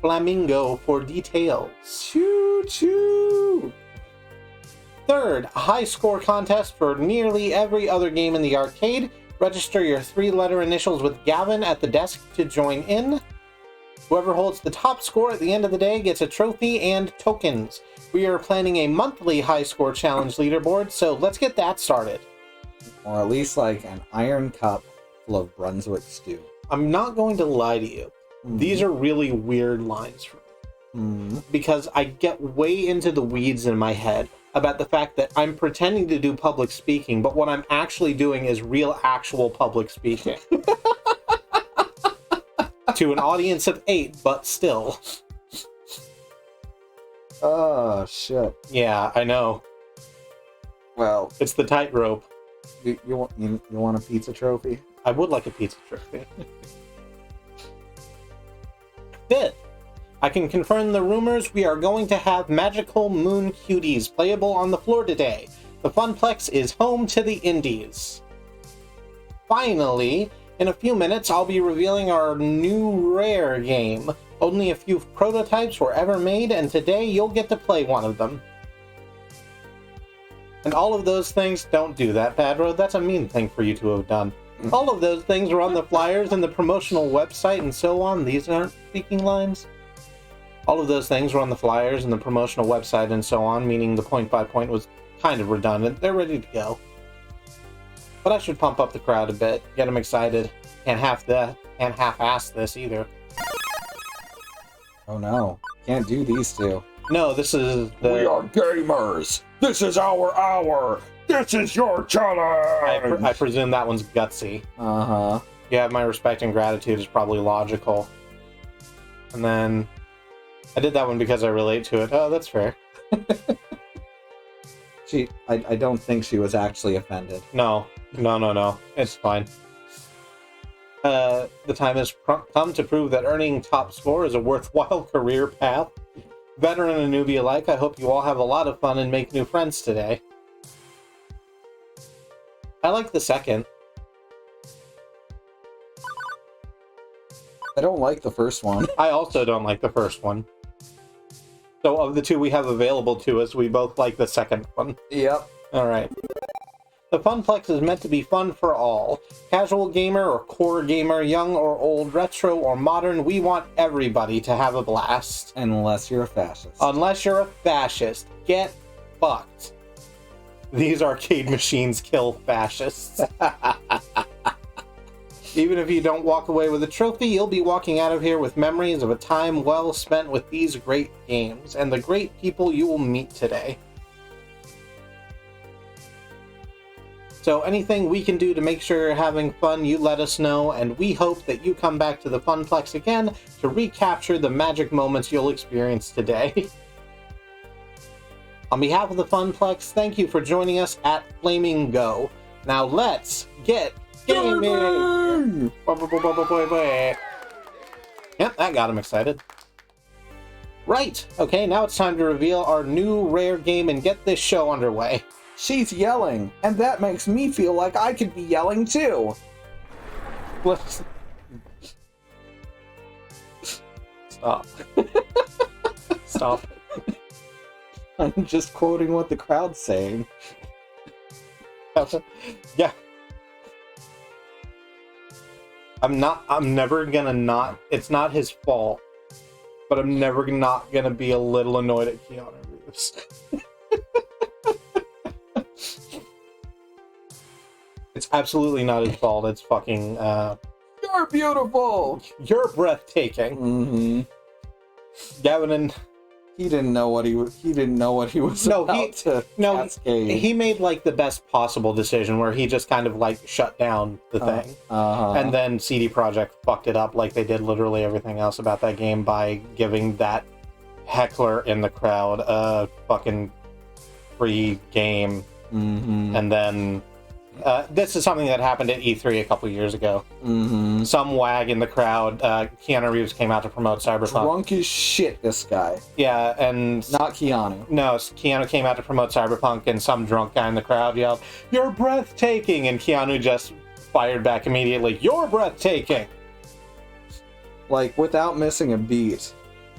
flamingo for details.
Choo choo!
Third, a high score contest for nearly every other game in the arcade. Register your 3-letter initials with Gavin at the desk to join in. Whoever holds the top score at the end of the day gets a trophy and tokens. We are planning a monthly high score challenge leaderboard, so let's get that started.
Or at least like an iron cup full of Brunswick stew.
I'm not going to lie to you. These are really weird lines for me. Because I get way into the weeds in my head about the fact that I'm pretending to do public speaking, but what I'm actually doing is actual public speaking. To an audience of 8, but still.
Oh, shit.
Yeah, I know.
Well,
It's the tightrope.
you want a pizza trophy?
I would like a pizza trophy. Fifth, I can confirm the rumors. We are going to have magical moon cuties playable on the floor today. The Funplex is home to the indies. Finally, in a few minutes, I'll be revealing our new rare game. Only a few prototypes were ever made, and today you'll get to play one of them. And all of those things, don't do that, Padro. That's a mean thing for you to have done. All of those things were on the flyers and the promotional website and so on. These aren't speaking lines. All of those things were on the flyers and the promotional website and so on, meaning the point-by-point was kind of redundant. They're ready to go. But I should pump up the crowd a bit, get them excited. Can't half-ass this either.
Oh no, can't do these two.
No, this is the...
We are gamers! This is our hour! This is your challenge!
I presume that one's gutsy.
Uh-huh.
You have my respect and gratitude is probably logical. And then... I did that one because I relate to it. Oh, that's fair.
I don't think she was actually offended.
No. It's fine. The time has come to prove that earning top score is a worthwhile career path. Veteran and newbie alike, I hope you all have a lot of fun and make new friends today. I like the second.
I don't like the first one.
I also don't like the first one. So of the two we have available to us, we both like the second one.
Yep.
Alright. The Funplex is meant to be fun for all. Casual gamer or core gamer, young or old, retro or modern, we want everybody to have a blast.
Unless you're a fascist.
Unless you're a fascist. Get fucked. These arcade machines kill fascists. Even if you don't walk away with a trophy, you'll be walking out of here with memories of a time well spent with these great games and the great people you will meet today. So anything we can do to make sure you're having fun, you let us know, and we hope that you come back to the Funplex again to recapture the magic moments you'll experience today. On behalf of the Funplex, thank you for joining us at Flaming Go. Now let's get gaming! Yep, that got him excited. Right, okay, now it's time to reveal our new rare game and get this show underway.
She's yelling, and that makes me feel like I could be yelling too.
Let's... Stop. Stop.
I'm just quoting what the crowd's saying.
Yeah. I'm never gonna not, it's not his fault, but I'm never not gonna be a little annoyed at Keanu Reeves. It's absolutely not his fault, it's fucking,
You're beautiful!
You're breathtaking.
Mm-hmm.
Gavin and...
He didn't know what he was about to cascade.
He made like the best possible decision where he just kind of like shut down the thing. And then CD Projekt fucked it up like they did literally everything else about that game by giving that heckler in the crowd a fucking free game.
Mm-hmm.
And then this is something that happened at E3 a couple years ago.
Mm-hmm.
Some wag in the crowd, Keanu Reeves came out to promote Cyberpunk.
Drunk as shit, this guy.
Yeah, and...
Not Keanu.
No, Keanu came out to promote Cyberpunk, and some drunk guy in the crowd yelled, "You're breathtaking!" And Keanu just fired back immediately, "You're breathtaking!"
Like, without missing a beat.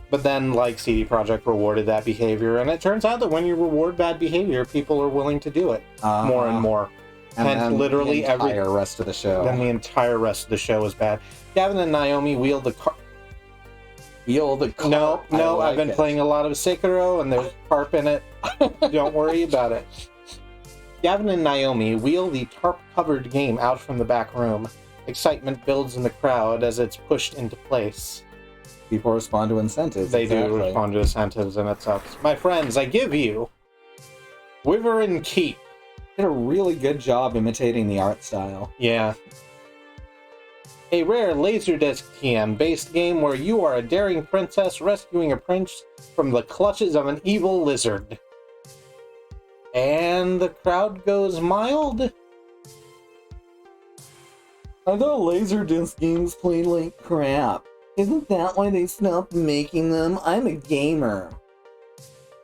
But then, like, CD Projekt rewarded that behavior, and it turns out that when you reward bad behavior, people are willing to do it more and more. And literally
the entire rest of the show.
Then the entire rest of the show is bad. Gavin and Naomi wield the car. No, I've been playing a lot of Sekiro, and there's carp in it. Don't worry about it. Gavin and Naomi wheel the tarp-covered game out from the back room. Excitement builds in the crowd as it's pushed into place.
People respond to incentives.
They do respond to incentives, and it sucks. My friends, I give you Wyvern Keep.
Did a really good job imitating the art style.
Yeah. A rare Laserdisc TM-based game where you are a daring princess rescuing a prince from the clutches of an evil lizard. And the crowd goes mild.
I thought Laserdisc games played like crap. Isn't that why they stopped making them? I'm a gamer.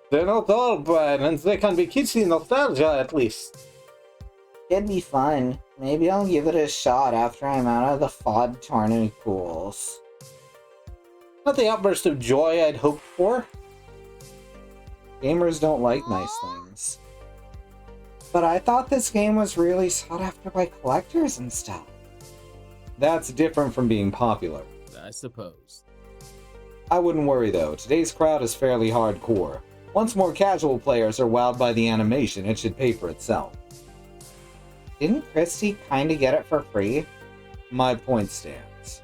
They're not all bad, and they can be kitsy nostalgia at least.
It'd be fun. Maybe I'll give it a shot after I'm out of the FOD tournament pools.
Not the outburst of joy I'd hoped for.
Gamers don't like nice things. But I thought this game was really sought after by collectors and stuff. That's different from being popular.
I suppose.
I wouldn't worry though, today's crowd is fairly hardcore. Once more casual players are wowed by the animation, it should pay for itself. Didn't Kristi kinda get it for free? My point stands.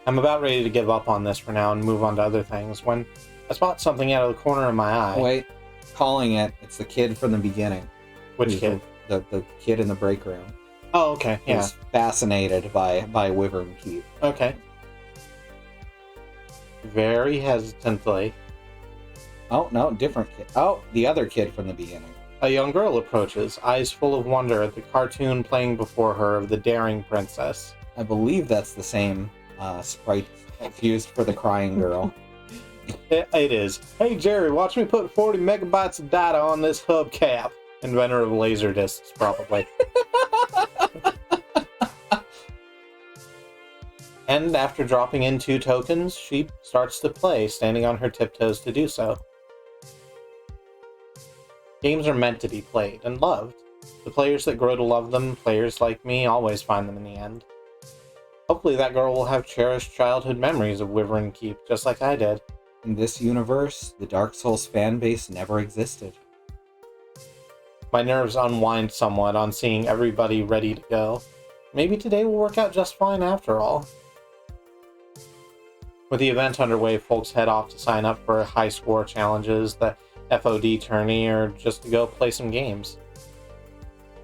I'm about ready to give up on this for now and move on to other things when I spot something out of the corner of my eye.
Wait, calling it. It's the kid from the beginning.
Which kid?
The kid in the break room.
Oh, okay, yeah.
He's fascinated by Wyvern Keep.
Okay. Very hesitantly.
Oh, no, different kid. Oh, the other kid from the beginning.
A young girl approaches, eyes full of wonder at the cartoon playing before her of the daring princess.
I believe that's the same sprite used for the crying girl.
It is. Hey Jerry, watch me put 40 megabytes of data on this hubcap. Inventor of laserdiscs, probably. And after dropping in 2 tokens, she starts to play, standing on her tiptoes to do so. Games are meant to be played and loved. The players that grow to love them, players like me, always find them in the end. Hopefully that girl will have cherished childhood memories of Wyvern Keep, just like I did.
In this universe, the Dark Souls fanbase never existed.
My nerves unwind somewhat on seeing everybody ready to go. Maybe today will work out just fine after all. With the event underway, folks head off to sign up for high score challenges, the FOD tourney, or just to go play some games.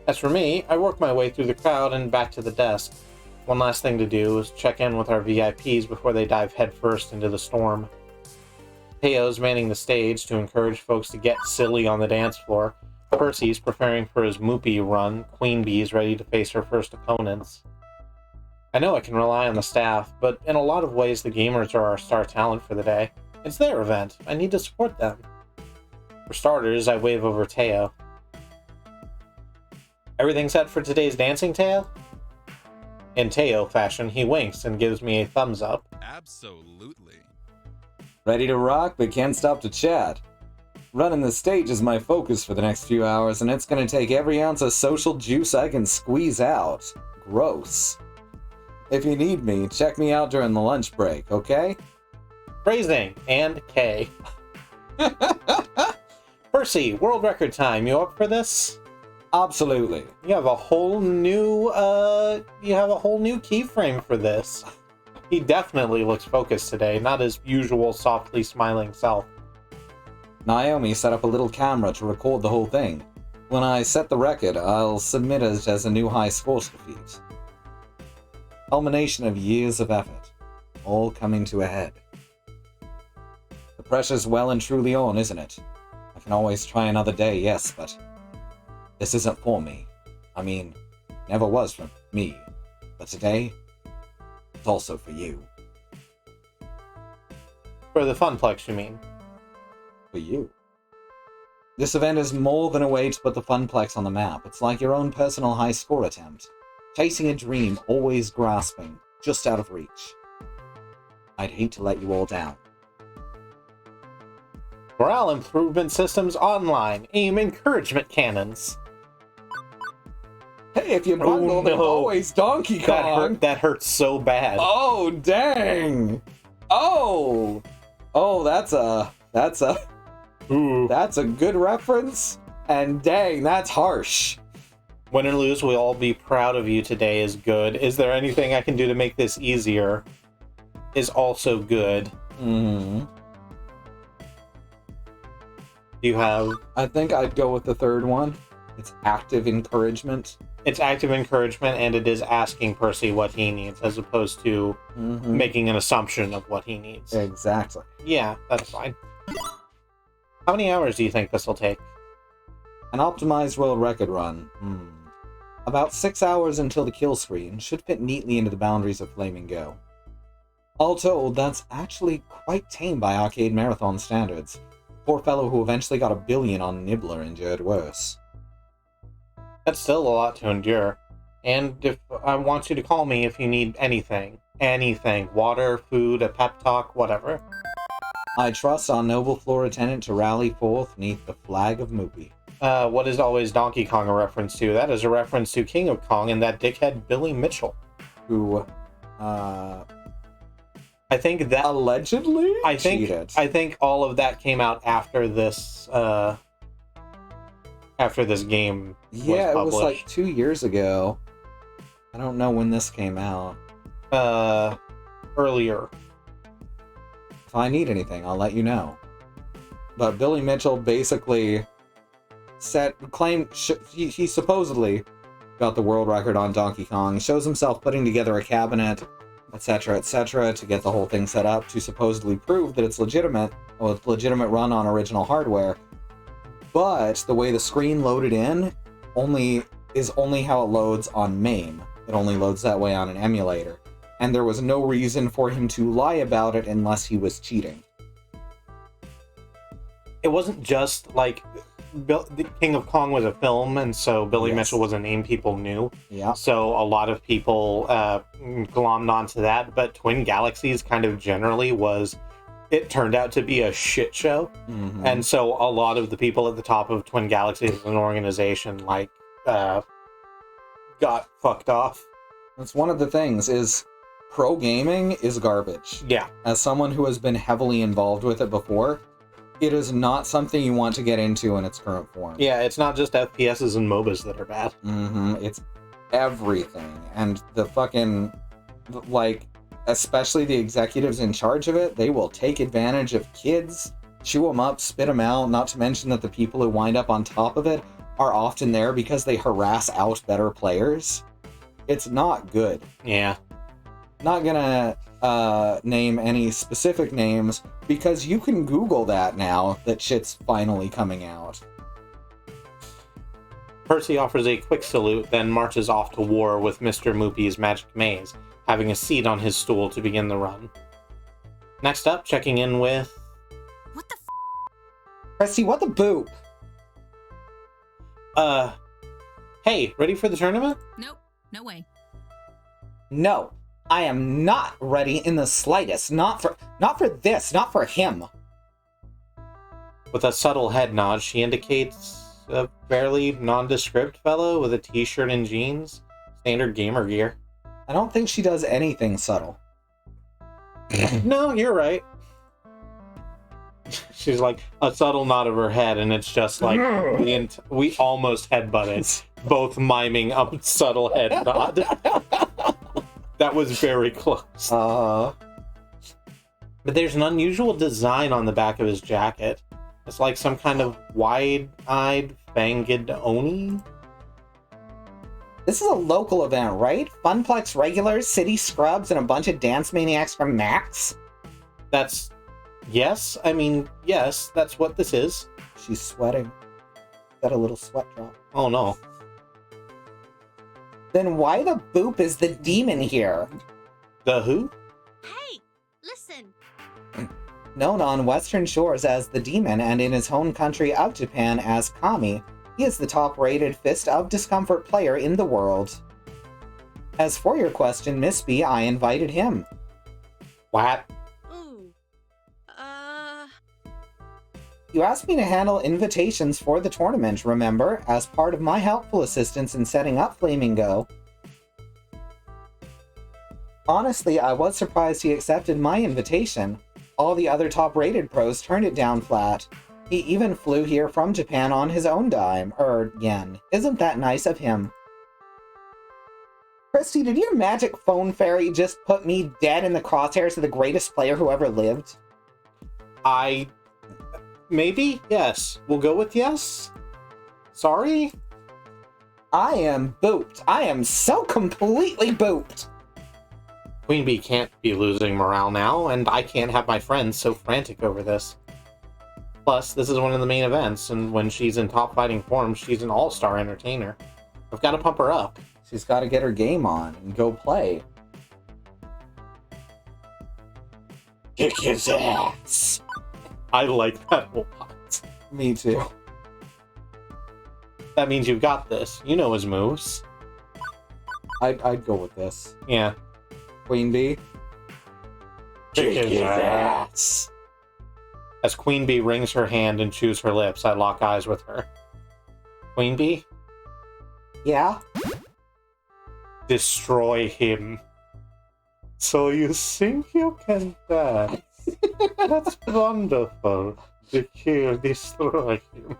As for me, I work my way through the crowd and back to the desk. One last thing to do is check in with our VIPs before they dive headfirst into the storm. Teo's manning the stage to encourage folks to get silly on the dance floor. Percy's preparing for his Moopy run. Queen Bee's ready to face her first opponents. I know I can rely on the staff, but in a lot of ways the gamers are our star talent for the day. It's their event. I need to support them. For starters, I wave over Teo. Everything set for today's dancing, Teo? In Teo fashion, he winks and gives me a thumbs up.
Absolutely.
Ready to rock, but can't stop to chat. Running the stage is my focus for the next few hours, and it's gonna take every ounce of social juice I can squeeze out. Gross. If you need me, check me out during the lunch break, okay?
Phrasing and K. Percy, world record time. You up for this?
Absolutely.
You have a whole new keyframe for this. He definitely looks focused today, not his usual softly smiling self.
Naomi set up a little camera to record the whole thing. When I set the record, I'll submit it as a new high score to defeat. Culmination of years of effort, all coming to a head. The pressure's well and truly on, isn't it? I can always try another day, yes, but this isn't for me. I mean, never was for me. But today, it's also for you.
For the Funplex, you mean?
For you. This event is more than a way to put the Funplex on the map. It's like your own personal high score attempt. Chasing a dream, always grasping, just out of reach. I'd hate to let you all down.
Morale improvement systems online. Aim encouragement cannons.
Hey, if you bundle, there's always Donkey Kong.
That hurts so bad.
Oh, dang. Oh, that's a good reference. And dang, that's harsh.
Win or lose, we'll all be proud of you today is good. Is there anything I can do to make this easier? Is also good.
Mm-hmm.
You have...
I think I'd go with the third one. It's active encouragement.
It's active encouragement, and it is asking Percy what he needs, as opposed to making an assumption of what he needs.
Exactly.
Yeah, that's fine. How many hours do you think this will take?
An optimized world record run. About 6 hours until the kill screen should fit neatly into the boundaries of Flaming Go. All told, that's actually quite tame by arcade marathon standards. Poor fellow who eventually got 1 billion on Nibbler endured worse.
That's still a lot to endure. And if I want you to call me if you need anything. Anything. Water, food, a pep talk, whatever.
I trust our noble floor attendant to rally forth neath the flag of Moopy.
What is always Donkey Kong a reference to? That is a reference to King of Kong and that dickhead Billy Mitchell.
Who,
I think that...
allegedly
cheated. I think all of that came out after this, game was published.
Yeah, it was like 2 years ago. I don't know when this came out.
Earlier.
If I need anything, I'll let you know. But Billy Mitchell basically he supposedly got the world record on Donkey Kong. He shows himself putting together a cabinet, etc., to get the whole thing set up to supposedly prove that it's legitimate, or it's legitimate run on original hardware. But the way the screen loaded in is only how it loads on MAME. It only loads that way on an emulator. And there was no reason for him to lie about it unless he was cheating.
It wasn't just like the King of Kong was a film, and so Billy Mitchell was a name people knew.
Yeah.
So a lot of people glommed onto that, but Twin Galaxies kind of generally it turned out to be a shit show.
Mm-hmm.
And so a lot of the people at the top of Twin Galaxies as an organization, got fucked off.
That's one of the things, is pro gaming is garbage.
Yeah.
As someone who has been heavily involved with it before,
It is not something you want to get into in its current form.
Yeah, it's not just FPSs and MOBAs that are bad.
It's everything. And the fucking, like, especially the executives in charge of it, they will take advantage of kids, chew them up, spit them out, not to mention that the people who wind up on top of it are often there because they harass out better players. It's not good.
Yeah.
Not gonna name any specific names because you can Google that now that shit's finally coming out.
Percy offers a quick salute, then marches off to war with Mr. Moopy's magic maze, having a seat on his stool to begin the run. Next up, checking in with...
What the
Kristi, what the boop?
Hey, ready for the tournament?
Nope, no way.
No, I am not ready in the slightest. Not for this, not for him.
With a subtle head nod, she indicates a fairly nondescript fellow with a t-shirt and jeans. Standard gamer gear.
I don't think she does anything subtle.
No, you're right. She's like a subtle nod of her head, and it's just like we almost headbutted, both miming a subtle head nod. That was very close. But there's an unusual design on the back of his jacket. It's like some kind of wide-eyed fanged Oni.
This is a local event, right? Funplex regulars, city scrubs, and a bunch of dance maniacs from Max?
That's... Yes, I mean, yes, that's what this is.
She's sweating. Got a little sweat drop.
Oh no.
Then why the boop is the demon here?
The who?
Hey, listen.
Known on Western shores as the Demon and in his home country of Japan as Kami, he is the top-rated Fist of Discomfort player in the world. As for your question, Miss B, I invited him.
What?
Ooh.
You asked me to handle invitations for the tournament, remember, as part of my helpful assistance in setting up Flamingo. Honestly, I was surprised he accepted my invitation. All the other top-rated pros turned it down flat. He even flew here from Japan on his own dime, yen. Isn't that nice of him? Kristi, did your magic phone fairy just put me dead in the crosshairs of the greatest player who ever lived?
Maybe? Yes. We'll go with yes? Sorry?
I am booped. I am so completely booped.
Queen Bee can't be losing morale now, and I can't have my friends so frantic over this. Plus, this is one of the main events, and when she's in top fighting form, she's an all-star entertainer. I've got to pump her up.
She's got to get her game on and go play.
Kick his ass! I like that a lot.
Me too.
That means you've got this. You know his moves.
I'd go with this.
Yeah.
Queen Bee?
Kick his ass! As Queen Bee wrings her hand and chews her lips, I lock eyes with her. Queen Bee?
Yeah?
Destroy him. So you think you can dance? That's wonderful. Destroy him.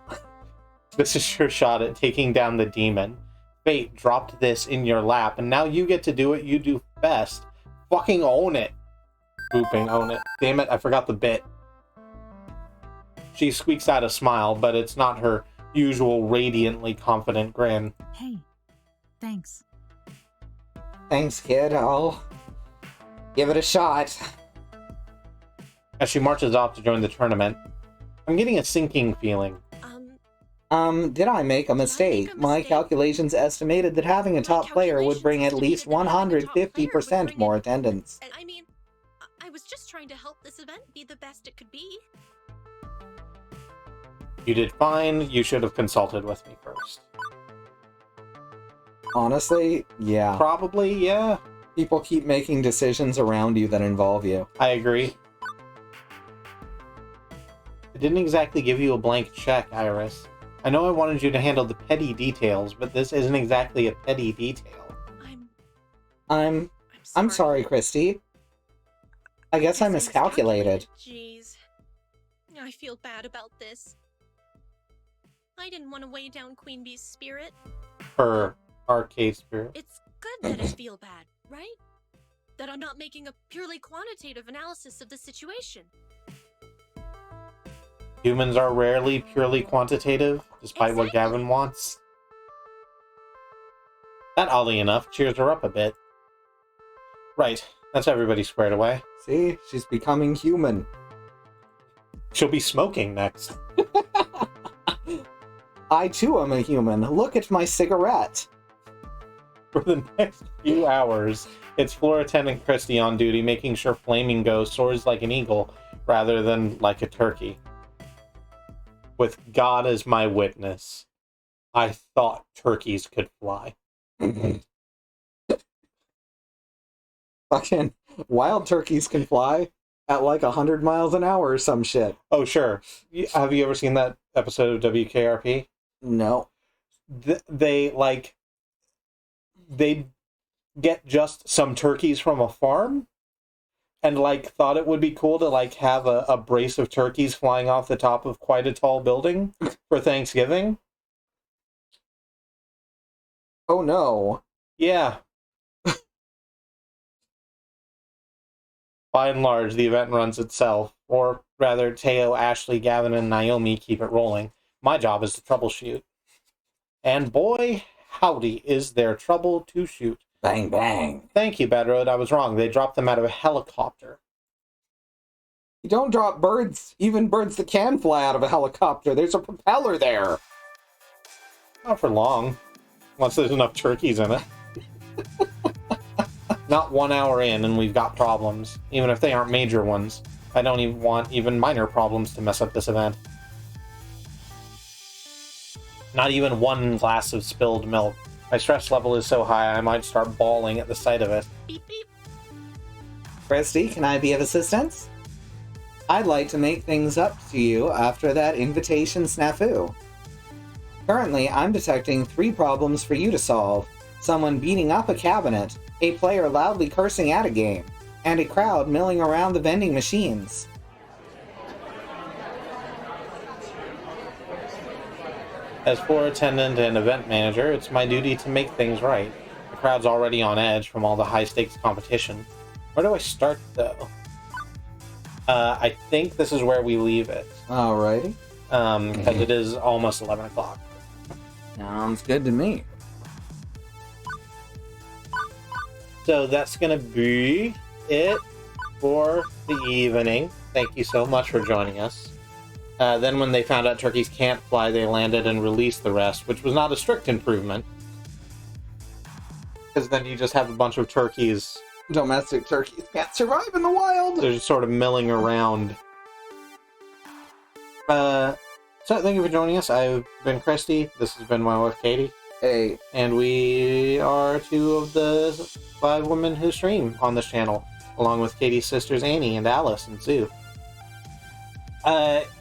This is your shot at taking down the demon. Fate dropped this in your lap, and now you get to do what you do best. Fucking own it. Booping, own it. Damn it, I forgot the bit. She squeaks out a smile, but it's not her usual radiantly confident grin.
Hey, thanks.
Thanks, kid. I'll give it a shot.
As she marches off to join the tournament, I'm getting a sinking feeling.
Did I make a mistake? My calculations estimated that having a top player would bring at least 150% more attendance.
I mean, I was just trying to help this event be the best it could be.
You did fine. You should have consulted with me first.
Honestly, yeah.
Probably, yeah.
People keep making decisions around you that involve you.
I agree. I didn't exactly give you a blank check, Iris. I know I wanted you to handle the petty details, but this isn't exactly a petty detail.
I'm sorry, Kristi. I guess I miscalculated.
Jeez.
I feel bad about this. I didn't want to weigh down Queen Bee's spirit.
Her arcade spirit.
It's good that I feel bad, right? That I'm not making a purely quantitative analysis of the situation.
Humans are rarely purely quantitative, despite what
Exactly.
Gavin wants. That, oddly enough, cheers her up a bit. Right, that's everybody squared away.
See, she's becoming human.
She'll be smoking next.
I too am a human. Look at my cigarette.
For the next few hours, it's floor attendant Kristi on duty, making sure Flamingo soars like an eagle rather than like a turkey. With God as my witness, I thought turkeys could fly.
Fucking wild turkeys can fly at like 100 miles an hour or some shit.
Oh, sure. Have you ever seen that episode of WKRP?
No.
They get just some turkeys from a farm and thought it would be cool to have a brace of turkeys flying off the top of quite a tall building for Thanksgiving.
Oh no.
Yeah. By and large, the event runs itself, or rather, Teo, Ashley, Gavin, and Naomi keep it rolling. My job is to troubleshoot. And boy, howdy, is there trouble to shoot.
Bang bang.
Thank you, Bad Road. I was wrong. They dropped them out of a helicopter.
You don't drop birds, even birds that can fly out of a helicopter. There's a propeller there.
Not for long. Once there's enough turkeys in it. Not 1 hour in and we've got problems. Even if they aren't major ones. I don't even want even minor problems to mess up this event. Not even one glass of spilled milk. My stress level is so high I might start bawling at the sight of it.
Beep beep.
Kristi, can I be of assistance? I'd like to make things up to you after that invitation snafu. Currently, I'm detecting 3 problems for you to solve. Someone beating up a cabinet, a player loudly cursing at a game, and a crowd milling around the vending machines.
As floor attendant and event manager, it's my duty to make things right. The crowd's already on edge from all the high-stakes competition. Where do I start, though? I think this is where we leave it.
Alrighty.
Because it is almost 11 o'clock.
Sounds good to me.
So that's going to be it for the evening. Thank you so much for joining us. Then when they found out turkeys can't fly, they landed and released the rest, which was not a strict improvement. Because then you just have a bunch of turkeys.
Domestic turkeys can't survive in the wild!
They're just sort of milling around. So thank you for joining us. I've been Kristi. This has been my wife, Katie.
Hey.
And we are 2 of the 5 women who stream on this channel, along with Katie's sisters Annie and Alice and Sue.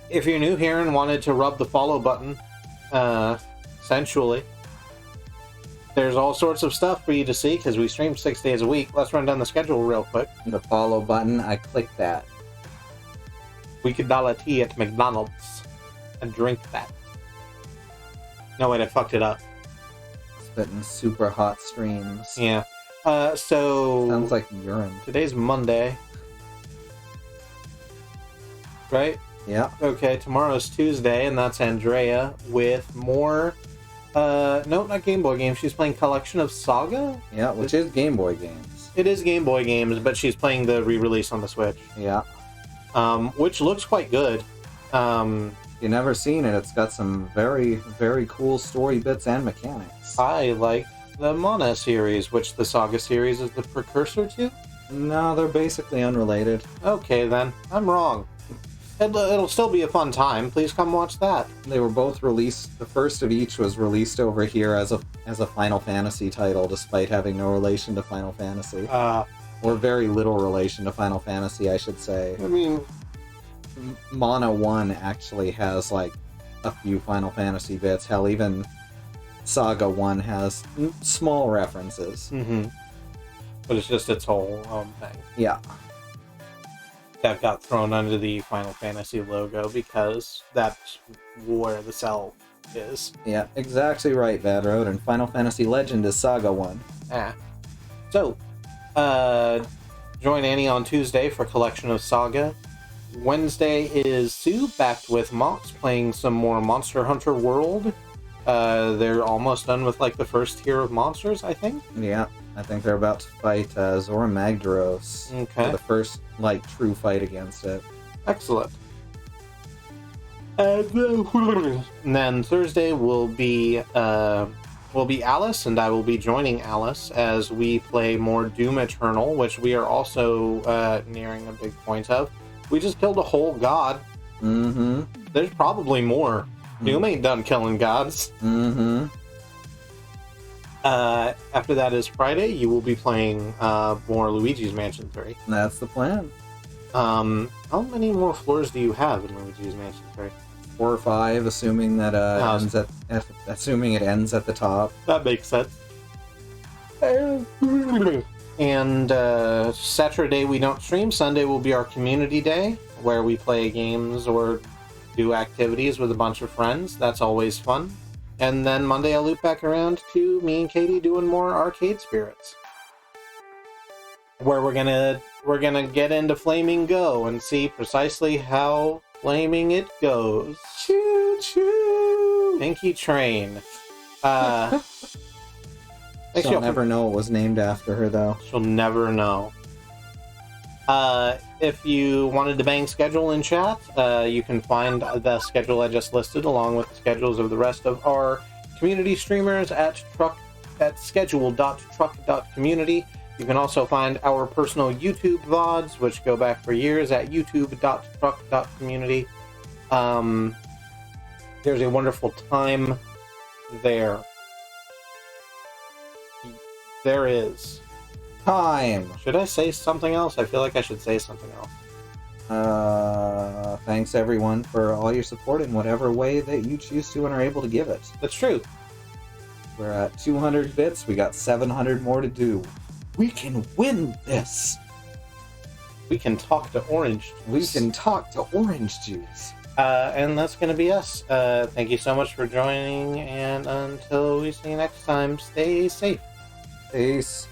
If you're new here and wanted to rub the follow button, sensually, there's all sorts of stuff for you to see because we stream 6 days a week. Let's run down the schedule real quick.
The follow button, I click that.
We could dollar tea at McDonald's and drink that. No, wait, I fucked it up.
Spitting super hot streams.
Yeah. So...
Sounds like urine.
Today's Monday. Right?
Yeah.
Okay, tomorrow's Tuesday, and that's Andrea with more... no, not Game Boy games. She's playing Collection of Saga?
Yeah, which is Game Boy games.
It is Game Boy games, but she's playing the re-release on the Switch.
Yeah.
Which looks quite good.
You've never seen it. It's got some very, very cool story bits and mechanics.
I like the Mana series, which the Saga series is the precursor to?
No, they're basically unrelated.
Okay, then. I'm wrong. It'll still be a fun time. Please come watch that.
They were both released. The first of each was released over here as a Final Fantasy title, despite having no relation to Final Fantasy. Or very little relation to Final Fantasy, I should say.
I mean...
Mana 1 actually has, like, a few Final Fantasy bits. Hell, even Saga 1 has small references.
Mm-hmm. But it's just its whole thing.
Yeah.
that got thrown under the Final Fantasy logo because that's where the cell is.
Yeah, exactly right, Bad Road. And Final Fantasy Legend is Saga 1.
Ah. So, join Annie on Tuesday for Collection of Saga. Wednesday is Sue back with Mox playing some more Monster Hunter World. They're almost done with like the first tier of monsters, I think.
Yeah, I think they're about to fight Zora Magdaros for the first like true fight against it.
Excellent. And then Thursday will be Alice, and I will be joining Alice as we play more Doom Eternal, which we are also nearing a big point of. We just killed a whole god.
Mm-hmm.
There's probably more. Doom ain't done killing gods.
Mm-hmm.
After that is Friday. You will be playing more Luigi's Mansion 3.
That's the plan.
How many more floors do you have in Luigi's Mansion 3?
4 or 5, assuming that assuming it ends at the top.
That makes sense. And Saturday we don't stream. Sunday will be our community day, where we play games or do activities with a bunch of friends. That's always fun. And then Monday I'll loop back around to me and Katie doing more Arcade Spirits, where we're gonna get into Flaming Go and see precisely how flaming it goes.
Choo choo!
Pinky Train.
She'll never know it was named after her, though.
She'll never know. If you wanted to bang schedule in chat, you can find the schedule I just listed along with the schedules of the rest of our community streamers at schedule.truck.community. You can also find our personal YouTube VODs, which go back for years, at youtube.truck.community. There's a wonderful time there. There is.
Time!
Should I say something else? I feel like I should say something else.
Thanks everyone for all your support in whatever way that you choose to and are able to give it.
That's true.
We're at 200 bits, we got 700 more to do. We can win this!
We can talk to orange juice.
We can talk to orange juice.
And that's going to be us. Thank you so much for joining, and until we see you next time, stay safe.
Peace.